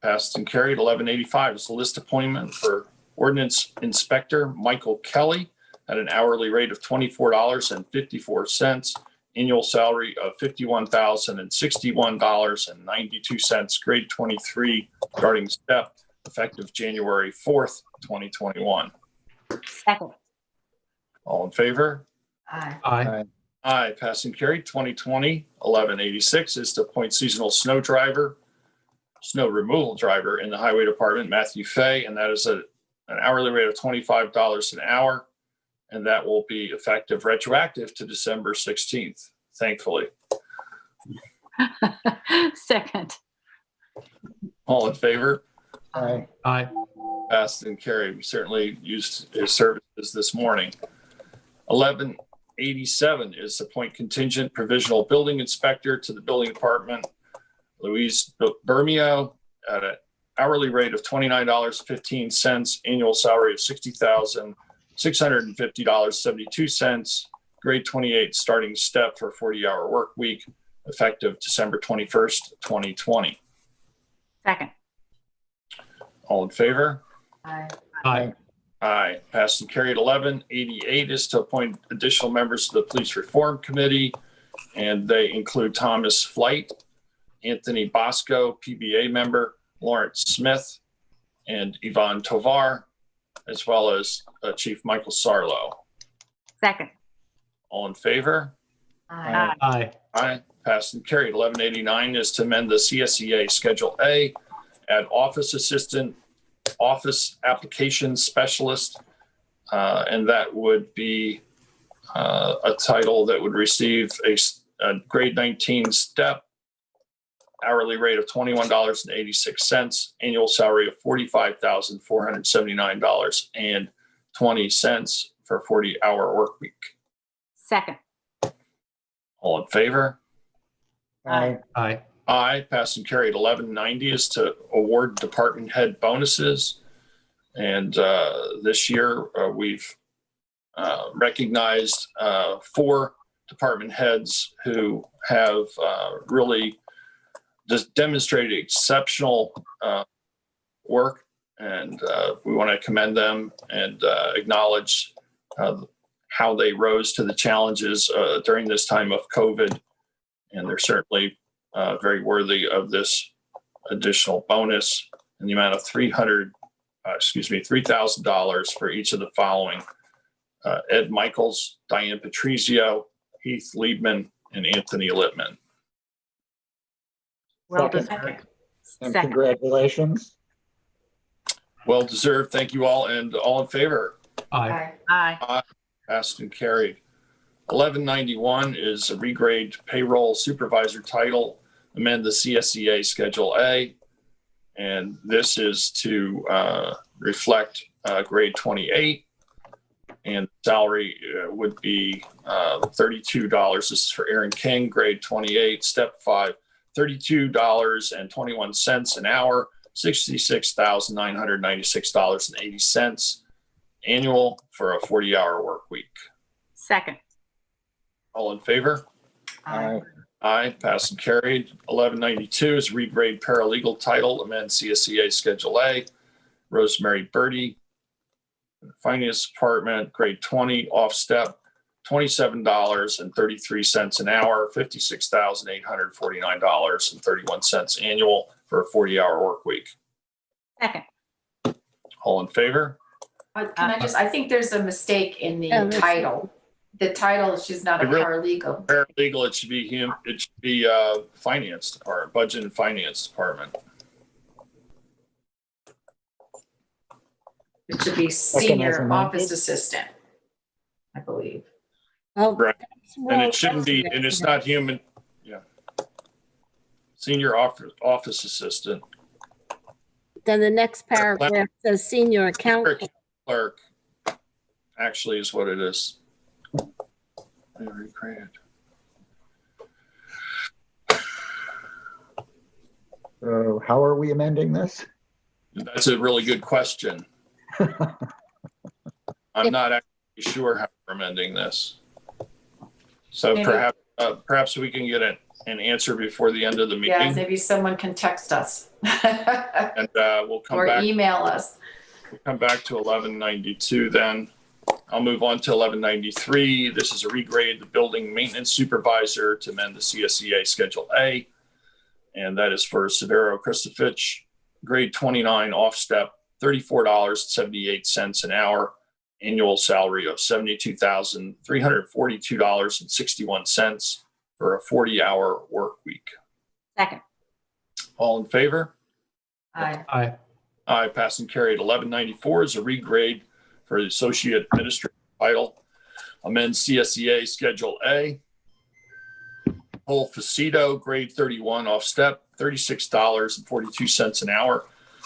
Passed and carried. 1185 is the list appointment for Ordinance Inspector Michael Kelly at an hourly rate of $24.54, annual salary of $51,061.92, grade 23, starting step, effective January 4th, 2021. Second. All in favor? Aye. Aye. Aye, passed and carried. 2020-1186 is to appoint seasonal snow removal driver in the Highway Department, Matthew Fay, and that is an hourly rate of $25 an hour, and that will be effective retroactive to December 16th, thankfully. Second. All in favor? Aye. Aye. Passed and carried. We certainly used his services this morning. 1187 is to appoint contingent provisional building inspector to the building department, Louise Bermio, at an hourly rate of $29.15, annual salary of $60,650, 72 cents, grade 28, starting step for a 40-hour work week, effective December 21st, 2020. Second. All in favor? Aye. Aye. Aye. Passed and carried. 1188 is to appoint additional members to the Police Reform Committee, and they include Thomas Flight, Anthony Bosco, PBA member, Lawrence Smith, and Yvonne Tovar, as well as Chief Michael Sarlo. Second. All in favor? Aye. Aye. Aye. Passed and carried. 1189 is to amend the CSEA Schedule A, add office assistant, office application specialist, and that would be a title that would receive a grade 19 step, hourly rate of $21.86, annual salary of $45,479.20 for a 40-hour work week. Second. All in favor? Aye. Aye. Aye. Passed and carried. 1190 is to award department head bonuses. And this year we've recognized 4 department heads who have really just demonstrated exceptional work. And we want to commend them and acknowledge how they rose to the challenges during this time of COVID. And they're certainly very worthy of this additional bonus in the amount of $3,000 for each of the following: Ed Michaels, Diane Patrizio, Heath Liebman, and Anthony Lippman. Well Second. deserved. And Second. congratulations. Well deserved. Thank you all. And all in favor? Aye. Aye. Passed and carried. 1191 is a regrade payroll supervisor title, amend the CSEA Schedule A. And this is to reflect grade 28. And salary would be $32. This is for Aaron King, grade 28, step 5, $32.21 an hour, $66,996.80 annual for a 40-hour work week. Second. All in favor? Aye. Aye. Passed and carried. 1192 is regrade paralegal title, amend CSEA Schedule A. Rosemary Birdie, Finance Department, grade 20, off step, $27.33 an hour, $56,849.31 annual for a 40-hour work week. Second. All in favor? I think there's a mistake in the Yeah, that's- title. The title, she's not a It really- paralegal. Paralegal, it should be finance department, budget and finance department. It should be as senior amended. office assistant, I believe. Oh, Right. that's And wrong. it shouldn't be, and it's not human, yeah. Senior office assistant, Then the next paragraph says senior accountant. clerk, actually is what it is. Very great. So how are we amending this? That's a really good question. I'm not actually sure how we're amending this. So Maybe- perhaps we can get an answer before the end of the Yeah, meeting, maybe someone can text us and we'll come or back. email us. We'll come back to 1192 then. I'll move on to 1193. This is a regrade the building maintenance supervisor to amend the CSEA Schedule A. And that is for Severo Christofich, grade 29 off step, $34.78 an hour, annual salary of $72,342.61 for a 40-hour work week. Second. All in favor? Aye. Aye. Aye, pass and carried. 1194 is a regrade for the associate administrative title. Amend CSEA Schedule A. Whole Facito, grade 31 off step, $36.42 an hour,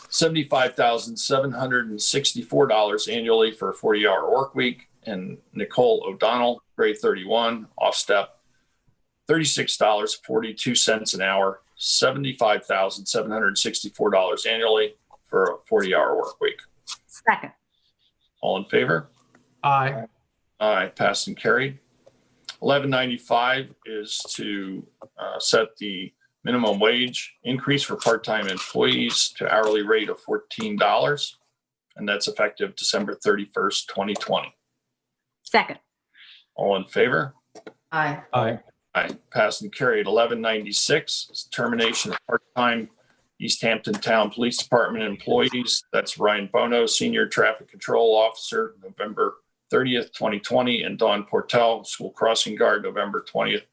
$75,764 annually for a 40-hour work week. And Nicole O'Donnell, grade 31 off step, $36.42 an hour, $75,764 annually for a 40-hour work week. Second. All in favor? Aye. Aye, passed and carried. 1195 is to set the minimum wage increase for part-time employees to hourly rate of $14, and that's effective December 31st, 2020. Second. All in favor? Aye. Aye. Aye, passed and carried. 1196 is termination of part-time East Hampton Town Police Department employees. That's Ryan Bono, Senior Traffic Control Officer, November 30th, 2020, and Dawn Portel, School Crossing Guard, November 2nd,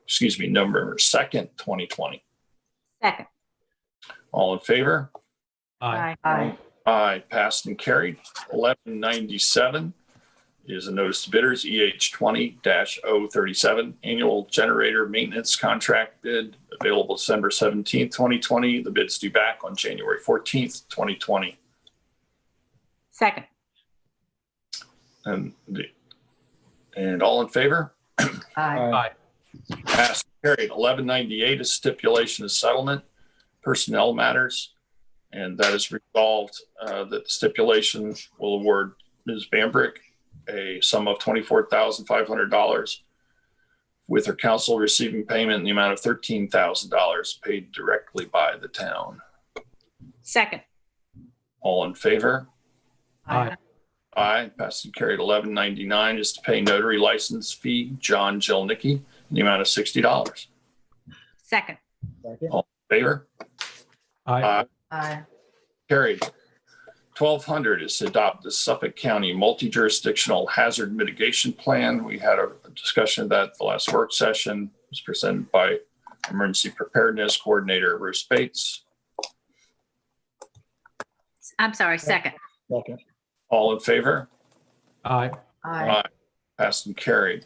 2020. Second. All in favor? Aye. Aye. Aye, passed and carried. 1197 is a notice to bidders, EH 20-037, annual generator maintenance contract bid, available December 17th, 2020. The bid's due back on January 14th, 2020. Second. And all in favor? Aye. Passed and carried. 1198 is stipulation of settlement, personnel matters, and that is resolved that the stipulation will award Ms. Bambrick a sum of $24,500 with her counsel receiving payment in the amount of $13,000 paid directly by the town. Second. All in favor? Aye. Aye. Passed and carried. 1199 is to pay notary license fee, John Jelnicki, in the amount of $60. Second. All in favor? Aye. Aye. Carried. 1200 is to adopt the Suffolk County multi-jurisdictional hazard mitigation plan. We had a discussion of that at the last work session. It was presented by Emergency Preparedness Coordinator Bruce Bates. I'm sorry, second. Second. All in favor? Aye. Aye. Passed and carried.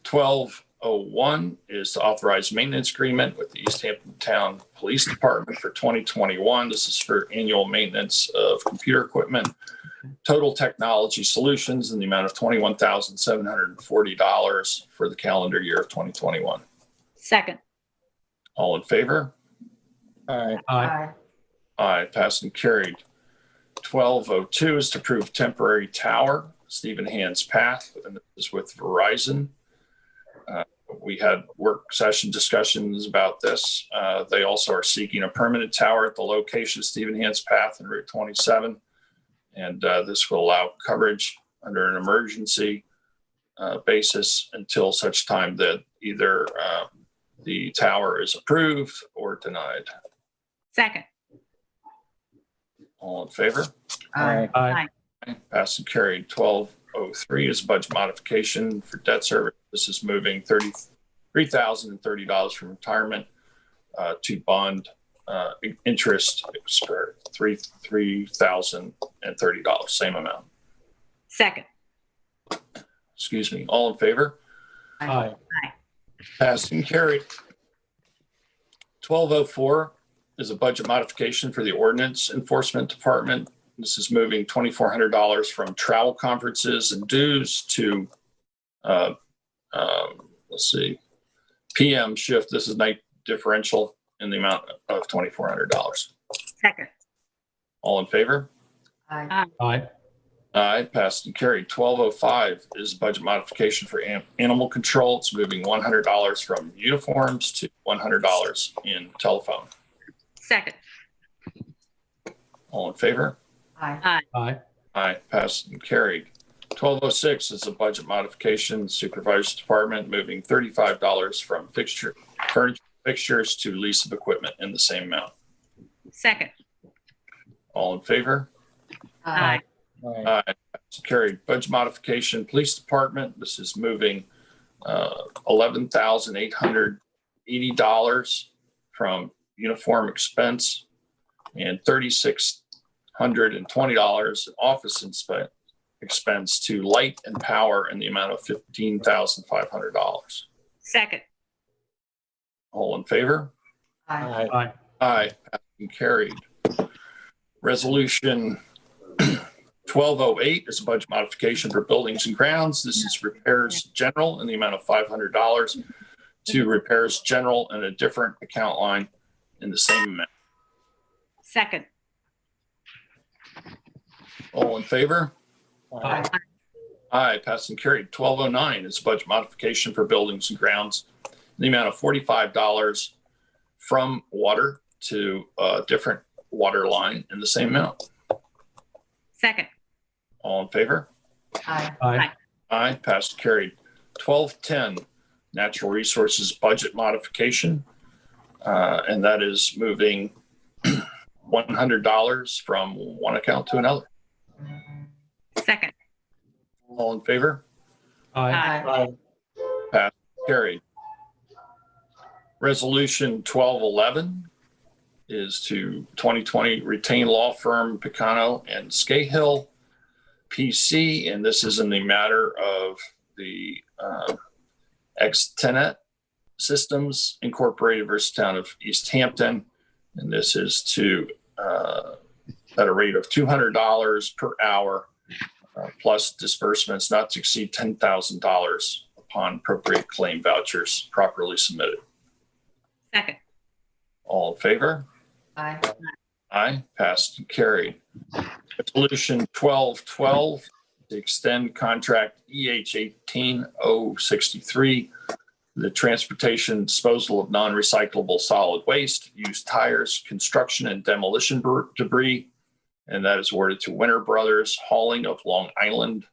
1201 is to authorize maintenance agreement with the East Hampton Town Police Department for 2021. This is for annual maintenance of computer equipment, Total Technology Solutions in the amount of $21,740 for the calendar year of 2021. Second. All in favor? Aye. Aye. Aye, passed and carried. 1202 is to approve temporary tower, Stephen Hand's Path, and this is with Verizon. We had work session discussions about this. They also are seeking a permanent tower at the location of Stephen Hand's Path and Route 27. And this will allow coverage under an emergency basis until such time that either the tower is approved or denied. Second. All in favor? Aye. Aye. Passed and carried. 1203 is budget modification for debt service. This is moving $33,030 from retirement to bond interest for $3,030, same amount. Second. Excuse me. All in favor? Aye. Passed and carried. 1204 is a budget modification for the Ordinance Enforcement Department. This is moving $2,400 from travel conferences and dues to, PM shift. This is night differential in the amount of $2,400. Second. All in favor? Aye. Aye. Aye, passed and carried. 1205 is budget modification for animal control. It's moving $100 from uniforms to $100 in telephone. Second. All in favor? Aye. Aye. Aye, passed and carried. 1206 is a budget modification, Supervisor's Department, moving $35 from furniture fixtures to lease of equipment in the same amount. Second. All in favor? Aye. Aye, passed and carried. Budget modification, Police Department. This is moving $11,880 from uniform expense and $3,620 office expense to light and power in the amount of $15,500. Second. All in favor? Aye. Aye. Aye, passed and carried. Resolution 1208 is a budget modification for buildings and grounds. This is repairs general in the amount of $500 to repairs general in a different account line in the same amount. Second. All in favor? Aye. Aye, passed and carried. 1209 is a budget modification for buildings and grounds in the amount of $45 from water to a different water line in the same amount. Second. All in favor? Aye. Aye. Aye, passed and carried. 1210, natural resources budget modification. And that is moving $100 from one account to another. Second. All in favor? Aye. Aye. Passed and carried. Resolution 1211 is to 2020 retain law firm Picano and Scahill PC, and this is in the matter of the Extenet Systems Incorporated versus Town of East Hampton, and this is to at a rate of $200 per hour plus disbursements not to exceed $10,000 upon appropriate claim vouchers properly submitted. Second. All in favor? Aye. Aye, passed and carried. Resolution 1212 to extend contract EH 18063, the transportation disposal of non-recyclable solid waste, used tires, construction and demolition debris, and that is awarded to Winter Brothers Hauling of Long Island,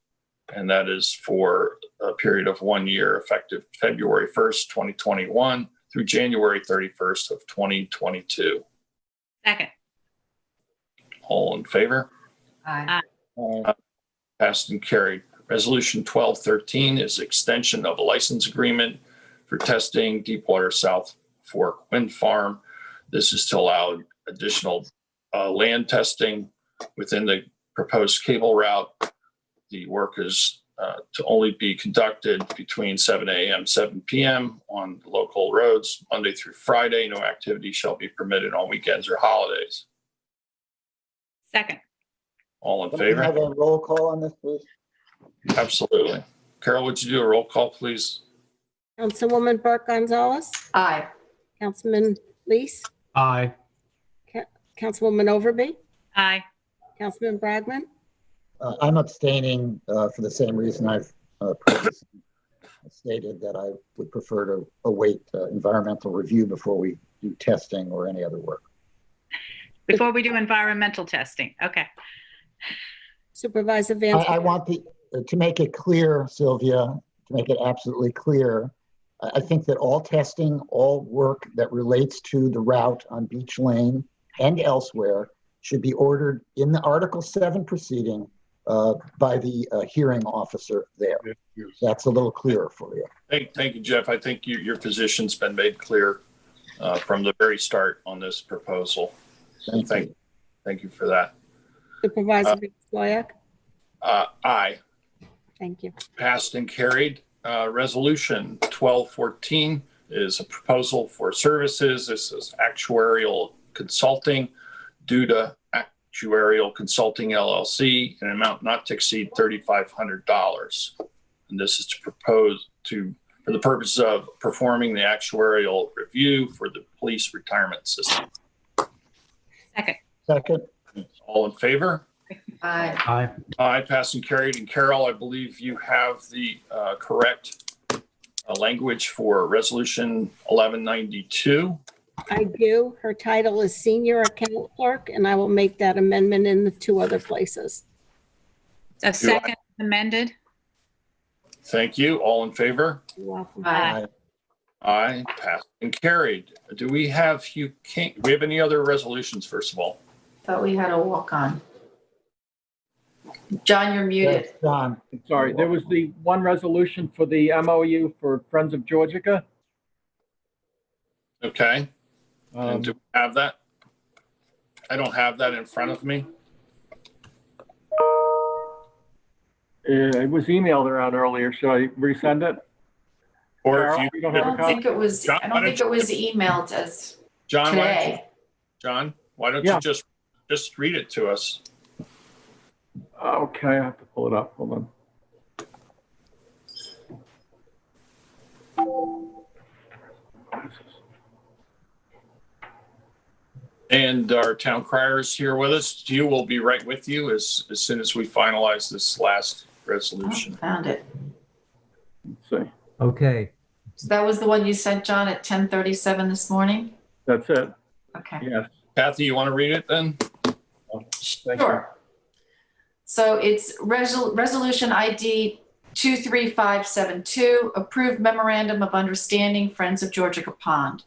and that is for a period of 1 year effective February 1st, 2021 through January 31st of 2022. Second. All in favor? Aye. Passed and carried. Resolution 1213 is extension of a license agreement for testing Deepwater South Fork Wind Farm. This is to allow additional land testing within the proposed cable route. The work is to only be conducted between 7 a.m. 7 p.m. on local roads, Monday through Friday. No activity shall be permitted on weekends or holidays. Second. All in Can we favor? have a roll call on this, please? Absolutely. Carol, would you do a roll call, please? Councilwoman Burke Gonzalez, Aye. Councilman Lees, Aye. Councilwoman Overby, Aye. Councilman Bragman, I'm abstaining for the same reason I've previously stated, that I would prefer to await environmental review before we do testing or any other work. Before we do environmental testing. Okay. Supervisor Vance. I want to make it clear, Sylvia, to make it absolutely clear, I think that all testing, all work that relates to the route on Beach Lane and elsewhere should be ordered in the Article 7 proceeding by the hearing officer there. That's a little clearer for you. Thank you, Jeff. I think your position's been made clear from the very start on this proposal. Thank you for that. Supervisor Slyak? Aye. Thank you. Passed and carried. Resolution 1214 is a proposal for services. This is actuarial consulting due to Actuarial Consulting LLC, an amount not to exceed $3,500. And this is to propose for the purpose of performing the actuarial review for the police retirement system. Second. All in favor? Aye. Aye. Aye, passed and carried. And Carol, I believe you have the correct language for resolution 1192. I do. Her title is Senior Account Clerk, and I will make that amendment in the two other places. So second amended. Thank you. All in favor? You're welcome. Aye. Aye, passed and carried. Do we have any other resolutions, first of all? Thought we had a walk on. John, you're muted. Yes, John. Sorry, there was the one resolution for the MOU for Friends of Georgia. Okay. And do we have that? I don't have that in front of me. It was emailed around earlier. Should I resend it? Or Carol, if you don't I have a don't copy? think it was, I don't think it was emailed as today. John, why don't you just read it to us? Okay, I have to pull it up. Hold on. And our town crier is here with us. You will be right with you as soon as we finalize this last resolution. Found it. Let's see. Okay. So that was the one you sent, John, at 10:37 this morning? That's it. Okay. Yes. Kathy, you want to read it then? Sure. So it's resolution ID 23572, approved memorandum of understanding, Friends of Georgia Pond.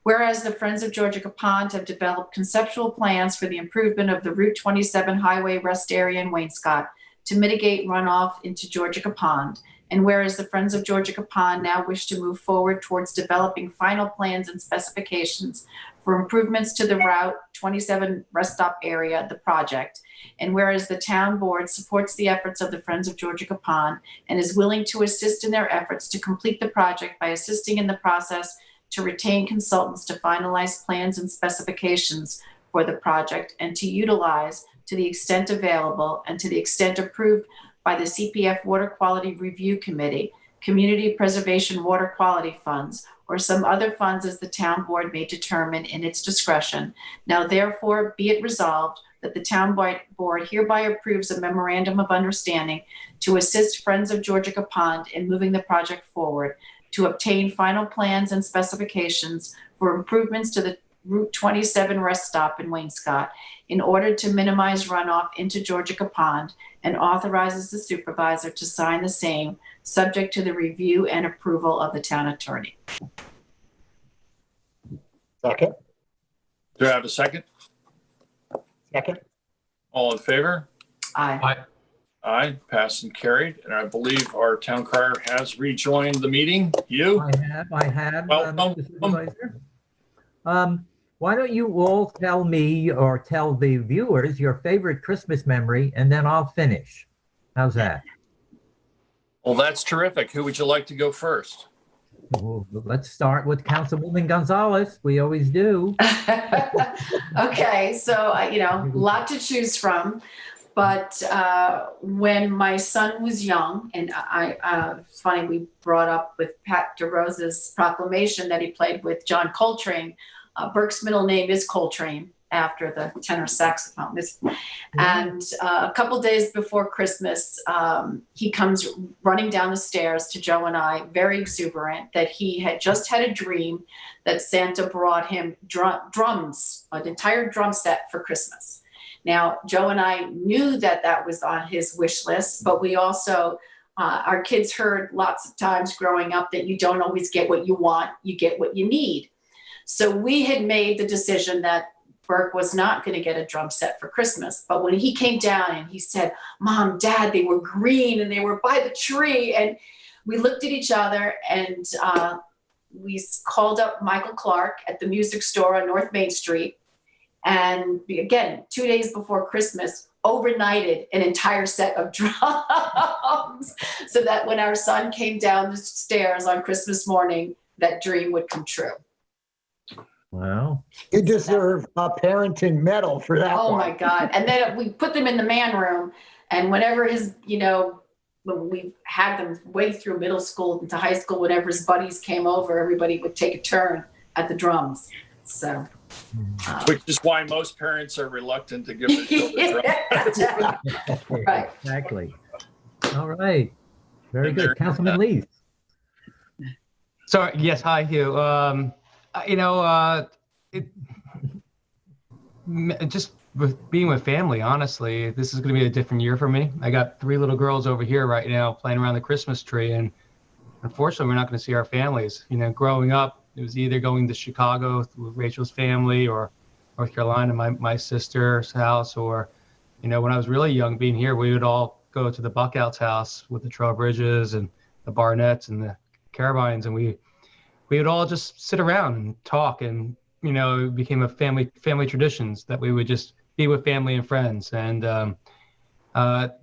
Whereas the Friends of Georgia Pond have developed conceptual plans for the improvement of the Route 27 highway rest area in Wainscott to mitigate runoff into Georgia Pond. And whereas the Friends of Georgia Pond now wish to move forward towards developing final plans and specifications for improvements to the Route 27 rest stop area, the project. And whereas the town board supports the efforts of the Friends of Georgia Pond and is willing to assist in their efforts to complete the project by assisting in the process to retain consultants to finalize plans and specifications for the project and to utilize, to the extent available and to the extent approved by the CPF Water Quality Review Committee, Community Preservation Water Quality Funds, or some other funds as the town board may determine in its discretion. Now therefore be it resolved that the town board hereby approves a memorandum of understanding to assist Friends of Georgia Pond in moving the project forward, to obtain final plans and specifications for improvements to the Route 27 rest stop in Wainscott in order to minimize runoff into Georgia Pond, and authorizes the supervisor to sign the same, subject to the review and approval of the town attorney. Second. Do I have a second? Second. All in favor? Aye. Aye. Aye, passed and carried. And I believe our town crier has rejoined the meeting. You? I have, Welcome. Mr. Supervisor. Why don't you all tell me or tell the viewers your favorite Christmas memory, and then I'll finish. How's that? Well, that's terrific. Who would you like to go first? Well, let's start with Councilwoman Gonzalez. We always do. Okay, so, a lot to choose from. But when my son was young, and it's funny, we brought up with Pat DeRosa's proclamation that he played with John Coltrane. Burke's middle name is Coltrane, after the tenor saxophonist. And a couple days before Christmas, he comes running down the stairs to Joe and I, very exuberant, that he had just had a dream that Santa brought him drums, an entire drum set for Christmas. Now, Joe and I knew that that was on his wish list, but we also, our kids heard lots of times growing up that you don't always get what you want, you get what you need. So we had made the decision that Burke was not going to get a drum set for Christmas. But when he came down and he said, Mom, Dad, they were green and they were by the tree. And we looked at each other and we called up Michael Clark at the music store on North Main Street. And again, 2 days before Christmas, overnighted an entire set of drums so that when our son came down the stairs on Christmas morning, that dream would come true. Wow. You deserve a parenting medal for that Oh one. my God. And then we put them in the man room, and whenever his, when we had them way through middle school into high school, whenever his buddies came over, everybody would take a turn at the drums. So. Which is why most parents are reluctant to give their children drums. Right. Exactly. All right. Very good. Councilman Lee. Sorry. Yes. Hi, Hugh. Just with being with family, honestly, this is going to be a different year for me. I got 3 little girls over here right now playing around the Christmas tree, and unfortunately, we're not going to see our families. Growing up, it was either going to Chicago with Rachel's family or North Carolina, my sister's house, or, when I was really young, being here, we would all go to the Buckout's house with the Trowbridges and the Barnetts and the Carabines, and we would all just sit around and talk, and it became a family traditions that we would just be with family and friends, and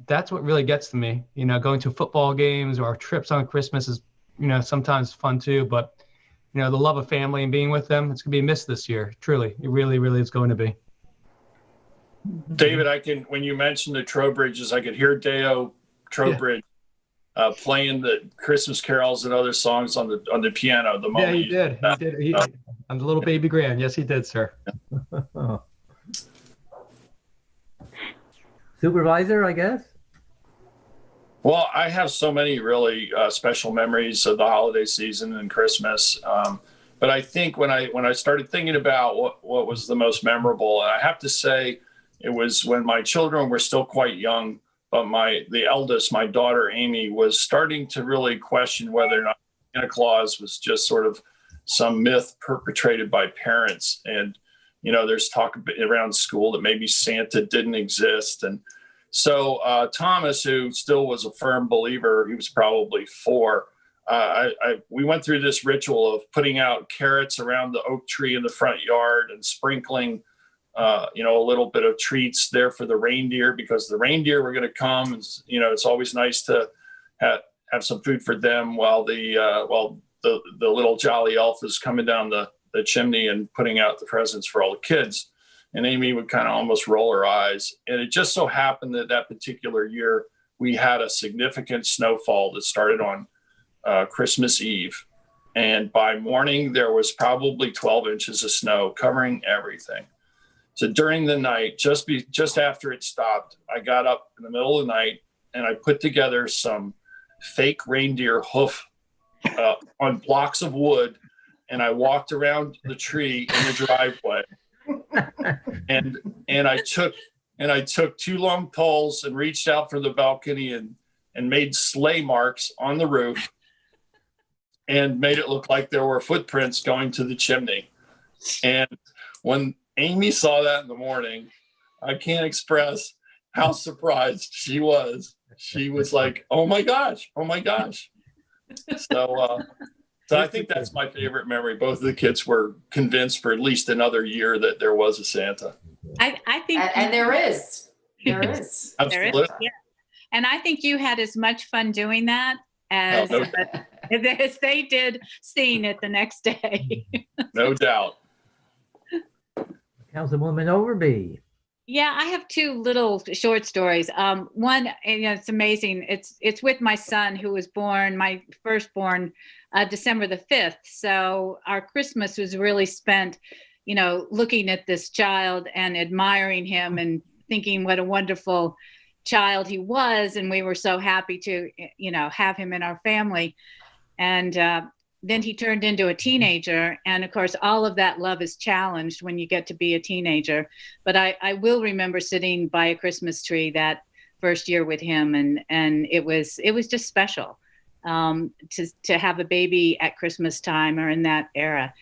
that's what really gets to me. Going to football games or trips on Christmas is sometimes fun too, but the love of family and being with them, it's going to be missed this year. Truly, it really, really is going to be. David, when you mentioned the Trowbridges, I could hear Deo Trowbridge playing the Christmas carols and other songs on the piano. The moment he did. I'm the little baby grand. Yes, he did, sir. Supervisor, I guess. Well, I have so many really special memories of the holiday season and Christmas. But I think when I started thinking about what was the most memorable, I have to say it was when my children were still quite young. But the eldest, my daughter Amy, was starting to really question whether or not Santa Claus was just sort of some myth perpetrated by parents. And there's talk around school that maybe Santa didn't exist. And so Thomas, who still was a firm believer, he was probably 4. We went through this ritual of putting out carrots around the oak tree in the front yard and sprinkling, a little bit of treats there for the reindeer, because the reindeer were going to come. And, it's always nice to have some food for them while the little jolly elf is coming down the chimney and putting out the presents for all the kids. And Amy would kind of almost roll her eyes. And it just so happened that particular year, we had a significant snowfall that started on Christmas Eve. And by morning, there was probably 12 inches of snow covering everything. So during the night, just after it stopped, I got up in the middle of the night and I put together some fake reindeer hoof on blocks of wood. And I walked around the tree in the driveway. and I took 2 long poles and reached out from the balcony and made sleigh marks on the roof and made it look like there were footprints going to the chimney. And when Amy saw that in the morning, I can't express how surprised she was. She was like, "Oh my gosh. So I think that's my favorite memory. Both of the kids were convinced for at least another year that there was a Santa. I think, and there is. Absolutely. Yeah. And I think you had as much fun doing that as they did seeing it the next day. No doubt. Councilwoman Overby. Yeah, I have 2 little short stories. One, it's amazing. It's with my son, who was born, my firstborn, December the 5th. So our Christmas was really spent, looking at this child and admiring him and thinking what a wonderful child he was. And we were so happy to, have him in our family. And then he turned into a teenager. And of course, all of that love is challenged when you get to be a teenager. But I will remember sitting by a Christmas tree that first year with him. And it was just special to have a baby at Christmas time or in that era.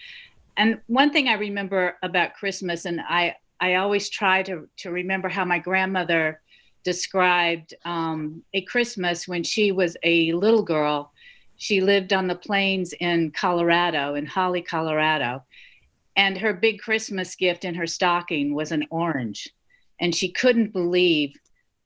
And one thing I remember about Christmas, and I I always try to remember how my grandmother described a Christmas when she was a little girl. She lived on the plains in Colorado, in Holly, Colorado. And her big Christmas gift in her stocking was an orange. And she couldn't believe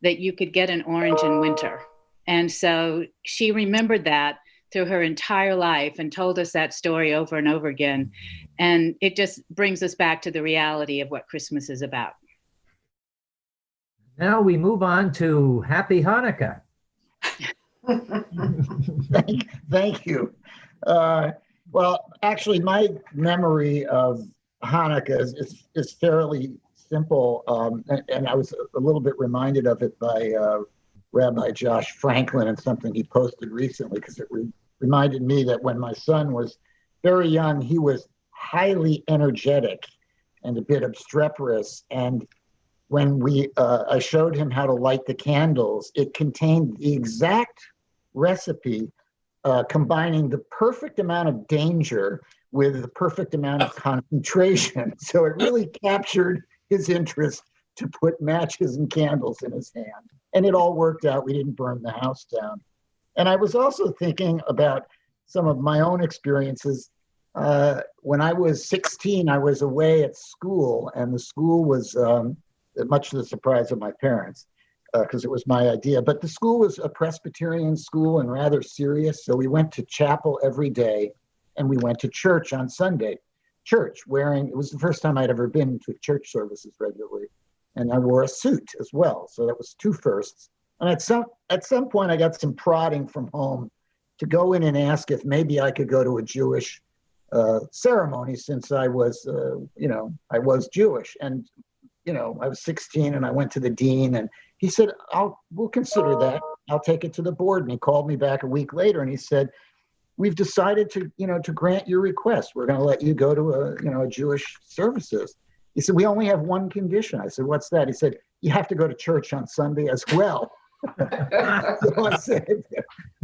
that you could get an orange in winter. And so she remembered that through her entire life and told us that story over and over again. And it just brings us back to the reality of what Christmas is about. Now we move on to Happy Hanukkah. Thank you. Well, actually, my memory of Hanukkah is fairly simple, and I was a little bit reminded of it by Rabbi Josh Franklin and something he posted recently, because it reminded me that when my son was very young, he was highly energetic and a bit obstreperous. And when I showed him how to light the candles, it contained the exact recipe, combining the perfect amount of danger with the perfect amount of concentration. So it really captured his interest to put matches and candles in his hand. And it all worked out. We didn't burn the house down. And I was also thinking about some of my own experiences. When I was 16, I was away at school, and the school was, much to the surprise of my parents, because it was my idea. But the school was a Presbyterian school and rather serious. So we went to chapel every day, and we went to church on Sunday. It was the first time I'd ever been to church services regularly. And I wore a suit as well. So that was two firsts. And at some point, I got some prodding from home to go in and ask if maybe I could go to a Jewish ceremony, since I was, I was Jewish. And, I was 16 and I went to the dean, and he said, we'll consider that. I'll take it to the board. And he called me back a week later and he said, we've decided to grant your request. We're going to let you go to a Jewish services. He said, we only have one condition. I said, what's that? He said, you have to go to church on Sunday as well. So I said,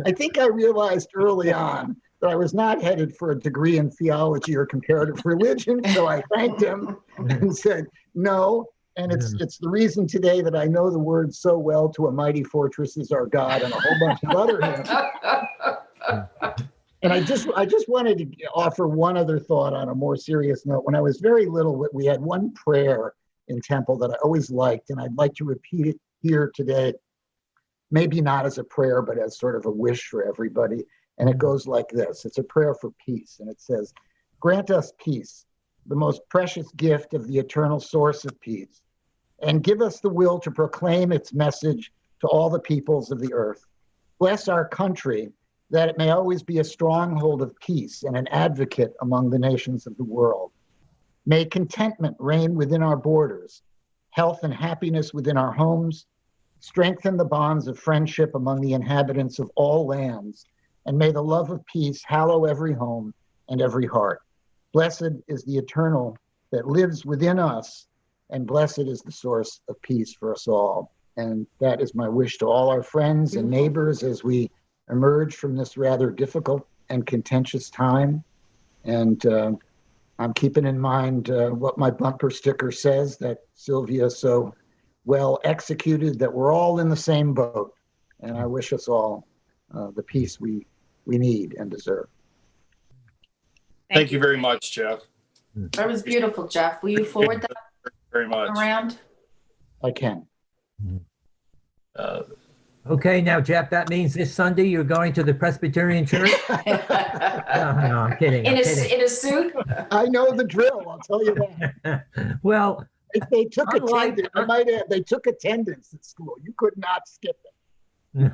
I think I realized early on that I was not headed for a degree in theology or comparative religion. So I thanked him and said, no. And it's the reason today that I know the word so well, to a mighty fortress is our God, and a whole bunch of other hymns. And I just wanted to offer one other thought on a more serious note. When I was very little, we had one prayer in temple that I always liked, and I'd like to repeat it here today. Maybe not as a prayer, but as sort of a wish for everybody. And it goes like this. It's a prayer for peace. And it says, grant us peace, the most precious gift of the eternal source of peace, and give us the will to proclaim its message to all the peoples of the earth. Bless our country, that it may always be a stronghold of peace and an advocate among the nations of the world. May contentment reign within our borders, health and happiness within our homes, strengthen the bonds of friendship among the inhabitants of all lands, and may the love of peace hallow every home and every heart. Blessed is the eternal that lives within us, and blessed is the source of peace for us all. And that is my wish to all our friends and neighbors as we emerge from this rather difficult and contentious time. And I'm keeping in mind what my bumper sticker says, that Sylvia so well executed, that we're all in the same boat. And I wish us all the peace we need and deserve. Thank you very much, Jeff. That was beautiful, Jeff. Will you forward that very much around? I can. Okay, now, Jeff, that means this Sunday you're going to the Presbyterian Church? No, I'm kidding. In a suit? I know the drill, I'll tell you that. Well, they took attendance. I might add, they took attendance at school. You could not skip it.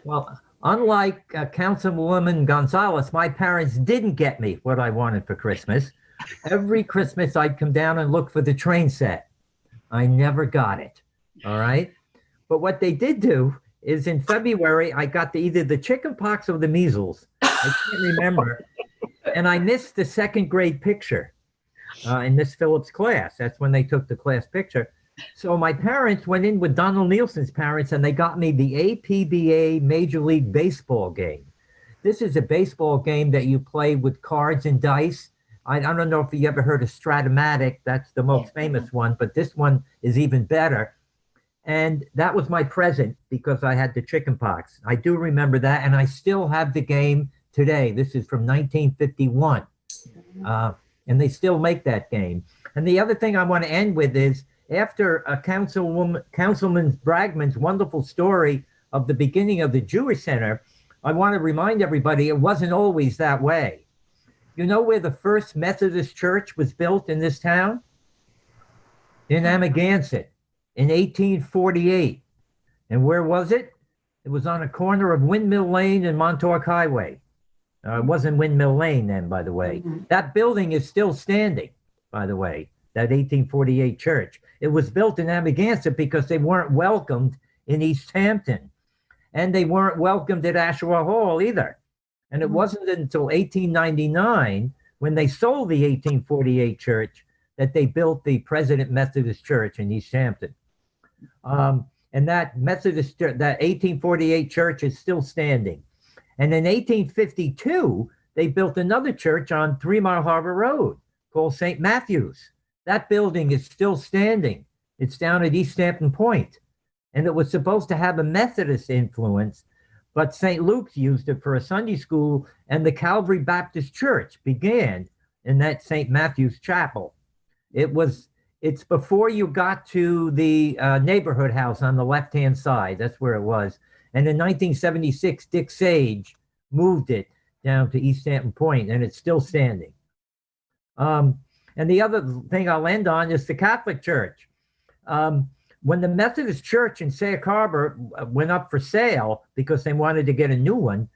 Well, unlike Councilwoman Gonzalez, my parents didn't get me what I wanted for Christmas. Every Christmas, I'd come down and look for the train set. I never got it, all right? But what they did do is in February, I got either the chicken pox or the measles. I can't remember. And I missed the second grade picture in Miss Phillips' class. That's when they took the class picture. So my parents went in with Donald Nielsen's parents, and they got me the APBA Major League Baseball game. This is a baseball game that you play with cards and dice. I don't know if you ever heard of Stratomatic. That's the most famous one, but this one is even better. And that was my present because I had the chicken pox. I do remember that, and I still have the game today. This is from 1951, and they still make that game. And the other thing I want to end with is after Councilman Bragman's wonderful story of the beginning of the Jewish Center, I want to remind everybody it wasn't always that way. You know where the first Methodist church was built in this town? In Amagansett in 1848. And where was it? It was on a corner of Windmill Lane and Montauk Highway. It wasn't Windmill Lane then, by the way. That building is still standing, by the way, that 1848 church. It was built in Amagansett because they weren't welcomed in East Hampton. And they weren't welcomed at Asherah Hall either. And it wasn't until 1899, when they sold the 1848 church, that they built the President Methodist Church in East Hampton. And that Methodist, that 1848 church is still standing. And in 1852, they built another church on 3 Mile Harbor Road called St. Matthew's. That building is still standing. It's down at East Hampton Point. And it was supposed to have a Methodist influence, but St. Luke's used it for a Sunday school, and the Calvary Baptist Church began in that St. Matthew's Chapel. It's before you got to the neighborhood house on the left-hand side. That's where it was. And in 1976, Dick Sage moved it down to East Hampton Point, and it's still standing. And the other thing I'll end on is the Catholic Church. When the Methodist Church in Sag Harbor went up for sale because they wanted to get a new one,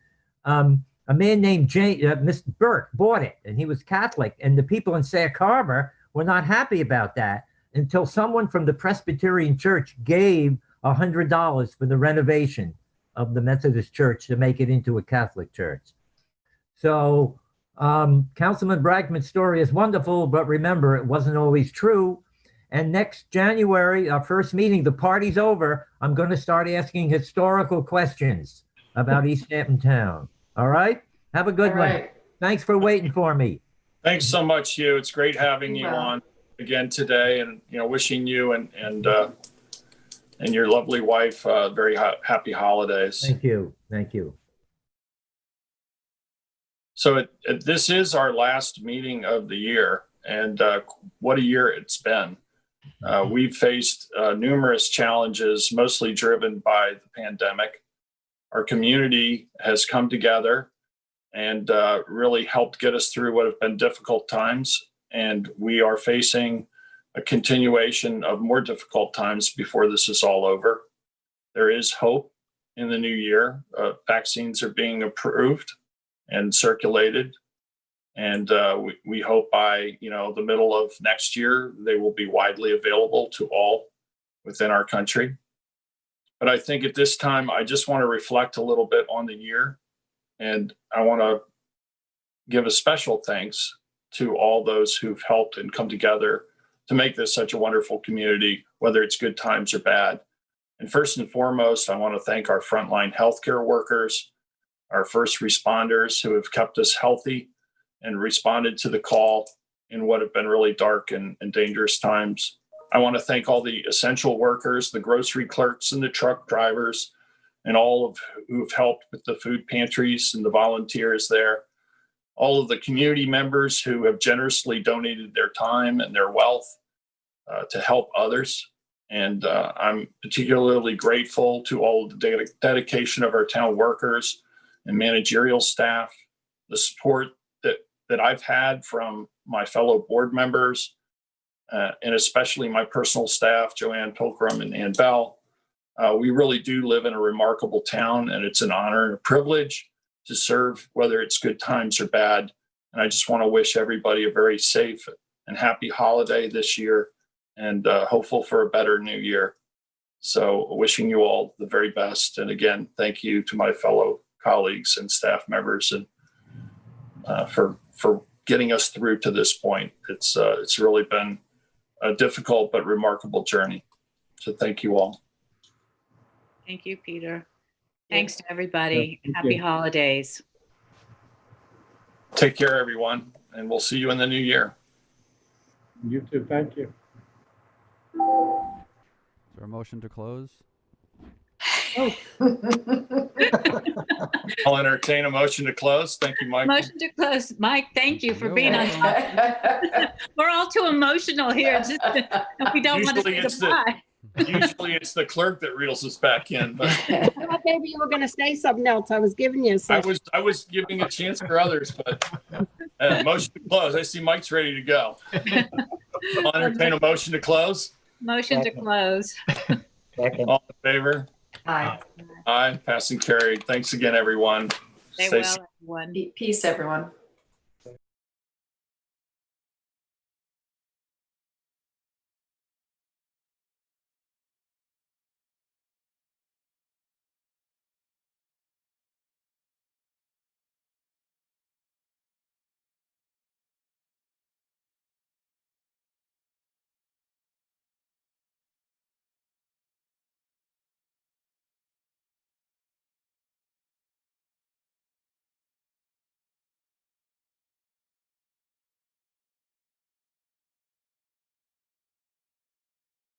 a man named Mr. Burke bought it, and he was Catholic. And the people in Sag Harbor were not happy about that until someone from the Presbyterian Church gave $100 for the renovation of the Methodist Church to make it into a Catholic church. So Councilman Bragman's story is wonderful, but remember, it wasn't always true. And next January, our first meeting, the party's over. I'm going to start asking historical questions about East Hampton Town. All right? Have a good one. Thanks for waiting for me. Thanks so much, Hugh. It's great having you on again today, and wishing you and your lovely wife very happy holidays. Thank you. Thank you. So this is our last meeting of the year, and what a year it's been. We've faced numerous challenges, mostly driven by the pandemic. Our community has come together and really helped get us through what have been difficult times. And we are facing a continuation of more difficult times before this is all over. There is hope in the new year. Vaccines are being approved and circulated. And we hope by the middle of next year, they will be widely available to all within our country. But I think at this time, I just want to reflect a little bit on the year. And I want to give a special thanks to all those who've helped and come together to make this such a wonderful community, whether it's good times or bad. And first and foremost, I want to thank our frontline healthcare workers, our first responders who have kept us healthy and responded to the call in what have been really dark and dangerous times. I want to thank all the essential workers, the grocery clerks and the truck drivers, and all of who've helped with the food pantries and the volunteers there. All of the community members who have generously donated their time and their wealth to help others. And I'm particularly grateful to all of the dedication of our town workers and managerial staff, the support that I've had from my fellow board members, and especially my personal staff, Joanne Pilgrim and Ann Bell. We really do live in a remarkable town, and it's an honor and a privilege to serve, whether it's good times or bad. And I just want to wish everybody a very safe and happy holiday this year, and hopeful for a better new year. So wishing you all the very best. And again, thank you to my fellow colleagues and staff members and for getting us through to this point. It's really been a difficult but remarkable journey. So thank you all. Thank you, Peter. Thanks to everybody. Happy holidays. Take care, everyone. and we'll see you in the new year. You too. Thank you. Is there a motion to close? I'll entertain a motion to close. Thank you, Mike. Motion to close. Mike, thank you for being on top. We're all too emotional here. It's just, we don't want to say goodbye. Usually it's the clerk that reels us back in, but I thought maybe you were going to say something else. I was giving you a second. I was giving a chance for others, but motion to close. I see Mike's ready to go. I'll entertain a motion to close. Motion to close. All in favor? Aye. Aye, passing carried. Thanks again, everyone. Stay Stay well, safe. everyone. Peace, everyone.